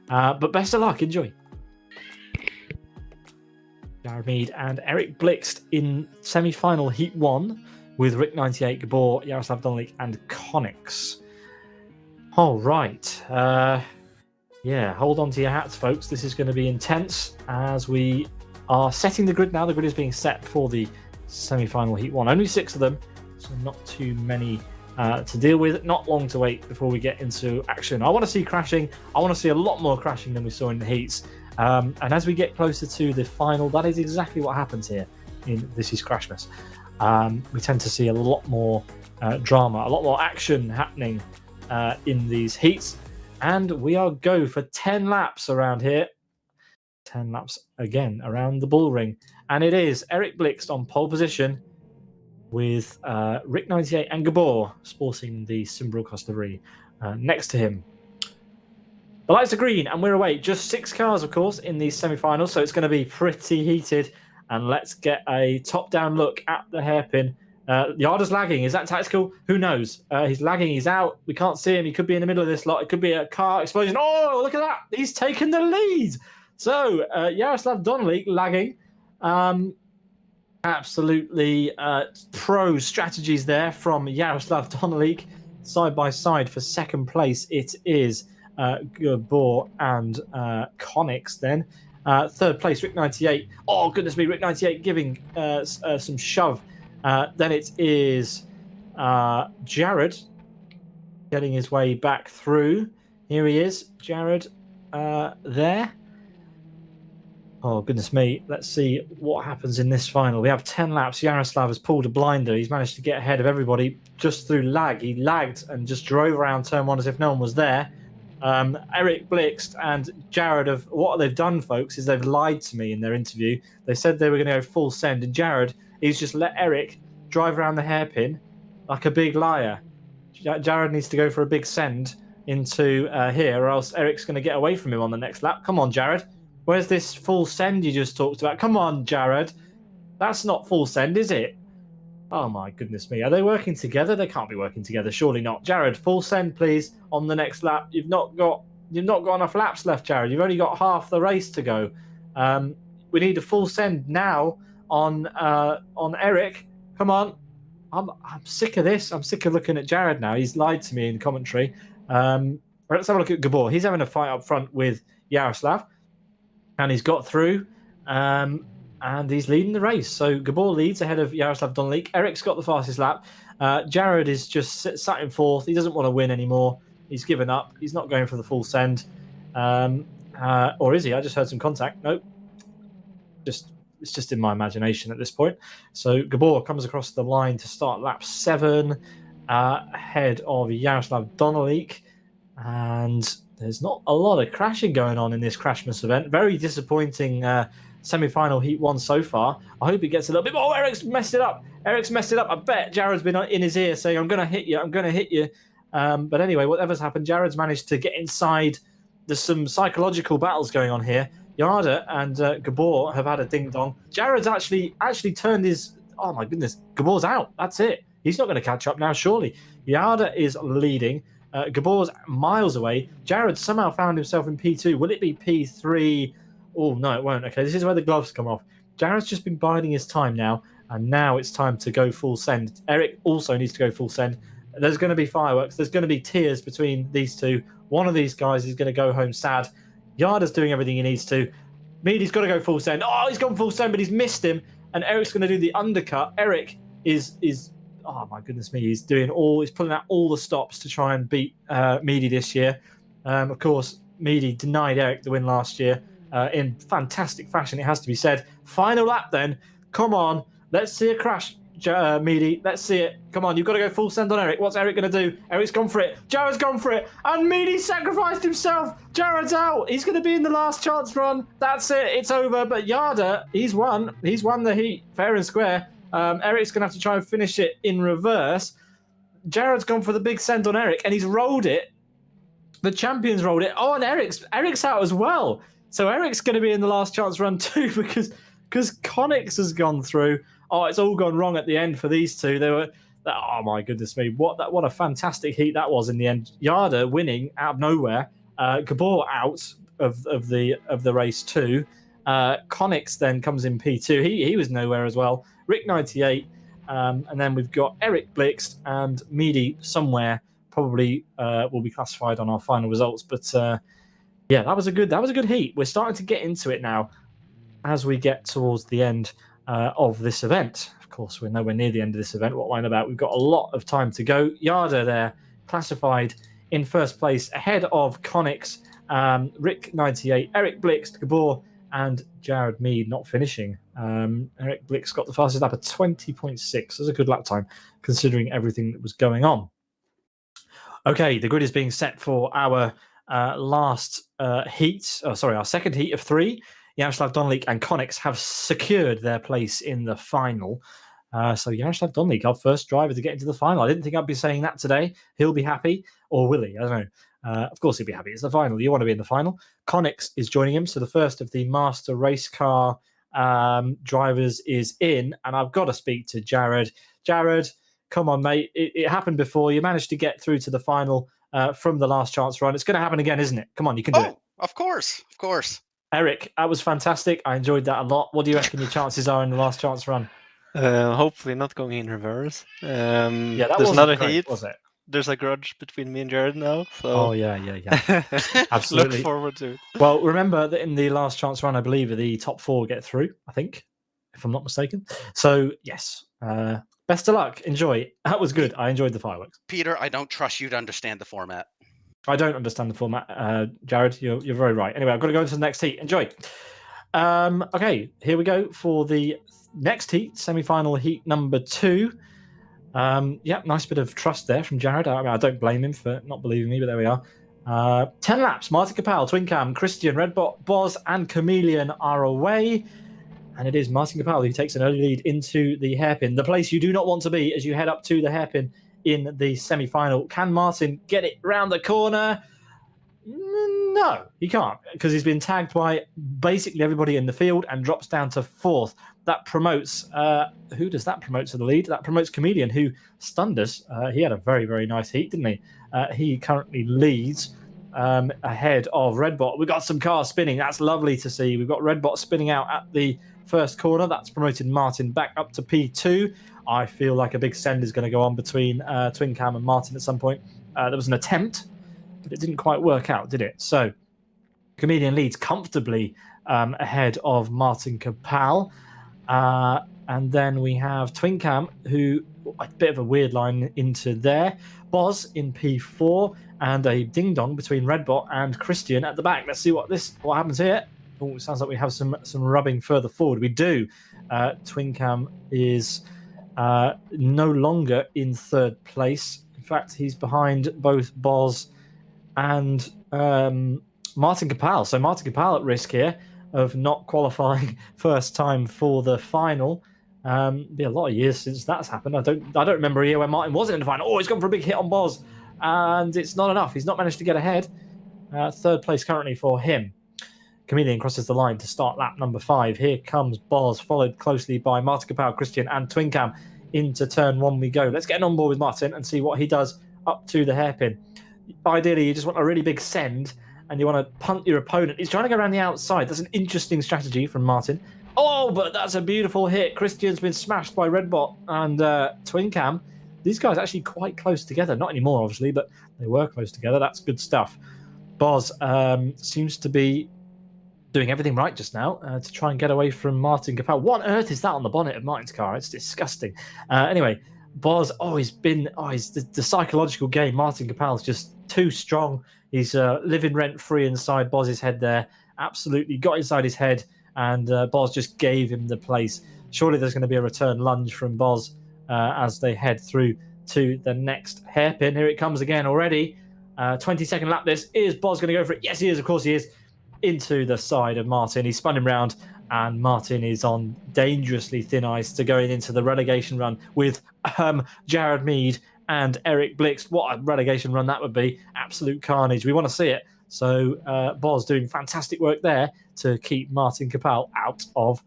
But best of luck. Enjoy. Jared Mead and Eric Blixt in semi-final heat 1 with Rick98, Gabor, Yaroslav Donelik, and Connix. All right. Hold on to your hats, folks. This is going to be intense as we are setting the grid now. The grid is being set for the semi-final heat 1. Only 6 of them, so not too many to deal with. Not long to wait before we get into action. I want to see crashing. I want to see a lot more crashing than we saw in the heats. And as we get closer to the final, that is exactly what happens here in This Is Crashmas. We tend to see a lot more drama, a lot more action happening in these heats. And we are go for 10 laps around here. 10 laps again around the Bullring. And it is Eric Blixt on pole position with Rick98 and Gabor sporting the Simbril livery next to him. The lights are green and we're away. Just 6 cars, of course, in these semi-finals, so it's going to be pretty heated. And let's get a top-down look at the hairpin. Yarda's lagging. Is that tactical? Who knows? He's lagging. He's out. We can't see him. He could be in the middle of this lot. It could be a car explosion. Oh, look at that. He's taken the lead. So, Yaroslav Donelik lagging. Absolutely pro strategies there from Yaroslav Donelik. Side by side for second place, it is Gabor and Connix then. Third place, Rick98. Oh, goodness me, Rick98 giving some shove. Then it is Jared getting his way back through. Here he is, Jared there. Oh, goodness me. Let's see what happens in this final. We have 10 laps. Yaroslav has pulled a blinder. He's managed to get ahead of everybody just through lag. He lagged and just drove around turn 1 as if no one was there. Eric Blixt and Jared, what they've done, folks, is they've lied to me in their interview. They said they were going to go full send, and Jared, he's just let Eric drive around the hairpin like a big liar. Jared needs to go for a big send into here, or else Eric's going to get away from him on the next lap. Come on, Jared. Where's this full send you just talked about? Come on, Jared. That's not full send, is it? Oh, my goodness me. Are they working together? They can't be working together. Surely not. Jared, full send, please, on the next lap. You've not got enough laps left, Jared. You've only got half the race to go. We need a full send now on Eric. Come on. I'm sick of this. I'm sick of looking at Jared now. He's lied to me in commentary. Let's have a look at Gabor. He's having a fight up front with Yaroslav, and he's got through, and he's leading the race. So Gabor leads ahead of Yaroslav Donalik. Eric's got the fastest lap. Jared is just sat in fourth. He doesn't want to win anymore. He's given up. He's not going for the full send. Or is he? I just heard some contact. Nope. It's just in my imagination at this point. So Gabor comes across the line to start lap 7, ahead of Yaroslav Donalik. And there's not a lot of crashing going on in this Crashmas event. Very disappointing semi-final heat 1 so far. I hope he gets a little bit more. Oh, Eric's messed it up. I bet Jared's been in his ear saying, I'm going to hit you. But anyway, whatever's happened, Jared's managed to get inside. There's some psychological battles going on here. Yarda and Gabor have had a ding-dong. Jared's actually turned his... Oh, my goodness. Gabor's out. That's it. He's not going to catch up now, surely. Yarda is leading. Gabor's miles away. Jared somehow found himself in P2. Will it be P3? Oh, no, it won't. Okay, this is where the gloves come off. Jared's just been biding his time now, and now it's time to go full send. Eric also needs to go full send. There's going to be fireworks. There's going to be tears between these two. One of these guys is going to go home sad. Yarda's doing everything he needs to. Meady's got to go full send. Oh, he's gone full send, but he's missed him. And Eric's going to do the undercut. Eric is oh my goodness me, he's pulling out all the stops to try and beat Meady this year. Of course, Meady denied Eric the win last year in fantastic fashion, it has to be said. Final lap then. Come on, let's see a crash, Meady. Let's see it. Come on, you've got to go full send on Eric. What's Eric going to do? Eric's gone for it. Jared's gone for it. And Meady sacrificed himself. Jared's out. He's going to be in the last chance run. That's it. It's over. But Yarda, he's won. He's won the heat fair and square. Eric's going to have to try and finish it in reverse. Jared's gone for the big send on Eric, and he's rolled it. The champions rolled it. Oh, and Eric's out as well. So Eric's going to be in the last chance run too because Connix has gone through. Oh, it's all gone wrong at the end for these two. Oh my goodness me! What a fantastic heat that was in the end. Yarda winning out of nowhere. Gabor out of the race too. Connix then comes in P2. He was nowhere as well. Rick 98, and then we've got Eric Blixt and Meady somewhere. Probably will be classified on our final results. But yeah, that was a good heat. We're starting to get into it now as we get towards the end of this event. Of course, we're nowhere near the end of this event. What am I about? We've got a lot of time to go. Yarda there, classified in first place, ahead of Connix, Rick 98, Eric Blixt, Gabor, and Jared Mead not finishing. Eric Blixt got the fastest lap at 20.6. That's a good lap time, considering everything that was going on. Okay, the grid is being set for our last heat. Oh, sorry, our second heat of 3. Yaroslav Donalik and Connix have secured their place in the final. So Yaroslav Donalik, our first driver to get into the final. I didn't think I'd be saying that today. He'll be happy, or will he? I don't know. Of course he'll be happy. It's the final. You want to be in the final. Connix is joining him. So the first of the master race car drivers is in. And I've got to speak to Jared. Jared, come on, mate. It happened before. You managed to get through to the final from the last chance run. It's going to happen again, isn't it? Come on, you can do it. Of course. Eric, that was fantastic. I enjoyed that a lot. What do you reckon your chances are in the last chance run? Hopefully not going in reverse. Yeah, that there's wasn't another great, heat. was it? There's a grudge between me and Jared now. So Oh, yeah. Absolutely. Look forward to it. Well, remember that in the last chance run, I believe the top 4 get through, I think, if I'm not mistaken. So, yes, best of luck. Enjoy. That was good. I enjoyed the fireworks. Peter, I don't trust you to understand the format. I don't understand the format, Jared. You're very right. Anyway, I've got to go into the next heat. Enjoy. Okay, here we go for the next heat, semi-final heat number 2. Yeah, nice bit of trust there from Jared. I don't blame him for not believing me, but there we are. 10 laps. Martin Capel, Twin Cam, Christian, Redbot, Boz, and Chameleon are away. And it is Martin Capel who takes an early lead into the hairpin, the place you do not want to be as you head up to the hairpin in the semi-final. Can Martin get it round the corner? No, he can't, because he's been tagged by basically everybody in the field and drops down to 4th. That promotes, who does that promote to the lead? That promotes Chameleon, who stunned us. He had a very, very nice heat, didn't he? He currently leads ahead of Redbot. We've got some cars spinning. That's lovely to see. We've got Redbot spinning out at the first corner. That's promoted Martin back up to P2. I feel like a big send is going to go on between Twin Cam and Martin at some point. There was an attempt, but it didn't quite work out, did it? So Comedian leads comfortably ahead of Martin Kapal. And then we have Twin Cam, who a bit of a weird line into there. Boz in P4, and a ding dong between Redbot and Christian at the back. Let's see what happens here. Oh, it sounds like we have some rubbing further forward. We do. Twin Cam is no longer in third place. In fact, he's behind both Boz and Martin Kapal. So Martin Kapal at risk here of not qualifying first time for the final. Be a lot of years since that's happened. I don't remember a year when Martin wasn't in the final. Oh, he's gone for a big hit on Boz, and it's not enough. He's not managed to get ahead. Third place currently for him. Chameleon crosses the line to start lap number 5. Here comes Boz, followed closely by Martin Kapal, Christian, and Twin Cam. Into turn 1 we go. Let's get an on board with Martin and see what he does up to the hairpin. Ideally, you just want a really big send, and you want to punt your opponent. He's trying to go around the outside. That's an interesting strategy from Martin. Oh, but that's a beautiful hit. Christian's been smashed by Redbot and Twin Cam. These guys are actually quite close together. Not anymore, obviously, but they were close together. That's good stuff. Boz seems to be doing everything right just now to try and get away from Martin Kapal. What on earth is that on the bonnet of Martin's car? It's disgusting. Anyway, Boz, he's the psychological game. Martin Kapal's just too strong. He's living rent-free inside Boz's head there. Absolutely got inside his head, and Boz just gave him the place. Surely there's going to be a return lunge from Boz as they head through to the next hairpin. Here it comes again already. 22nd lap this. Is Boz going to go for it? Yes, he is. Of course he is. Into the side of Martin. He spun him round, and Martin is on dangerously thin ice to going into the relegation run with Jared Mead and Eric Blix. What a relegation run that would be. Absolute carnage. We want to see it. So Boz doing fantastic work there to keep Martin Kapal out of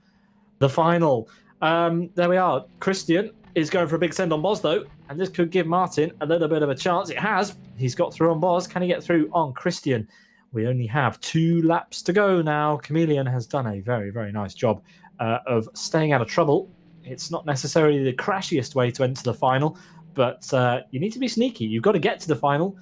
the final. There we are. Christian is going for a big send on Boz, though, and this could give Martin a little bit of a chance. It has. He's got through on Boz. Can he get through on Christian? We only have 2 laps to go now. Chameleon has done a very, very nice job of staying out of trouble. It's not necessarily the crashiest way to enter the final, but you need to be sneaky. You've got to get to the final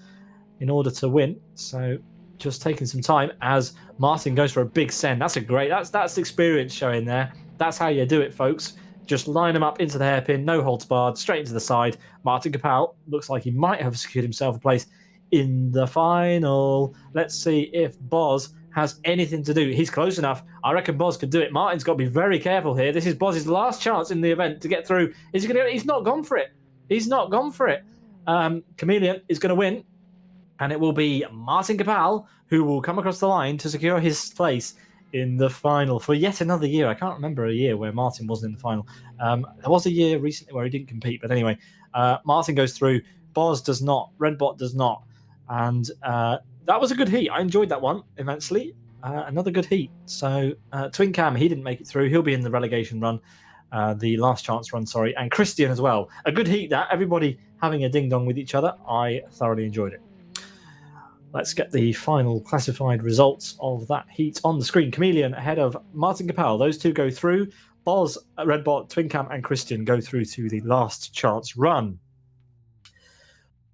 in order to win. So just taking some time as Martin goes for a big send. That's experience showing there. That's how you do it, folks. Just line them up into the hairpin, no holds barred, straight into the side. Martin Kapal looks like he might have secured himself a place in the final. Let's see if Boz has anything to do. He's close enough. I reckon Boz could do it. Martin's got to be very careful here. This is Boz's last chance in the event to get through. Is he going to? He's not gone for it. He's not gone for it. Chameleon is going to win, and it will be Martin Kapal who will come across the line to secure his place in the final for yet another year. I can't remember a year where Martin wasn't in the final. There was a year recently where he didn't compete, but anyway, Martin goes through. Boz does not. Redbot does not. And that was a good heat. I enjoyed that one immensely. Another good heat. So Twin Cam, he didn't make it through. He'll be in the relegation run, the last chance run, sorry. And Christian as well. A good heat that. Everybody having a ding-dong with each other. I thoroughly enjoyed it. Let's get the final classified results of that heat on the screen. Chameleon ahead of Martin Kapal. Those two go through. Boz, Redbot, Twin Cam, and Christian go through to the last chance run.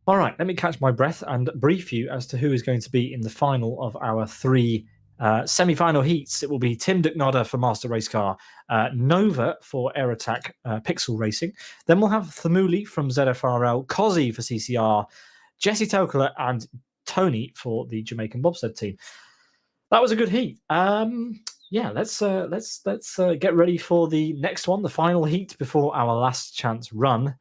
All right, let me catch my breath and brief you as to who is going to be in the final of our 3 semi-final heats. It will be Tim Ducknodder for Master Race Car, Nova for Air Attack Pixel Racing. Then we'll have Thamuli from ZFRL, Cozzy for CCR, Jesse Telkler, and Tony for the Jamaican bobsled team. That was a good heat. Yeah, let's get ready for the next one, the final heat before our last chance run.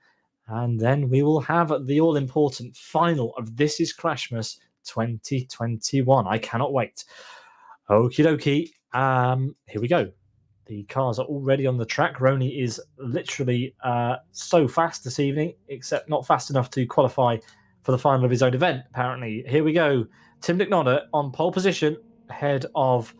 And then we will have the all-important final of This is Crashmas 2021. I cannot wait. Okie dokie. Here we go. The cars are already on the track. Roni is literally so fast this evening, except not fast enough to qualify for the final of his own event, apparently. Here we go. Tim Ducknodder on pole position, ahead of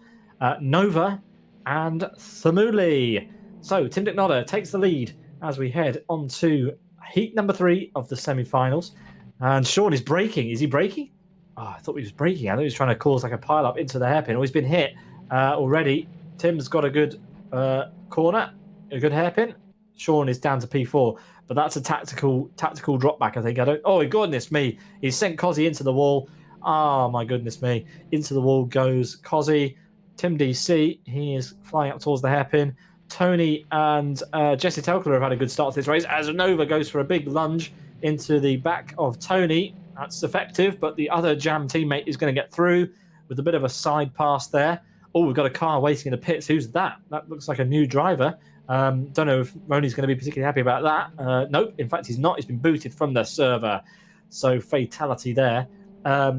Nova and Thamuli. So Tim Ducknodder takes the lead as we head on to heat number 3 of the semi-finals. And Sean is braking. Is he braking? Oh, I thought he was braking. I thought he was trying to cause like a pile-up into the hairpin. Oh, he's been hit already. Tim's got a good corner. A good hairpin. Sean is down to P4, but that's a tactical drop back, I think. Oh, goodness me. He's sent Cozzy into the wall. Oh, my goodness me. Into the wall goes Cozzy. Tim DC, he is flying up towards the hairpin. Tony and Jesse Telkler have had a good start to this race as Nova goes for a big lunge into the back of Tony. That's effective, but the other Jam teammate is going to get through with a bit of a side pass there. Oh, we've got a car waiting in the pits. Who's that? That looks like a new driver. Don't know if Roni's going to be particularly happy about that. Nope, in fact, he's not. He's been booted from the server. So fatality there.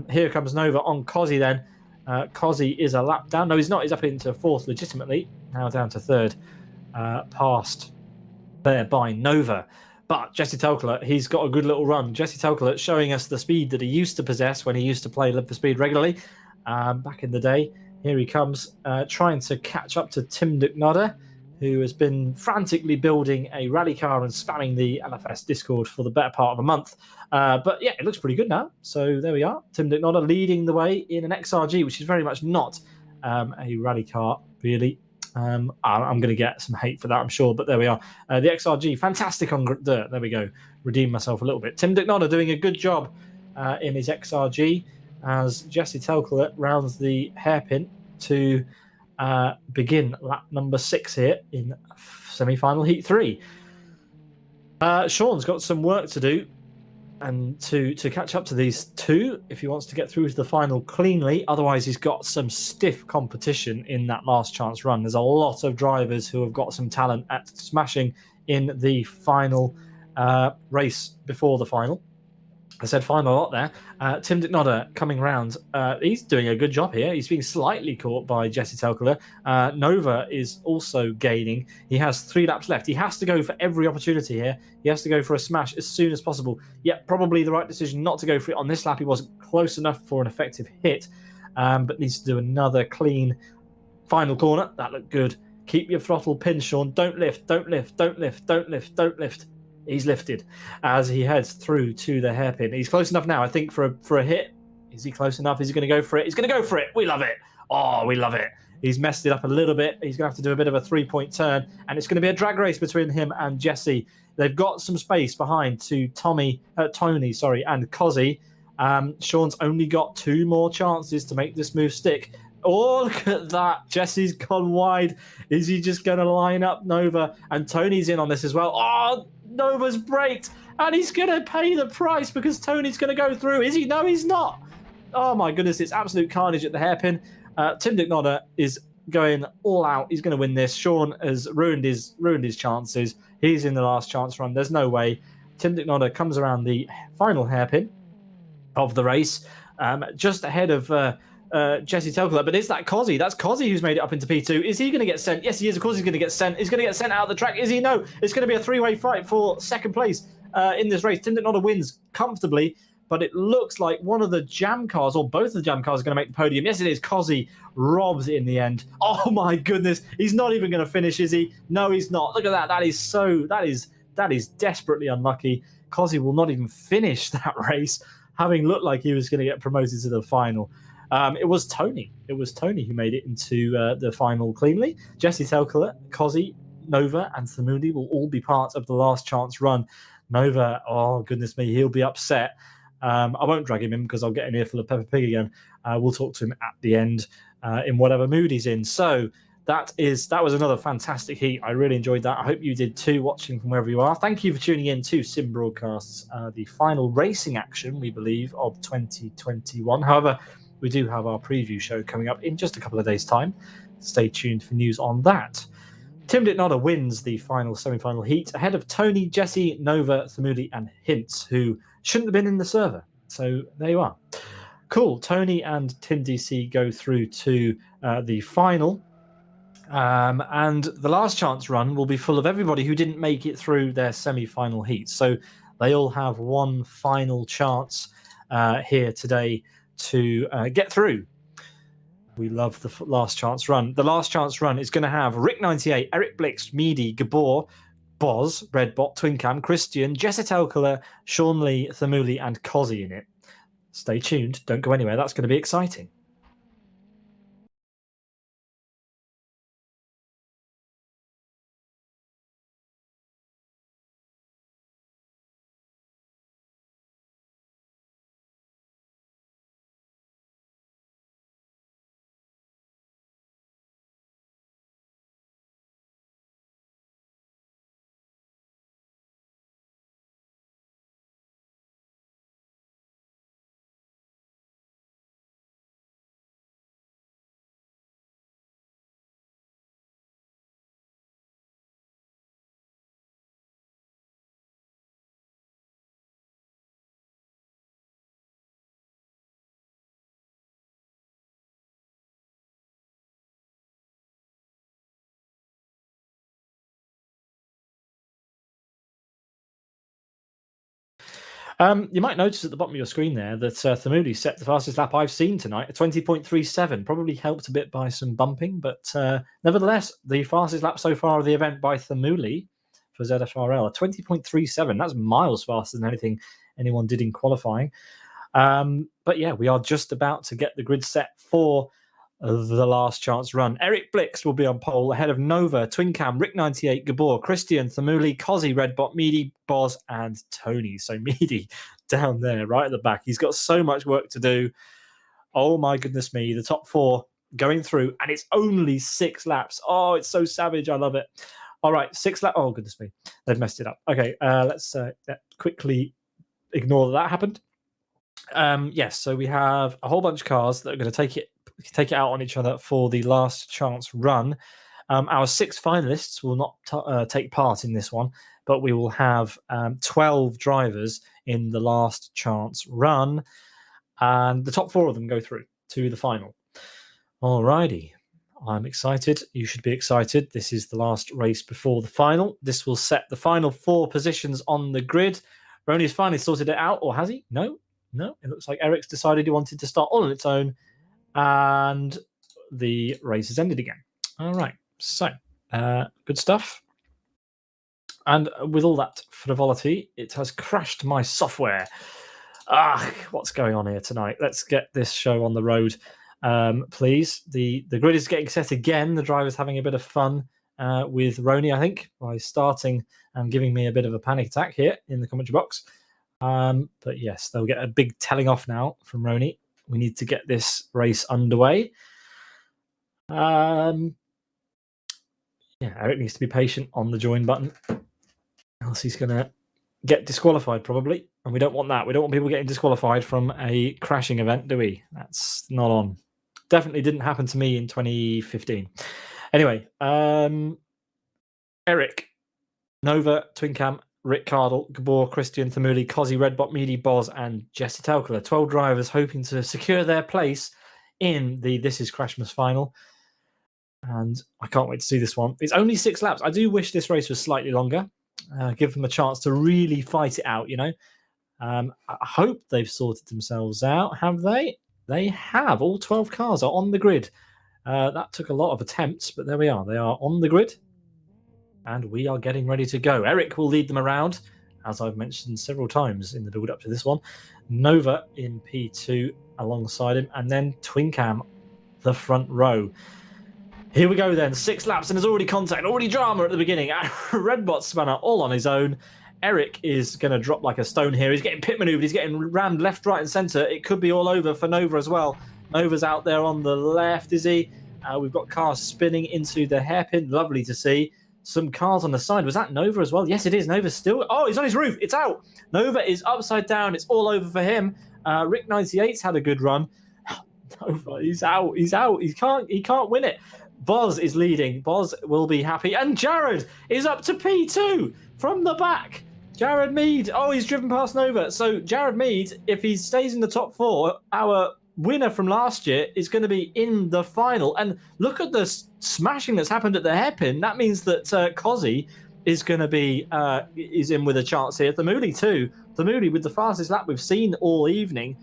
Here comes Nova on Cozzy then. Cozzy is a lap down. No, he's not. He's up into fourth legitimately. Now down to third. Passed there by Nova. But Jesse Telkler, he's got a good little run. Jesse Telkler showing us the speed that he used to possess when he used to play Live for Speed regularly back in the day. Here he comes, trying to catch up to Tim Ducknodder, who has been frantically building a rally car and spamming the LFS Discord for the better part of a month. But yeah, it looks pretty good now. So there we are. Tim Ducknodder leading the way in an XRG, which is very much not a rally car, really. I'm going to get some hate for that, I'm sure, but there we are. The XRG, fantastic on dirt. There we go. Redeem myself a little bit. Tim Ducknodder doing a good job in his XRG as Jesse Telkler rounds the hairpin to begin lap number 6 here in semi-final heat 3. Sean's got some work to do and to catch up to these two if he wants to get through to the final cleanly. Otherwise, he's got some stiff competition in that last chance run. There's a lot of drivers who have got some talent at smashing in the final race before the final. I said final a lot there. Tim Ducknodder coming round. He's doing a good job here. He's being slightly caught by Jesse Telkler. Nova is also gaining. He has 3 laps left. He has to go for every opportunity here. He has to go for a smash as soon as possible. Yet probably the right decision not to go for it on this lap. He wasn't close enough for an effective hit, but needs to do another clean final corner. That looked good. Keep your throttle pinned, Sean. Don't lift, don't lift, don't lift, don't lift, don't lift. He's lifted as he heads through to the hairpin. He's close enough now, I think, for a hit. Is he close enough? Is he going to go for it? He's going to go for it. We love it. Oh, we love it. He's messed it up a little bit. He's going to have to do a bit of a 3-point turn, and it's going to be a drag race between him and Jesse. They've got some space behind to Tony, and Cozzy. Sean's only got 2 more chances to make this move stick. Oh, look at that. Jesse's gone wide. Is he just going to line up Nova? And Tony's in on this as well. Oh, Nova's braked. And he's going to pay the price because Tony's going to go through. Is he? No, he's not. Oh, my goodness. It's absolute carnage at the hairpin. Tim Ducknodder is going all out. He's going to win this. Sean has ruined his chances. He's in the last chance run. There's no way. Tim Ducknodder comes around the final hairpin of the race, just ahead of Jesse Telkler. But is that Cozzy? That's Cozzy who's made it up into P2. Is he going to get sent? Yes, he is. Of course he's going to get sent. He's going to get sent out of the track. Is he? No. It's going to be a 3-way fight for second place in this race. Tim Ducknodder wins comfortably, but it looks like one of the Jam cars, or both of the Jam cars, are going to make the podium. Yes, it is. Cozzy robs in the end. Oh my goodness. He's not even going to finish, is he? No, he's not. Look at that. That is desperately unlucky. Cozzy will not even finish that race, having looked like he was going to get promoted to the final. It was Tony. It was Tony who made it into the final cleanly. Jesse Telkler, Cozzy, Nova, and Thamudi will all be part of the last chance run. Nova, oh goodness me, he'll be upset. I won't drag him in because I'll get an earful of Peppa Pig again. We'll talk to him at the end in whatever mood he's in. So that was another fantastic heat. I really enjoyed that. I hope you did too, watching from wherever you are. Thank you for tuning in to Sim Broadcasts, the final racing action, we believe, of 2021. However, we do have our preview show coming up in just a couple of days' time. Stay tuned for news on that. Tim Ducknodder wins the final semi-final heat ahead of Tony, Jesse, Nova, Thamudi, and Hints, who shouldn't have been in the server. So there you are. Cool. Tony and Tim DC go through to the final. And the last chance run will be full of everybody who didn't make it through their semi-final heat. So they all have one final chance here today to get through. We love the last chance run. The last chance run is going to have Rick98, Eric Blix, Meady, Gabor, Boz, Redbot, Twincam, Christian, Jesse Telkler, Sean Lee, Thamuli, and Cozzy in it. Stay tuned. Don't go anywhere. That's going to be exciting. You might notice at the bottom of your screen there that Thamudi set the fastest lap I've seen tonight, a 20.37. Probably helped a bit by some bumping, but nevertheless, the fastest lap so far of the event by Thamudi for ZFRL, a 20.37. That's miles faster than anyone did in qualifying. But yeah, we are just about to get the grid set for the last chance run. Eric Blix will be on pole ahead of Nova, Twincam, Rick98, Gabor, Christian, Thamuli, Cozzy, Redbot, Meady, Boz, and Tony. So Meady down there, right at the back. He's got so much work to do. Oh my goodness me, the top 4 going through, and it's only 6 laps. Oh, it's so savage. I love it. All right, 6 laps. Oh, goodness me. They've messed it up. Okay, let's quickly ignore that happened. Yes, so we have a whole bunch of cars that are going to take it out on each other for the last chance run. Our 6 finalists will not take part in this one, but we will have 12 drivers in the last chance run, and the top 4 of them go through to the final. Alrighty, I'm excited. You should be excited. This is the last race before the final. This will set the final 4 positions on the grid. Roni's finally sorted it out, or has he? No, it looks like Eric's decided he wanted to start all on its own, and the race has ended again. All right, so good stuff. And with all that frivolity, it has crashed my software. What's going on here tonight? Let's get this show on the road, please. The grid is getting set again. The driver's having a bit of fun with Roni, I think, by starting and giving me a bit of a panic attack here in the commentary box. But yes, they'll get a big telling off now from Roni. We need to get this race underway. Yeah, Eric needs to be patient on the join button, else he's going to get disqualified probably. And we don't want that. We don't want people getting disqualified from a crashing event, do we? That's not on. Definitely didn't happen to me in 2015. Anyway, Eric, Nova, Twincam, Rick Cardle, Gabor, Christian, Thamuli, Cozzy, Redbot, Meady, Boz, and Jesse Telkler. 12 drivers hoping to secure their place in the This Is Crashmas final. And I can't wait to see this one. It's only 6 laps. I do wish this race was slightly longer. Give them a chance to really fight it out, you know. I hope they've sorted themselves out. Have they? They have. All 12 cars are on the grid. That took a lot of attempts, but there we are. They are on the grid. And we are getting ready to go. Eric will lead them around, as I've mentioned several times in the build-up to this one. Nova in P2 alongside him, and then Twincam, the front row. Here we go then. 6 laps, and there's already contact, already drama at the beginning. Redbot spun out all on his own. Eric is going to drop like a stone here. He's getting pit maneuvered. He's getting rammed left, right, and centre. It could be all over for Nova as well. Nova's out there on the left, is he? We've got cars spinning into the hairpin. Lovely to see. Some cars on the side. Was that Nova as well? Yes, it is. Nova's still... Oh, he's on his roof. It's out. Nova is upside down. It's all over for him. Rick98's had a good run. Nova, he's out. He's out. He can't win it. Boz is leading. Boz will be happy. And Jared is up to P2 from the back. Jared Mead. Oh, he's driven past Nova. So Jared Mead, if he stays in the top 4, our winner from last year is going to be in the final. And look at the smashing that's happened at the hairpin. That means that Cozzy is going to be is in with a chance here. Thamuli too. Thamuli with the fastest lap we've seen all evening.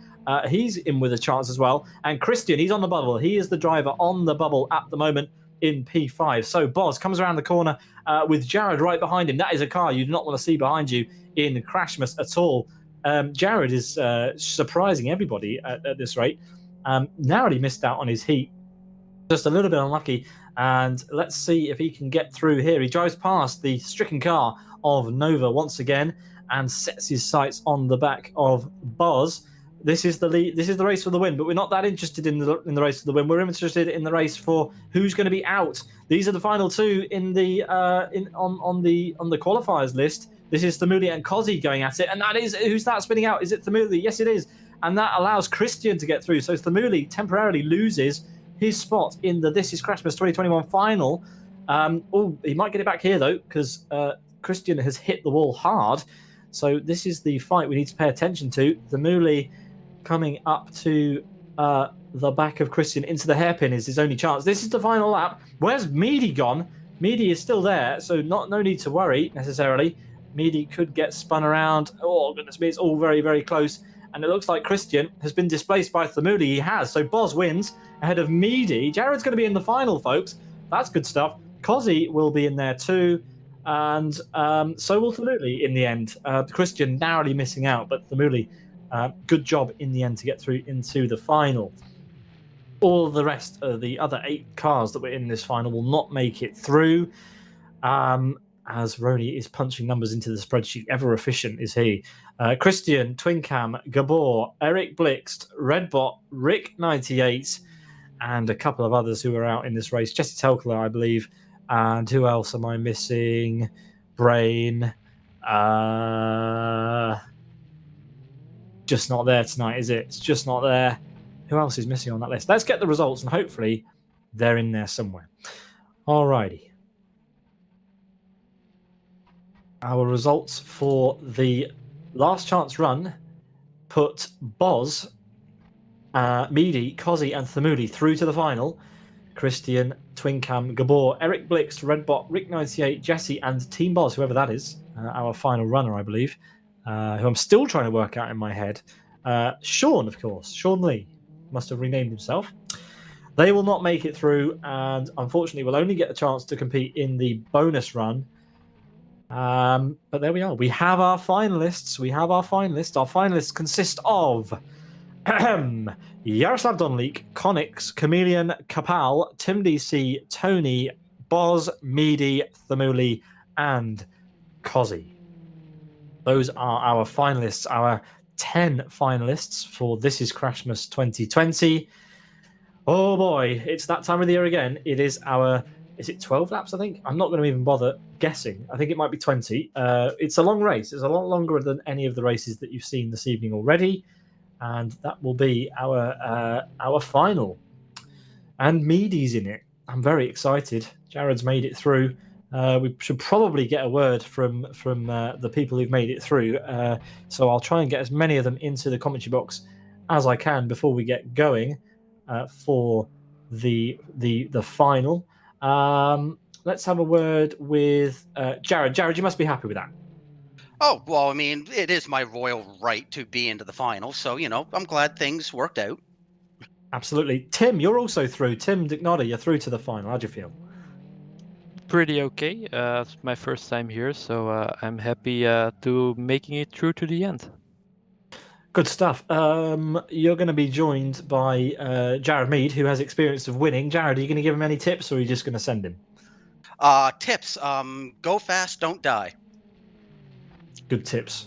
He's in with a chance as well. And Christian, he's on the bubble. He is the driver on the bubble at the moment in P5. So Boz comes around the corner with Jared right behind him. That is a car you do not want to see behind you in Crashmas at all. Jared is surprising everybody at this rate. Narrowly missed out on his heat. Just a little bit unlucky. And let's see if he can get through here. He drives past the stricken car of Nova once again and sets his sights on the back of Boz. This is the lead. This is the race for the win, but we're not that interested in the race for the win. We're interested in the race for who's going to be out. These are the final 2 in the on the qualifiers list. This is Thamuli and Cozzy going at it, and that is who's that spinning out? Is it Thamuli? Yes, it is, and that allows Christian to get through. So Thamuli temporarily loses his spot in the This Is Crashmas 2021 final. Oh, he might get it back here though, because Christian has hit the wall hard. So this is the fight we need to pay attention to. Thamuli coming up to the back of Christian into the hairpin is his only chance. This is the final lap. Where's Meady gone? Meady is still there, so no need to worry necessarily. Meady could get spun around. Oh, goodness me, it's all very, very close. And it looks like Christian has been displaced by Thamudi. He has. So Boz wins ahead of Meady. Jared's going to be in the final, folks. That's good stuff. Cozzy will be in there too. And so will Thamudi in the end. Christian narrowly missing out, but Thamudi, good job in the end to get through into the final. All the rest of the other 8 cars that were in this final will not make it through. As Roni is punching numbers into the spreadsheet. Ever efficient is he. Christian, Twincam, Gabor, Eric Blixt, Redbot, Rick98, and a couple of others who are out in this race. Jesse Telkler, I believe. And who else am I missing? Brain. Just not there tonight, is it? It's just not there. Who else is missing on that list? Let's get the results, and hopefully they're in there somewhere. Alrighty. Our results for the last chance run put Boz, Meady, Cozzy, and Thamudi through to the final. Christian, Twincam, Gabor, Eric Blixt, Redbot, Rick98, Jesse, and Team Boz, whoever that is, our final runner, I believe, who I'm still trying to work out in my head. Sean, of course. Sean Lee must have renamed himself. They will not make it through, and unfortunately will only get the chance to compete in the bonus run. But there we are. We have our finalists. Our finalists consist of Yaroslav Donlik, Connix, Chameleon, Kapal, Tim DC, Tony, Boz, Meady, Thamuli, and Cozzy. Those are our finalists, our 10 finalists for This Is Crashmas 2020. Oh boy, it's that time of the year again. It is is it 12 laps, I think? I'm not going to even bother guessing. I think it might be 20. It's a long race. It's a lot longer than any of the races that you've seen this evening already. And that will be our final. And Meady's in it. I'm very excited. Jared's made it through. We should probably get a word from the people who've made it through. So I'll try and get as many of them into the commentary box as I can before we get going for the final. Let's have a word with Jared. Jared, you must be happy with that. Oh, well, I mean, it is my royal right to be into the final. So, I'm glad things worked out. Absolutely. Tim, you're also through. Tim Dicknotter, you're through to the final. How do you feel? Pretty okay. It's my first time here, so I'm happy to making it through to the end. Good stuff. You're going to be joined by Jared Mead, who has experience of winning. Jared, are you going to give him any tips, or are you just going to send him? Tips. Go fast, don't die. Good tips.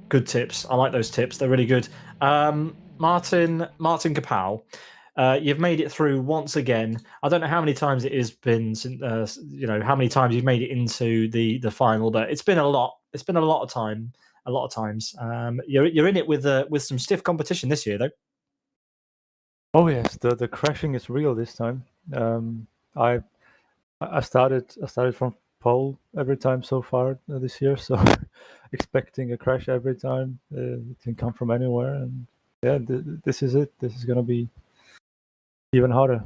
Good tips. I like those tips. They're really good. Martin Kapal, you've made it through once again. I don't know how many times it has been, how many times you've made it into the final, but it's been a lot. It's been a lot of time. A lot of times. You're in it with some stiff competition this year, though. Oh yes, the crashing is real this time. I started from pole every time so far this year, so expecting a crash every time. It can come from anywhere, and yeah, this is it. This is gonna be even harder.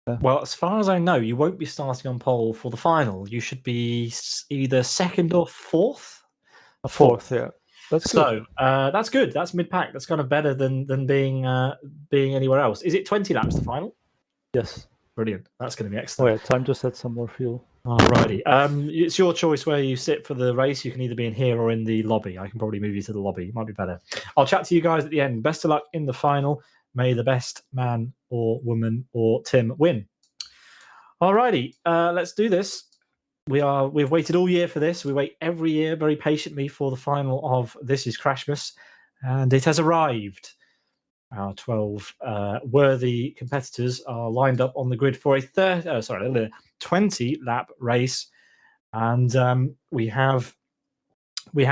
Yeah. Well, as far as I know, you won't be starting on pole for the final. You should be either second or fourth. Fourth, yeah. That's good. So that's good. That's mid-pack. That's kind of better than being anywhere else. Is it 20 laps the final? Yes. Brilliant. That's going to be Oh excellent. yeah, time just had some more fuel. Alrighty. It's your choice where you sit for the race. You can either be in here or in the lobby. I can probably move you to the lobby. It might be better. I'll chat to you guys at the end. Best of luck in the final. May the best man or woman or Tim win. Alrighty. Let's do this. We've waited all year for this. We wait every year very patiently for the final of This Is Crashmas, and it has arrived. Our 12 worthy competitors are lined up on the grid for a 20-lap race, and we have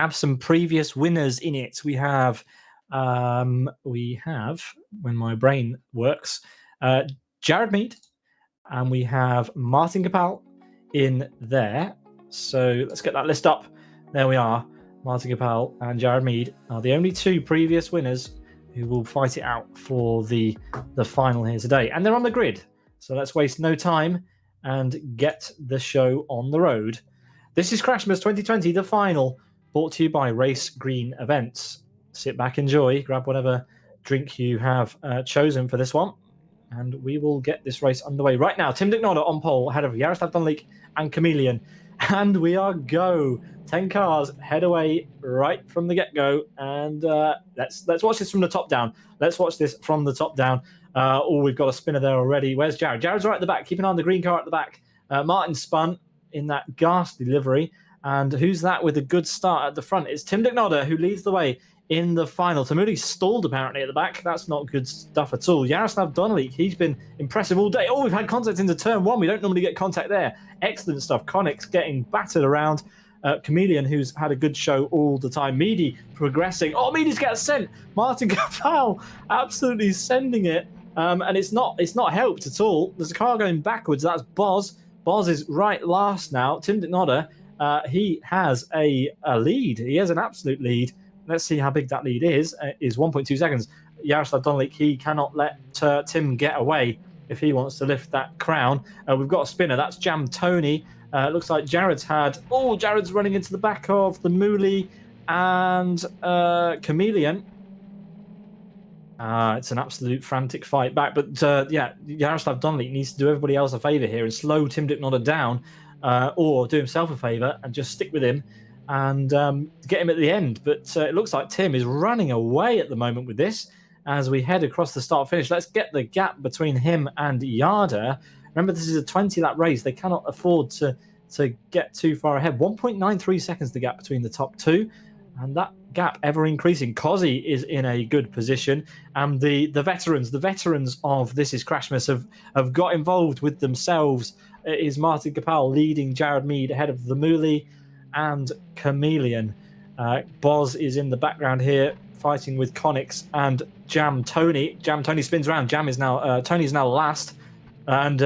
some previous winners in it. We have, when my brain works, Jared Mead, and we have Martin Kapal in there. So let's get that list up. There we are. Martin Kapal and Jared Mead are the only two previous winners who will fight it out for the final here today. And they're on the grid. So let's waste no time and get the show on the road. This is Crashmas 2020, the final. brought to you by Race Green Events. Sit back, enjoy, grab whatever drink you have chosen for this one, and we will get this race underway right now. Tim Dicknotter on pole ahead of Yaroslav Donlik and Chameleon, and we are go. 10 cars head away right from the get-go, and let's watch this from the top down. Let's watch this from the top down. We've got a spinner there already. Where's Jared? Jared's right at the back. Keep an eye on the green car at the back. Martin spun in that ghastly livery. And who's that with a good start at the front? It's Tim Dicknotter who leads the way in the final. Tamuli stalled apparently at the back. That's not good stuff at all. Yaroslav Donnelly, he's been impressive all day. Oh, we've had contact into turn 1. We don't normally get contact there. Excellent stuff. Connix getting battered around. Chameleon, who's had a good show all the time. Meady progressing. Oh, Meady's got sent. Martin Gafal absolutely sending it. And it's not helped at all. There's a car going backwards. That's Boz. Boz is right last now. Tim Dicknotter, he has a lead. He has an absolute lead. Let's see how big that lead is 1.2 seconds. Yaroslav Donlik, he cannot let Tim get away if he wants to lift that crown. We've got a spinner. That's Jam Tony. Looks like Jared's running into the back of the Mooley and Chameleon. It's an absolute frantic fight back. But Yaroslav Donlik needs to do everybody else a favour here and slow Tim Dicknotter down, or do himself a favour and just stick with him and get him at the end. But it looks like Tim is running away at the moment with this as we head across the start-finish. Let's get the gap between him and Yarda. Remember, this is a 20-lap race. They cannot afford to get too far ahead. 1.93 seconds the gap between the top two, and that gap ever increasing. Cozzy is in a good position, and the veterans of This Is Crashmas have got involved with themselves. It is Martin Kapal leading Jared Mead ahead of the Mooley and Chameleon. Boz is in the background here, fighting with Connix and Jam Tony. Jam Tony spins around. Tony's now last, and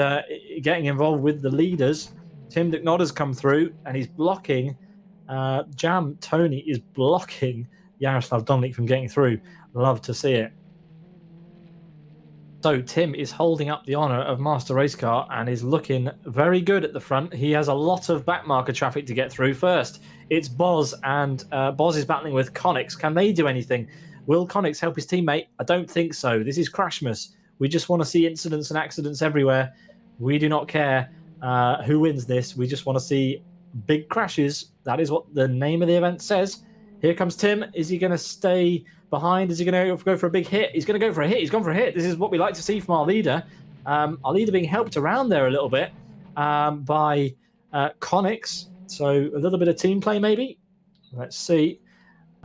getting involved with the leaders. Tim Dicknotter's come through, and he's blocking. Jam Tony is blocking Yaroslav Donlik from getting through. Love to see it. So Tim is holding up the honour of Master Race Car and is looking very good at the front. He has a lot of backmarker traffic to get through. First, it's Boz, and Boz is battling with Connix. Can they do anything? Will Connix help his teammate? I don't think so. This is Crashmas. We just want to see incidents and accidents everywhere. We do not care who wins this. We just want to see big crashes. That is what the name of the event says. Here comes Tim. Is he going to stay behind? Is he going to go for a big hit? He's going to go for a hit. He's gone for a hit. This is what we like to see from our leader. Our leader being helped around there a little bit by Connix. So a little bit of team play maybe. Let's see.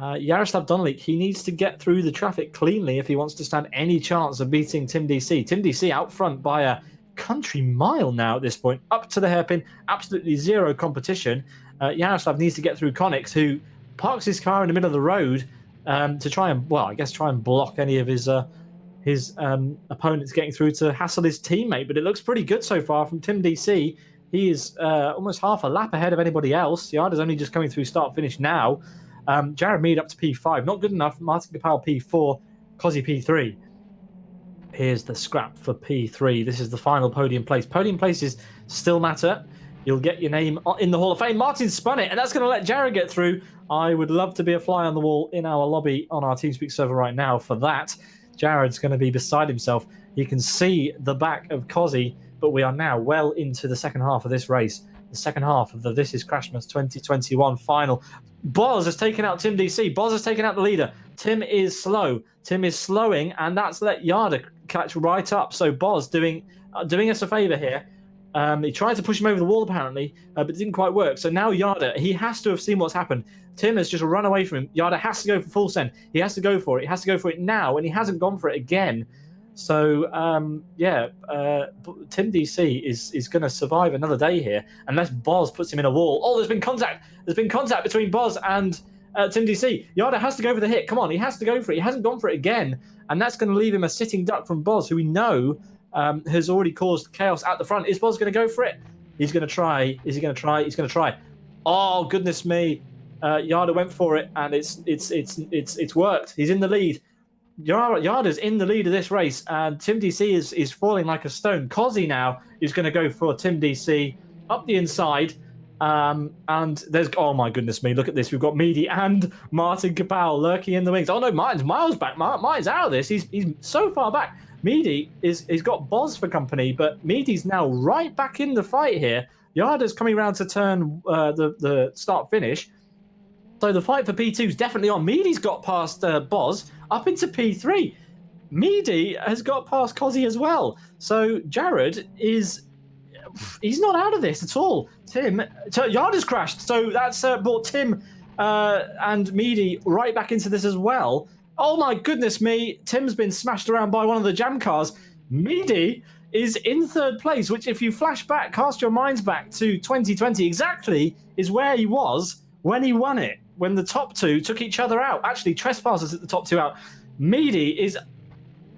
Yaroslav Donlik, he needs to get through the traffic cleanly if he wants to stand any chance of beating Tim DC. Tim DC out front by a country mile now at this point, up to the hairpin, absolutely zero competition. Yaroslav needs to get through Connix, who parks his car in the middle of the road to try and block any of his opponents getting through to hassle his teammate. But it looks pretty good so far from Tim DC. He is almost half a lap ahead of anybody else. Yarda's only just coming through start-finish now. Jared Mead up to P5. Not good enough. Martin Kapal P4. Cozzy P3. Here's the scrap for P3. This is the final podium place. Podium places still matter. You'll get your name in the Hall of Fame. Martin spun it, and that's going to let Jared get through. I would love to be a fly on the wall in our lobby on our TeamSpeak server right now for that. Jared's going to be beside himself. You can see the back of Cozzy, but we are now well into the second half of this race. The second half of the This Is Crashmas 2021 final. Boz has taken out Tim DC. Boz has taken out the leader. Tim is slow. Tim is slowing, and that's let Yarda catch right up. So Boz doing us a favour here. He tried to push him over the wall apparently, but it didn't quite work. So now Yarda, he has to have seen what's happened. Tim has just run away from him. Yarda has to go for full send. He has to go for it. He has to go for it now, and he hasn't gone for it again. So Tim DC is going to survive another day here unless Boz puts him in a wall. Oh, there's been contact. There's been contact between Boz and Tim DC. Yarda has to go for the hit. Come on, he has to go for it. He hasn't gone for it again, and that's going to leave him a sitting duck from Boz, who we know has already caused chaos at the front. Is Boz going to go for it? He's going to try. Is he going to try? He's going to try. Oh goodness me! Yarda went for it, and it's worked. He's in the lead. Yarda's in the lead of this race, and Tim DC is falling like a stone. Cozzy now is going to go for Tim DC up the inside. And there's, oh my goodness me, look at this. We've got Meady and Martin Kapow lurking in the wings. Oh no, Martin's miles back. Martin's out of this. He's so far back. Meady he's got Boz for company, but Meady's now right back in the fight here. Yarda's coming around to turn the start finish. So the fight for P2 is definitely on. Meady's got past Boz up into P3. Meady has got past Cozzy as well. So Jared he's not out of this at all. Yarda's crashed, so that's brought Tim and Meady right back into this as well. Oh my goodness me, Tim's been smashed around by one of the jam cars. Meady is in third place, which if you flash back, cast your minds back to 2020, exactly is where he was when he won it, when the top two took each other out. Actually, Trespassers at the top two out. Meady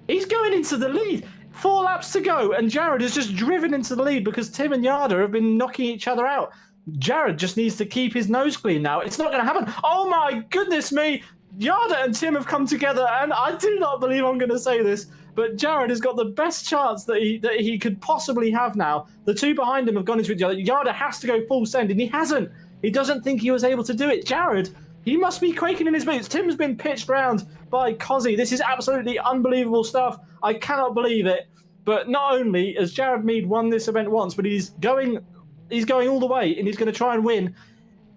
he's going into the lead. 4 laps to go, and Jared has just driven into the lead because Tim and Yarda have been knocking each other out. Jared just needs to keep his nose clean now. It's not going to happen. Oh my goodness me! Yarda and Tim have come together, and I do not believe I'm going to say this, but Jared has got the best chance that he could possibly have now. The two behind him have gone into each other. Yarda has to go full send, and he hasn't. He doesn't think he was able to do it. Jared, he must be quaking in his boots. Tim's been pitched round by Cozzy. This is absolutely unbelievable stuff. I cannot believe it. But not only has Jared Mead won this event once, but he's going all the way, and he's going to try and win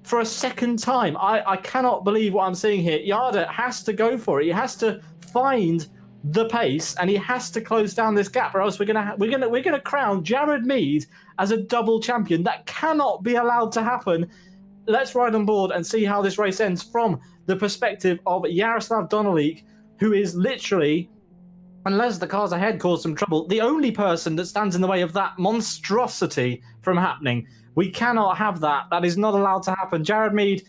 for a second time. I cannot believe what I'm seeing here. Yarda has to go for it. He has to find the pace, and he has to close down this gap, or else we're gonna crown Jared Mead as a double champion. That cannot be allowed to happen. Let's ride on board and see how this race ends from the perspective of Yaroslav Donalik, who is literally, unless the cars ahead cause some trouble, the only person that stands in the way of that monstrosity from happening. We cannot have that. That is not allowed to happen. Jared Mead,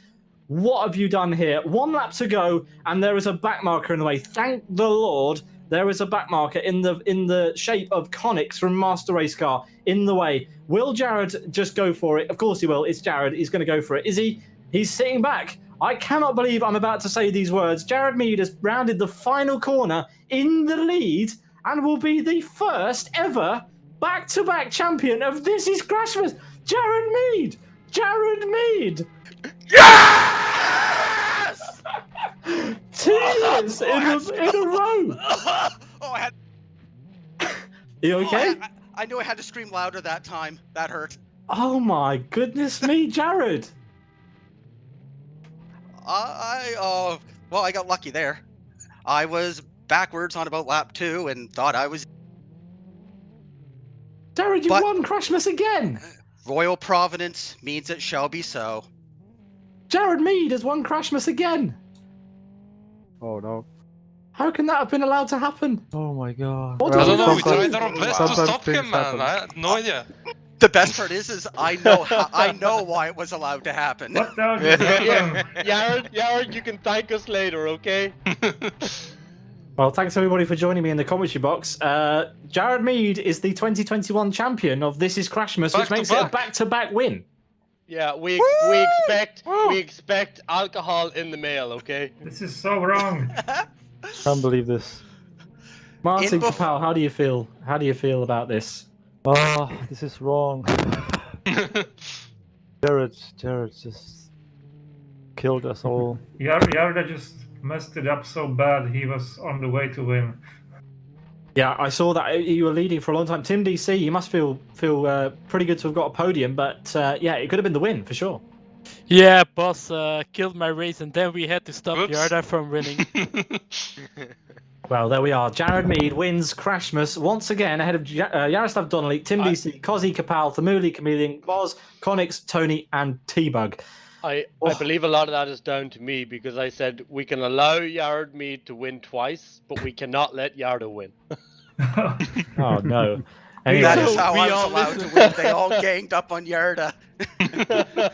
what have you done here? 1 lap to go, and there is a back marker in the way. Thank the Lord, there is a back marker in the shape of Connix from Master Race Car in the way. Will Jared just go for it? Of course he will. It's Jared. He's going to go for it. Is he? He's sitting back. I cannot believe I'm about to say these words. Jared Mead has rounded the final corner in the lead and will be the first ever back-to-back champion of This Is Crashmas. Jared Mead! Jared Mead! Yes! 2 years in a row! Oh, I had. You okay? I knew I had to scream louder that time. That hurt. Oh my goodness me, Jared! Well, I got lucky there. I was backwards on about lap 2 and thought I was. Jared, you won Crashmas again! Royal Providence means it shall be so. Jared Mead has won Crashmas again! Oh no. How can that have been allowed to happen? Oh my god. What I do don't know, we sometimes- tried our best to sometimes stop him, things man. happen. I had no idea. The best part is I know I know why it was allowed to happen. What the Jared, you can thank us later, okay? Well, thanks everybody for joining me in the commentary box. Jared Mead is the 2021 champion of This Is Crashmas, which makes it a back-to-back win. Yeah, we expect alcohol in the mail, okay? This is so wrong. Can't believe this. Martin Kapow, how do you feel? How do you feel about this? Oh, this is wrong. Jared just killed us all. Yarda just messed it up so bad, he was on the way to win. Yeah, I saw that you were leading for a long time. Tim DC, you must feel pretty good to have got a podium, but yeah, it could have been the win for sure. Yeah, boss killed my race, and then we had to stop Oops. Yarda from winning. Well, there we are. Jared Mead wins Crashmas once again ahead of Yaroslav Donnelly, Tim DC, Cozzy Kapow, Thamuli, Chameleon, Boz, Connix, Tony, and T-Bug. I believe a lot of that is down to me because I said we can allow Jared Mead to win twice, but we cannot let Yarda win. Oh no. Anyway, That is how we I was all allowed to listen. win. They all ganged up on Yarda.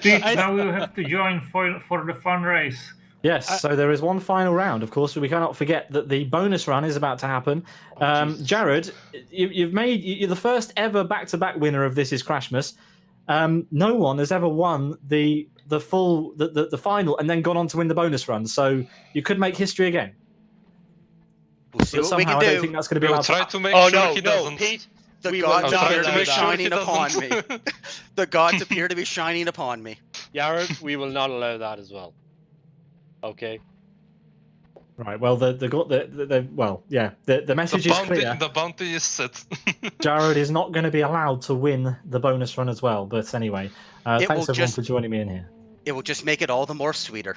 Pete, now we have to join for the fun race. yes, so there is one final round. Of course, we cannot forget that the bonus run is about to happen. Jared, you're the first ever back-to-back winner of This Is Crashmas. No one has ever won the final and then gone on to win the bonus run. So you could make history again. We'll see But what we somehow can I don't do. think that's going to be We'll allowed try to to make Oh sure no, he no, doesn't. The We will gods not appear to allow be that. shining upon me. doesn't. The gods appear to be shining upon me. Yared, we will not allow that as well. Okay. Right. Well, the message is clear. The bounty is set. Jared is not going to be allowed to win the bonus run as well. But anyway, It thanks will everyone just- for joining me in here. It will just make it all the more sweeter.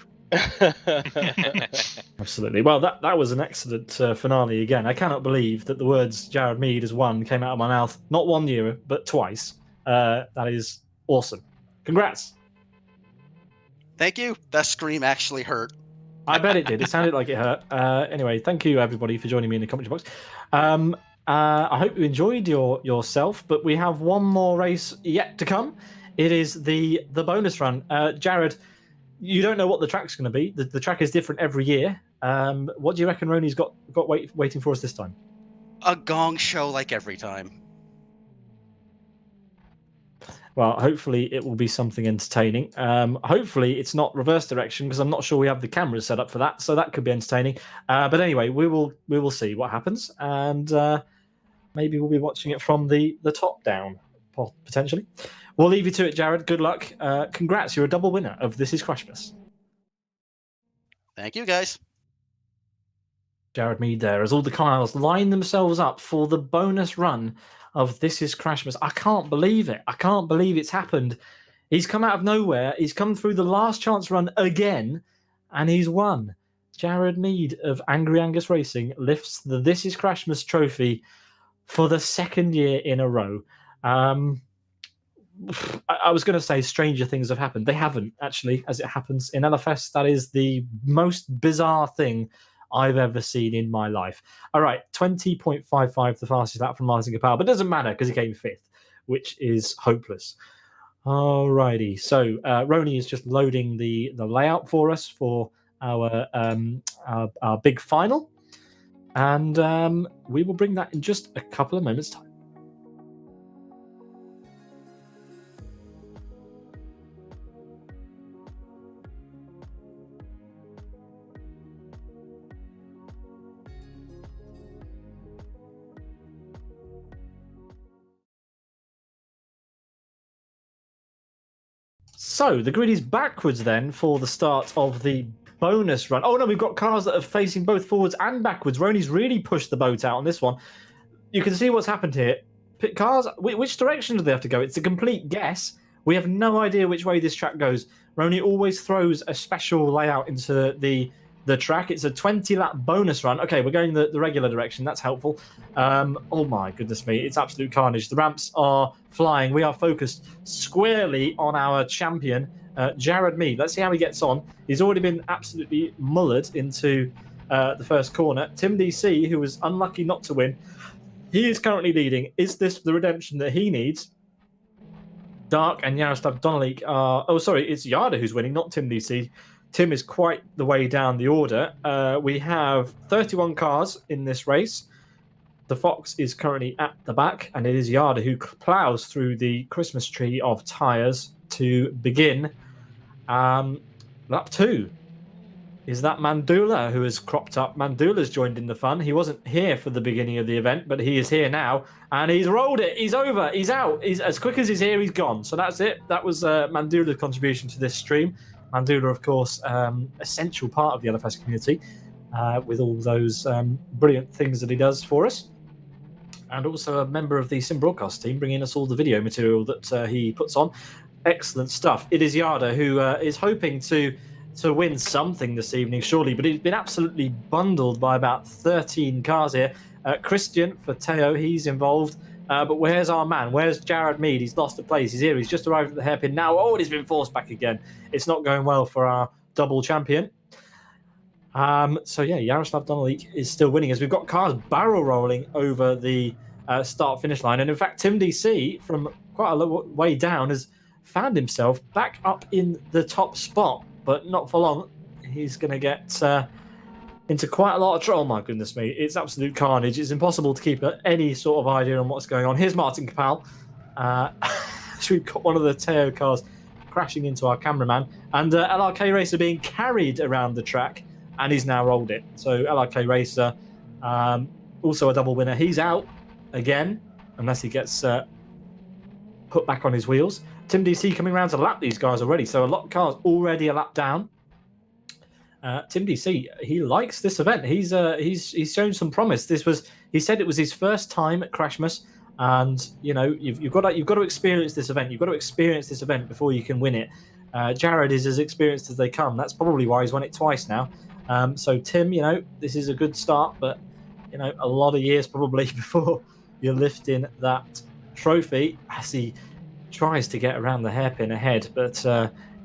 Absolutely. Well, that was an excellent finale again. I cannot believe that the words Jared Mead has won came out of my mouth not 1 year, but twice. That is awesome. Congrats. Thank you. That scream actually hurt. I bet it did. It sounded like it hurt. Anyway, thank you everybody for joining me in the commentary box. I hope you enjoyed yourself, but we have one more race yet to come. It is the bonus run. Jared, you don't know what the track's going to be. The track is different every year. What do you reckon Roni's got waiting for us this time? A gong show like every time. Well, hopefully it will be something entertaining. Hopefully it's not reverse direction because I'm not sure we have the cameras set up for that, so that could be entertaining. But anyway, we will see what happens, and maybe we'll be watching it from the top down, potentially. We'll leave you to it, Jared. Good luck. Congrats, you're a double winner of This Is Crashmas. Thank you, guys. Jared Mead there, as all the Kyles line themselves up for the bonus run of This Is Crashmas. I can't believe it. I can't believe it's happened. He's come out of nowhere. He's come through the last chance run again, and he's won. Jared Mead of Angry Angus Racing lifts the This Is Crashmas trophy for the second year in a row. I was going to say stranger things have happened. They haven't, actually, as it happens in LFS. That is the most bizarre thing I've ever seen in my life. All right, 20.55, the fastest lap from Martin Kapal, but it doesn't matter because he came fifth, which is hopeless. All righty, so Roni is just loading the layout for us for our big final, and we will bring that in just a couple of moments' time. So the grid is backwards then for the start of the bonus run. Oh no, we've got cars that are facing both forwards and backwards. Roni's really pushed the boat out on this one. You can see what's happened here. Cars, which direction do they have to go? It's a complete guess. We have no idea which way this track goes. Roni always throws a special layout into the track. It's a 20-lap bonus run. Okay, we're going the regular direction. That's helpful. Oh my goodness me, it's absolute carnage. The ramps are flying. We are focused squarely on our champion, Jared Mead. Let's see how he gets on. He's already been absolutely mullered into the first corner. Tim DC, who was unlucky not to win, he is currently leading. Is this the redemption that he needs? Dark and Yaroslav Donelik are... Oh, sorry, it's Yada who's winning, not Tim DC. Tim is quite the way down the order. We have 31 cars in this race. The Fox is currently at the back, and it is Yada who plows through the Christmas tree of tyres to begin lap 2. Is that Mandula who has cropped up? Mandula's joined in the fun. He wasn't here for the beginning of the event, but he is here now, and he's rolled it. He's over. He's out. He's as quick as he's here, he's gone. So that's it. That was Mandula's contribution to this stream. Mandula, of course, essential part of the LFS community with all those brilliant things that he does for us. And also a member of the Sim broadcast team, bringing us all the video material that he puts on. Excellent stuff. It is Yada who is hoping to win something this evening, surely, but he's been absolutely bundled by about 13 cars here. Christian for Teo, he's involved. But where's our man? Where's Jared Mead? He's lost a place. He's here. He's just arrived at the hairpin now. Oh, and he's been forced back again. It's not going well for our double champion. So yeah, Yaroslav Donelik is still winning as we've got cars barrel rolling over the start-finish line. And in fact, Tim DC, from quite a way down, has found himself back up in the top spot, but not for long. He's going to get into quite a lot of trouble. Oh my goodness me, it's absolute carnage. It's impossible to keep any sort of idea on what's going on. Here's Martin Kapal. So we've got one of the Teo cars crashing into our cameraman, and LRK Racer being carried around the track, and he's now rolled it. So LRK Racer, also a double winner. He's out again. unless he gets put back on his wheels. Tim DC coming around to lap these guys already, so a lot of cars already a lap down. Tim DC, he likes this event. He's shown some promise. He said it was his first time at Crashmas, and you know you've got to experience this event. You've got to experience this event before you can win it. Jared is as experienced as they come. That's probably why he's won it twice now. So Tim, you know, this is a good start, but you know, a lot of years probably before you're lifting that trophy as he tries to get around the hairpin ahead, but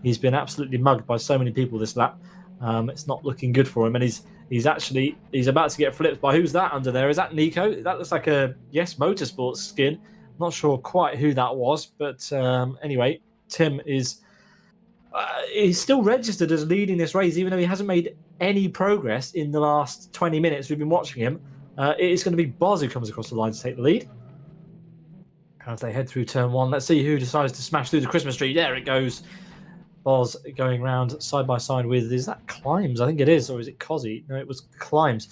he's been absolutely mugged by so many people this lap. It's not looking good for him, and he's about to get flipped by who's that under there? Is that Nico? That looks like a Yes Motorsports skin. Not sure quite who that was, but anyway, Tim is he's still registered as leading this race, even though he hasn't made any progress in the last 20 minutes we've been watching him. It is going to be Boz who comes across the line to take the lead as they head through turn 1. Let's see who decides to smash through the Christmas tree. There it goes. Boz going round side by side with, is that Climbs? I think it is, or is it Cozzy? No, it was Climbs.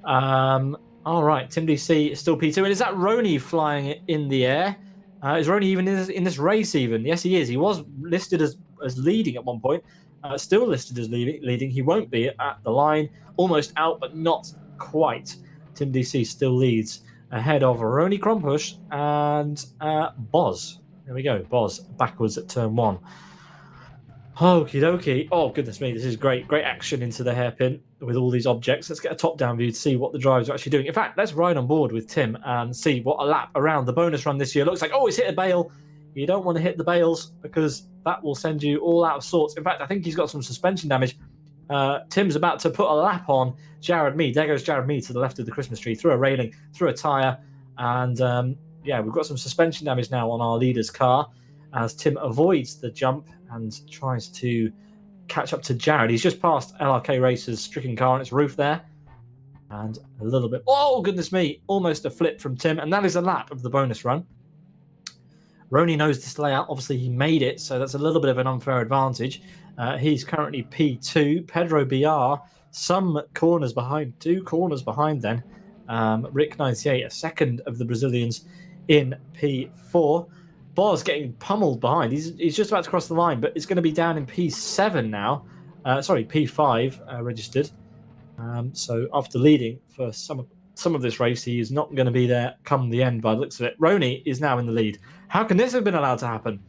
All right, Tim DC is still P2, and is that Roni flying in the air? Is Roni even in this race even? Yes, he is. He was listed as leading at one point, still listed as leading. He won't be at the line, almost out, but not quite. Tim DC still leads ahead of Roni Krompush and Boz. There we go, Boz backwards at turn 1. Okie dokie. Oh, goodness me, this is great. Great action into the hairpin with all these objects. Let's get a top-down view to see what the drivers are actually doing. In fact, let's ride on board with Tim and see what a lap around the bonus run this year looks like. Oh, he's hit a bale. You don't want to hit the bales because that will send you all out of sorts. In fact, I think he's got some suspension damage. Tim's about to put a lap on Jared Mead. There goes Jared Mead to the left of the Christmas tree, through a railing, through a tyre. And yeah, we've got some suspension damage now on our leader's car as Tim avoids the jump and tries to catch up to Jared. He's just passed LRK Racer's stricken car on its roof there. And a little bit... Oh, goodness me. Almost a flip from Tim. And that is a lap of the bonus run. Roni knows this layout. Obviously, he made it, so that's a little bit of an unfair advantage. He's currently P2. Pedro BR, some corners behind, 2 corners behind then. Rick 98, a second of the Brazilians in P4. Boz getting pummeled behind. He's just about to cross the line, but it's going to be down in P7 now. Sorry, P5 registered. So after leading for some of this race, he is not going to be there come the end by the looks of it. Roni is now in the lead. How can this have been allowed to happen?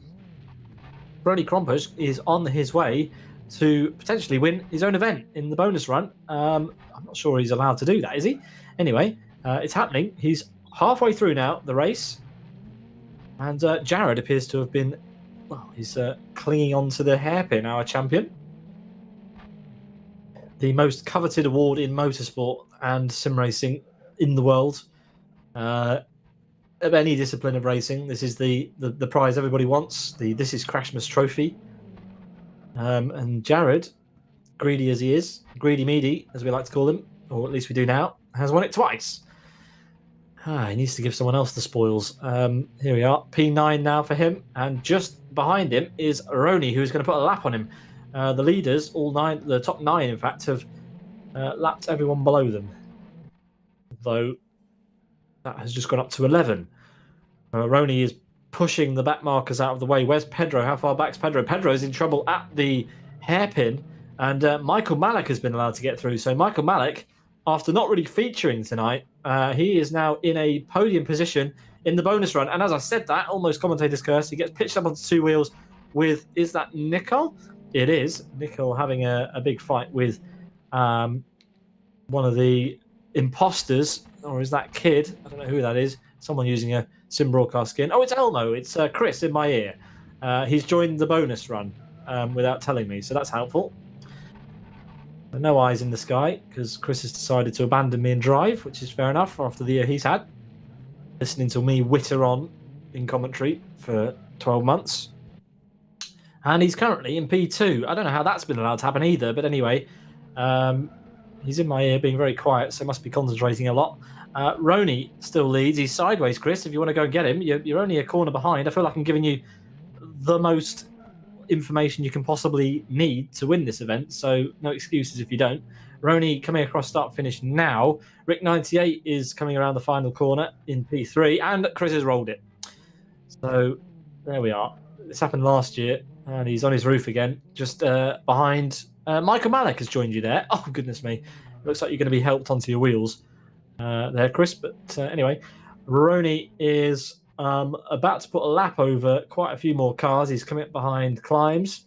Roni Krompush is on his way to potentially win his own event in the bonus run. I'm not sure he's allowed to do that, is he? Anyway, it's happening. He's halfway through now, the race. And Jared appears to have been, well, he's clinging on to the hairpin, our champion. The most coveted award in motorsport and sim racing in the world. Of any discipline of racing. This is the prize everybody wants, the This Is Crashmas trophy. And Jared, greedy as he is, greedy meaty, as we like to call him, or at least we do now, has won it twice. He needs to give someone else the spoils. Here we are, P9 now for him, and just behind him is Roni, who's going to put a lap on him. The leaders, the top 9 in fact, have lapped everyone below them. Though that has just gone up to 11. Roni is pushing the back markers out of the way. Where's Pedro? How far back's Pedro? Pedro's in trouble at the hairpin, and Michael Malik has been allowed to get through. So Michael Malik, after not really featuring tonight, he is now in a podium position in the bonus run. And as I said that, almost commentator's curse, he gets pitched up onto 2 wheels with, is that Nicole? It is. Nicole having a big fight with one of the imposters, or is that Kid? I don't know who that is. Someone using a sim broadcast skin. Oh, it's Elmo. It's Chris in my ear. He's joined the bonus run without telling me, so that's helpful. No eyes in the sky because Chris has decided to abandon me and drive, which is fair enough after the year he's had. Listening to me witter on in commentary for 12 months. And he's currently in P2. I don't know how that's been allowed to happen either, but anyway, he's in my ear being very quiet, so must be concentrating a lot. Roni still leads. He's sideways, Chris. If you want to go and get him, you're only a corner behind. I feel like I'm giving you the most information you can possibly need to win this event, so no excuses if you don't. Roni coming across start finish now. Rick 98 is coming around the final corner in P3, and Chris has rolled it. So there we are. This happened last year, and he's on his roof again, just behind. Michael Malik has joined you there. Oh, goodness me. Looks like you're going to be helped onto your wheels there, Chris. But anyway, Roni is about to put a lap over quite a few more cars. He's coming up behind Climbs.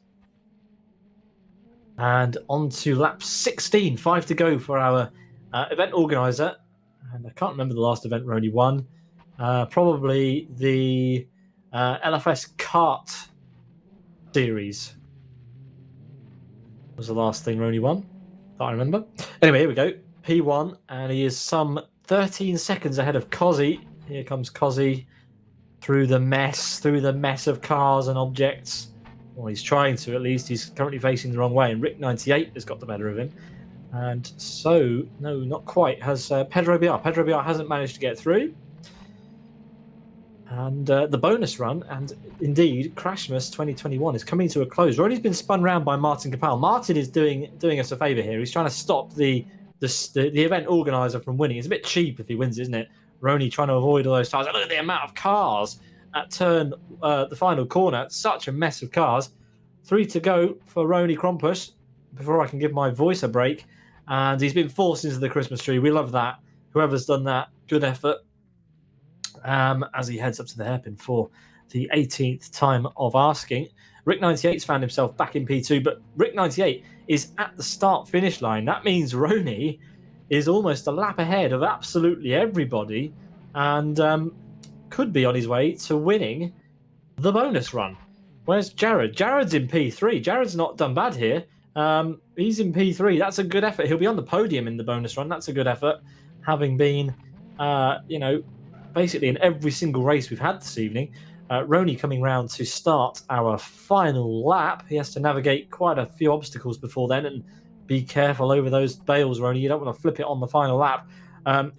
And on to lap 16, 5 to go for our event organizer. And I can't remember the last event Roni won. Probably the LFS kart series was the last thing Roni won that I remember. Anyway, here we go. P1, and he is some 13 seconds ahead of Cozzy. Here comes Cozzy through the mess of cars and objects. Well, he's trying to, at least. He's currently facing the wrong way, and Rick 98 has got the better of him. And so, no, not quite, has Pedro BR. Pedro BR hasn't managed to get through. And the bonus run, and indeed, Crashmas 2021 is coming to a close. Roni's been spun round by Martin Capel. Martin is doing us a favour here. He's trying to stop the event organizer from winning. It's a bit cheap if he wins, isn't it? Roni trying to avoid all those tires. Look at the amount of cars at turn, the final corner. Such a mess of cars. 3 to go for Roni Krompus before I can give my voice a break. And he's been forced into the Christmas tree. We love that. Whoever's done that, good effort. As he heads up to the hairpin for the 18th time of asking. Rick 98's found himself back in P2, but Rick 98 is at the start-finish line. That means Roni is almost a lap ahead of absolutely everybody and could be on his way to winning the bonus run. Where's Jared? Jared's in P3. Jared's not done bad here. He's in P3. That's a good effort. He'll be on the podium in the bonus run. That's a good effort, having been, basically in every single race we've had this evening. Roni coming round to start our final lap. He has to navigate quite a few obstacles before then, and be careful over those bales, Roni. You don't want to flip it on the final lap.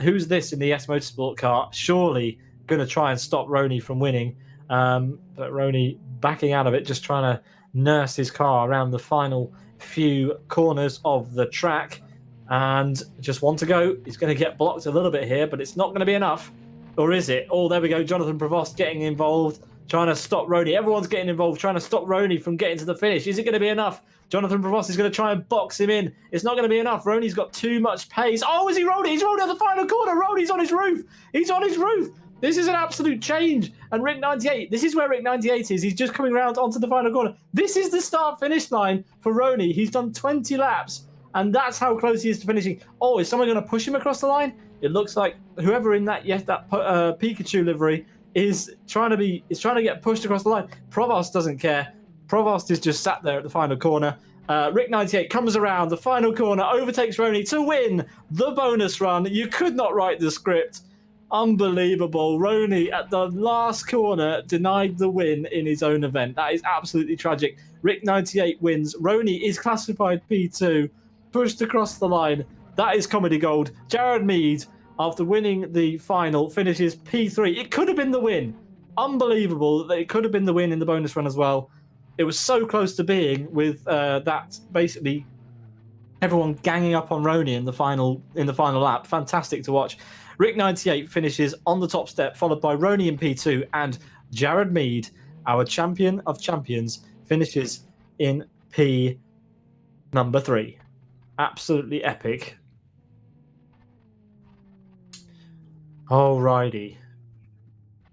Who's this in the S Motorsport car? Surely going to try and stop Roni from winning. But Roni backing out of it, just trying to nurse his car around the final few corners of the track. And just one to go. He's going to get blocked a little bit here, but it's not going to be enough. Or is it? Oh, there we go. Jonathan Prevost getting involved, trying to stop Roni. Everyone's getting involved, trying to stop Roni from getting to the finish. Is it going to be enough? Jonathan Prevost is going to try and box him in. It's not going to be enough. Roni's got too much pace. Oh, is he rolled it? He's rolled at the final corner. Roni's on his roof. He's on his roof. This is an absolute change. And Rick 98, this is where Rick 98 is. He's just coming around onto the final corner. This is the start-finish line for Roni. He's done 20 laps, and that's how close he is to finishing. Oh, is someone going to push him across the line? It looks like whoever in that Pikachu livery is trying to get pushed across the line. Provost doesn't care. Provost is just sat there at the final corner. Rick 98 comes around the final corner, overtakes Roni to win the bonus run. You could not write the script. Unbelievable. Roni at the last corner denied the win in his own event. That is absolutely tragic. Rick 98 wins. Roni is classified P2, pushed across the line. That is comedy gold. Jared Mead, after winning the final, finishes P3. It could have been the win. Unbelievable that it could have been the win in the bonus run as well. It was so close to being with that basically everyone ganging up on Roni in the final lap. Fantastic to watch. Rick 98 finishes on the top step, followed by Roni in P2, and Jared Mead, our champion of champions, finishes in P number 3. Absolutely epic. Alrighty.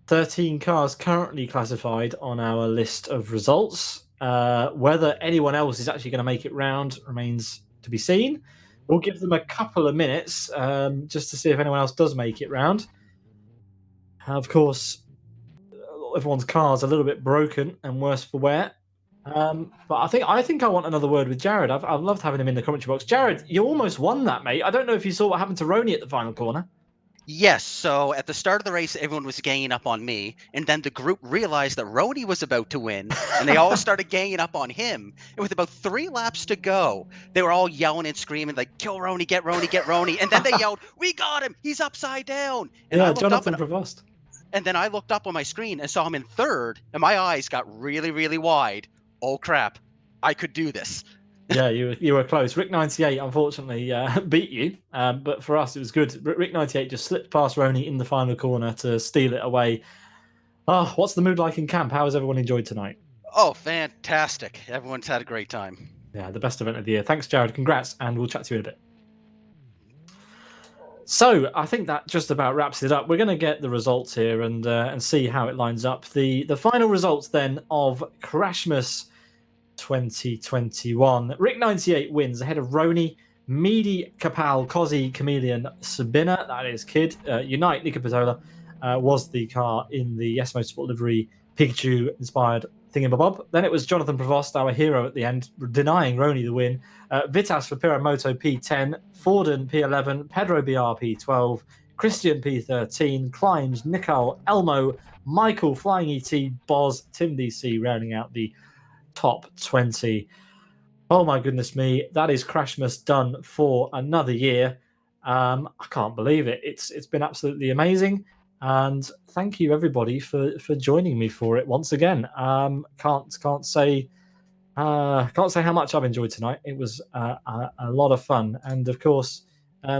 13 cars currently classified on our list of results. Whether anyone else is actually going to make it round remains to be seen. We'll give them a couple of minutes just to see if anyone else does make it round. Of course, everyone's car's a little bit broken and worse for wear. But I think I want another word with Jared. I've loved having him in the commentary box. Jared, you almost won that, mate. I don't know if you saw what happened to Roni at the final corner. Yes, so at the start of the race, everyone was ganging up on me, and then the group realized that Roni was about to win, and they all started ganging up on him. And with about 3 laps to go, they were all yelling and screaming, like, kill Roni, get Roni, get Roni. And then they yelled, we got him, he's upside down. And yeah, Jonathan Prevost. And then I looked up on my screen and saw him in 3rd, and my eyes got really, really wide. Oh, crap, I could do this. Yeah, you were close. Rick98 unfortunately beat you, but for us it was good. Rick98 just slipped past Roni in the final corner to steal it away. Oh, what's the mood like in camp? How has everyone enjoyed tonight? Oh, fantastic. Everyone's had a great time. Yeah, the best event of the year. Thanks, Jared. Congrats, and we'll chat to you in a bit. So I think that just about wraps it up. We're going to get the results here and see how it lines up. The final results then of Crashmas 2021. Rick98 wins ahead of Roni, Meaty, Kapal, Kozi, Chameleon, Sabina, that is Kid, Unite, Nika Patola was the car in the Yes Motorsport livery Pikachu inspired thingamabob. Then it was Jonathan Provost, our hero at the end, denying Roni the win. Vitas for Piramoto P10, Forden P11, Pedro BR P12, Christian P13, Climbs, Nicole, Elmo, Michael, Flying ET, Boz, Tim DC rounding out the top 20. Oh my goodness me, that is Crashmas done for another year. I can't believe it. It's been absolutely amazing, and thank you everybody for joining me for it once again. Can't say how much I've enjoyed tonight. It was a lot of fun, and of course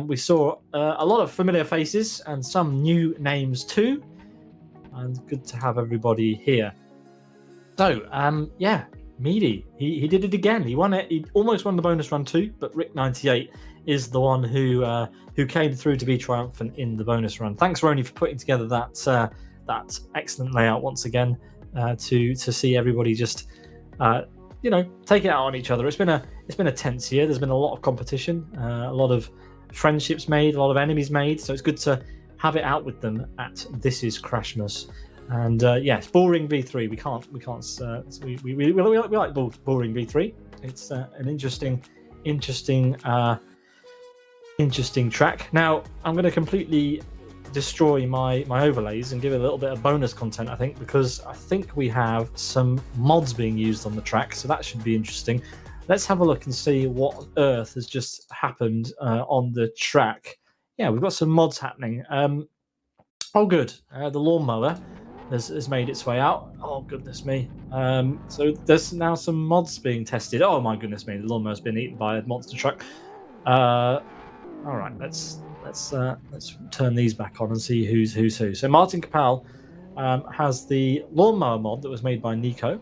we saw a lot of familiar faces and some new names too, and good to have everybody here. So yeah, Meaty, he did it again. He won it. He almost won the bonus run too, but Rick98 is the one who came through to be triumphant in the bonus run. Thanks, Roni, for putting together that excellent layout once again to see everybody just take it out on each other. It's been a tense year. There's been a lot of competition, a lot of friendships made, a lot of enemies made. So it's good to have it out with them at This Is Crashmas. And yes, Bullring V3. We like Bullring V3. It's an interesting track. Now I'm going to completely destroy my overlays and give it a little bit of bonus content, I think, because I think we have some mods being used on the track, so that should be interesting. Let's have a look and see what on earth has just happened on the track. Yeah, we've got some mods happening. Oh good, the lawnmower has made its way out. Oh goodness me. So there's now some mods being tested. Oh my goodness me, the lawnmower's been eaten by a monster truck. All right, let's turn these back on and see who's who. So Martin Kapal has the lawnmower mod that was made by Nico.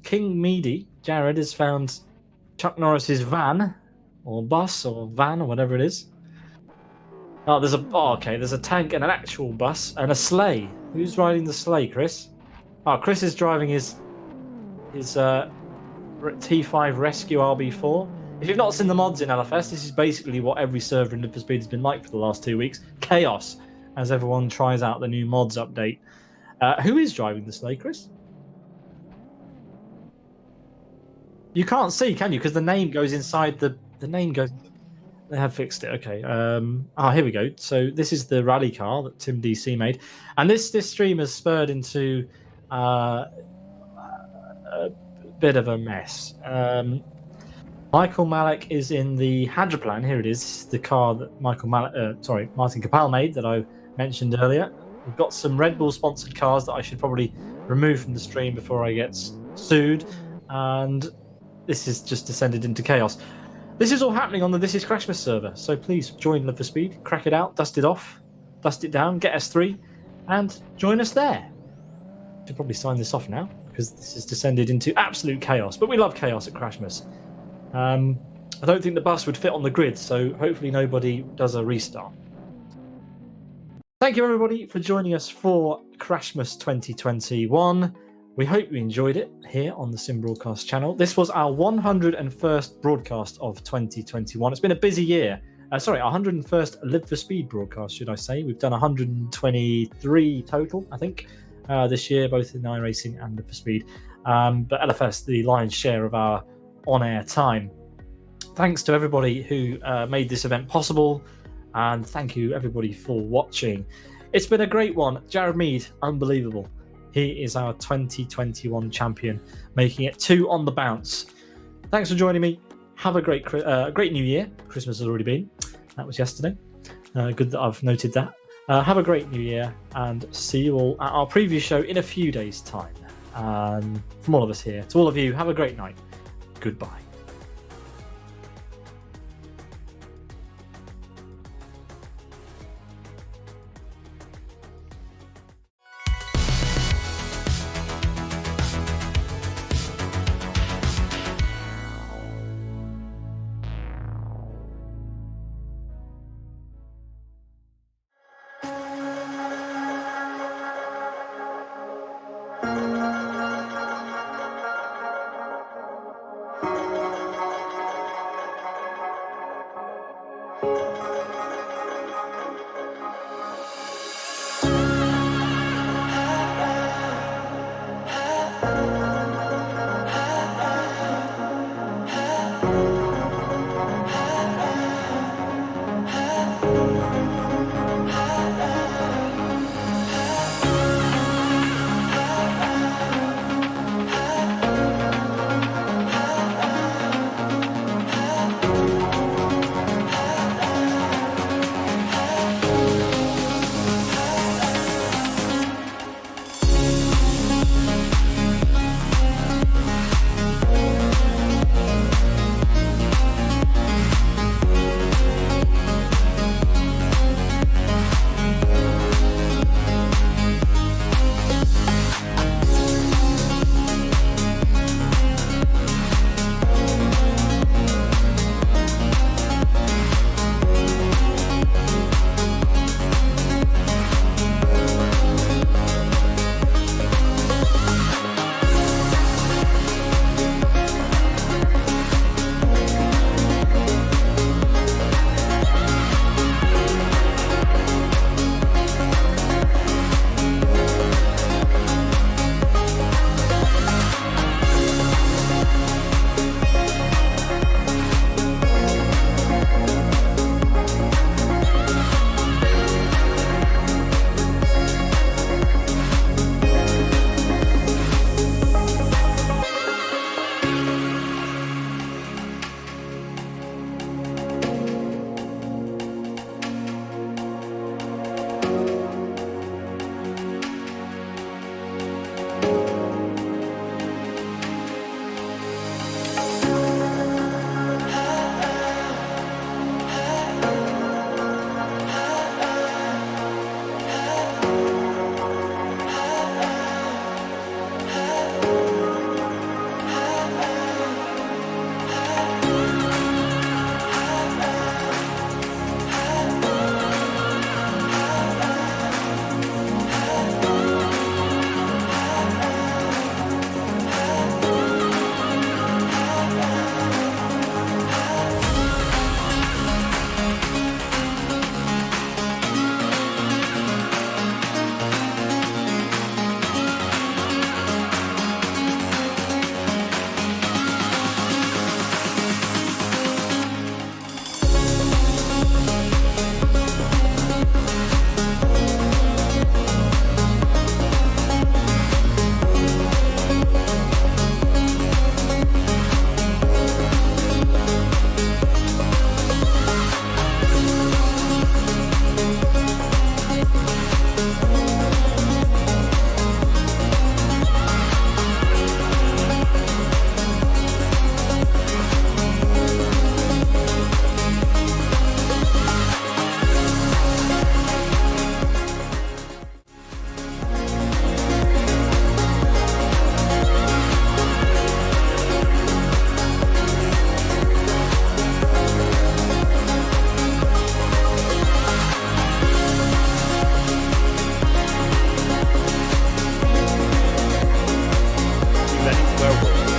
King Meady, Jared, has found Chuck Norris's van or bus or van or whatever it is. Oh, there's a tank and an actual bus and a sleigh. Who's riding the sleigh, Chris? Oh, Chris is driving his T5 Rescue RB4. If you've not seen the mods in LFS, this is basically what every server in Need for Speed has been like for the last 2 weeks. Chaos, as everyone tries out the new mods update. Who is driving the sleigh, Chris? You can't see, can you? Because the name goes inside the name goes... They have fixed it. Okay. Here we go. So this is the rally car that Tim DC made, and this stream has spurred into a bit of a mess. Michael Malik is in the Hadroplan. Here it is, the car that Martin Kapal made that I mentioned earlier. We've got some Red Bull sponsored cars that I should probably remove from the stream before I get sued, and this has just descended into chaos. This is all happening on the This Is Crashmas server, so please join Love for Speed, crack it out, dust it off, dust it down, get S3, and join us there. I should probably sign this off now, because this has descended into absolute chaos, but we love chaos at Crashmas. I don't think the bus would fit on the grid, so hopefully nobody does a restart. Thank you everybody for joining us for Crashmas 2021. We hope you enjoyed it here on the Sim Broadcast channel. This was our 101st broadcast of 2021. It's been a busy year. Our 101st Live for Speed broadcast, should I say. We've done 123 total, I think, this year, both in iRacing and Live for Speed. But LFS, the lion's share of our on-air time. Thanks to everybody who made this event possible, and thank you everybody for watching. It's been a great one. Jared Mead, unbelievable. He is our 2021 champion, making it 2 on the bounce. Thanks for joining me. Have a great new year. Christmas has already been. That was yesterday. Good that I've noted that. Have a great new year, and see you all at our preview show in a few days' time. From all of us here, to all of you, have a great night. Goodbye.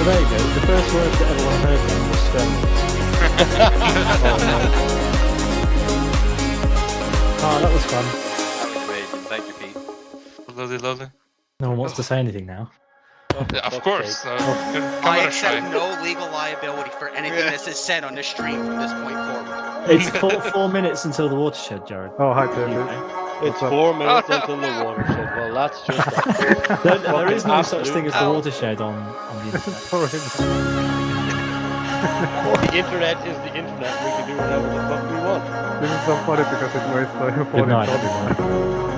there you go. The first word that everyone heard then was Oh, that was fun. That was amazing. Thank you, Pete. Lovely, lovely. No one wants to say anything now. Yeah, of course. I accept no legal liability for anything that is said on the stream from this point forward. It's 4 minutes until the watershed, Jared. Oh, hi, David. It's 4 minutes until the watershed. Well, that's just... there is no such thing as the watershed on the internet. The internet is the internet. We can do whatever the fuck we want. This is so funny because it wastes like 40 Good night, everyone.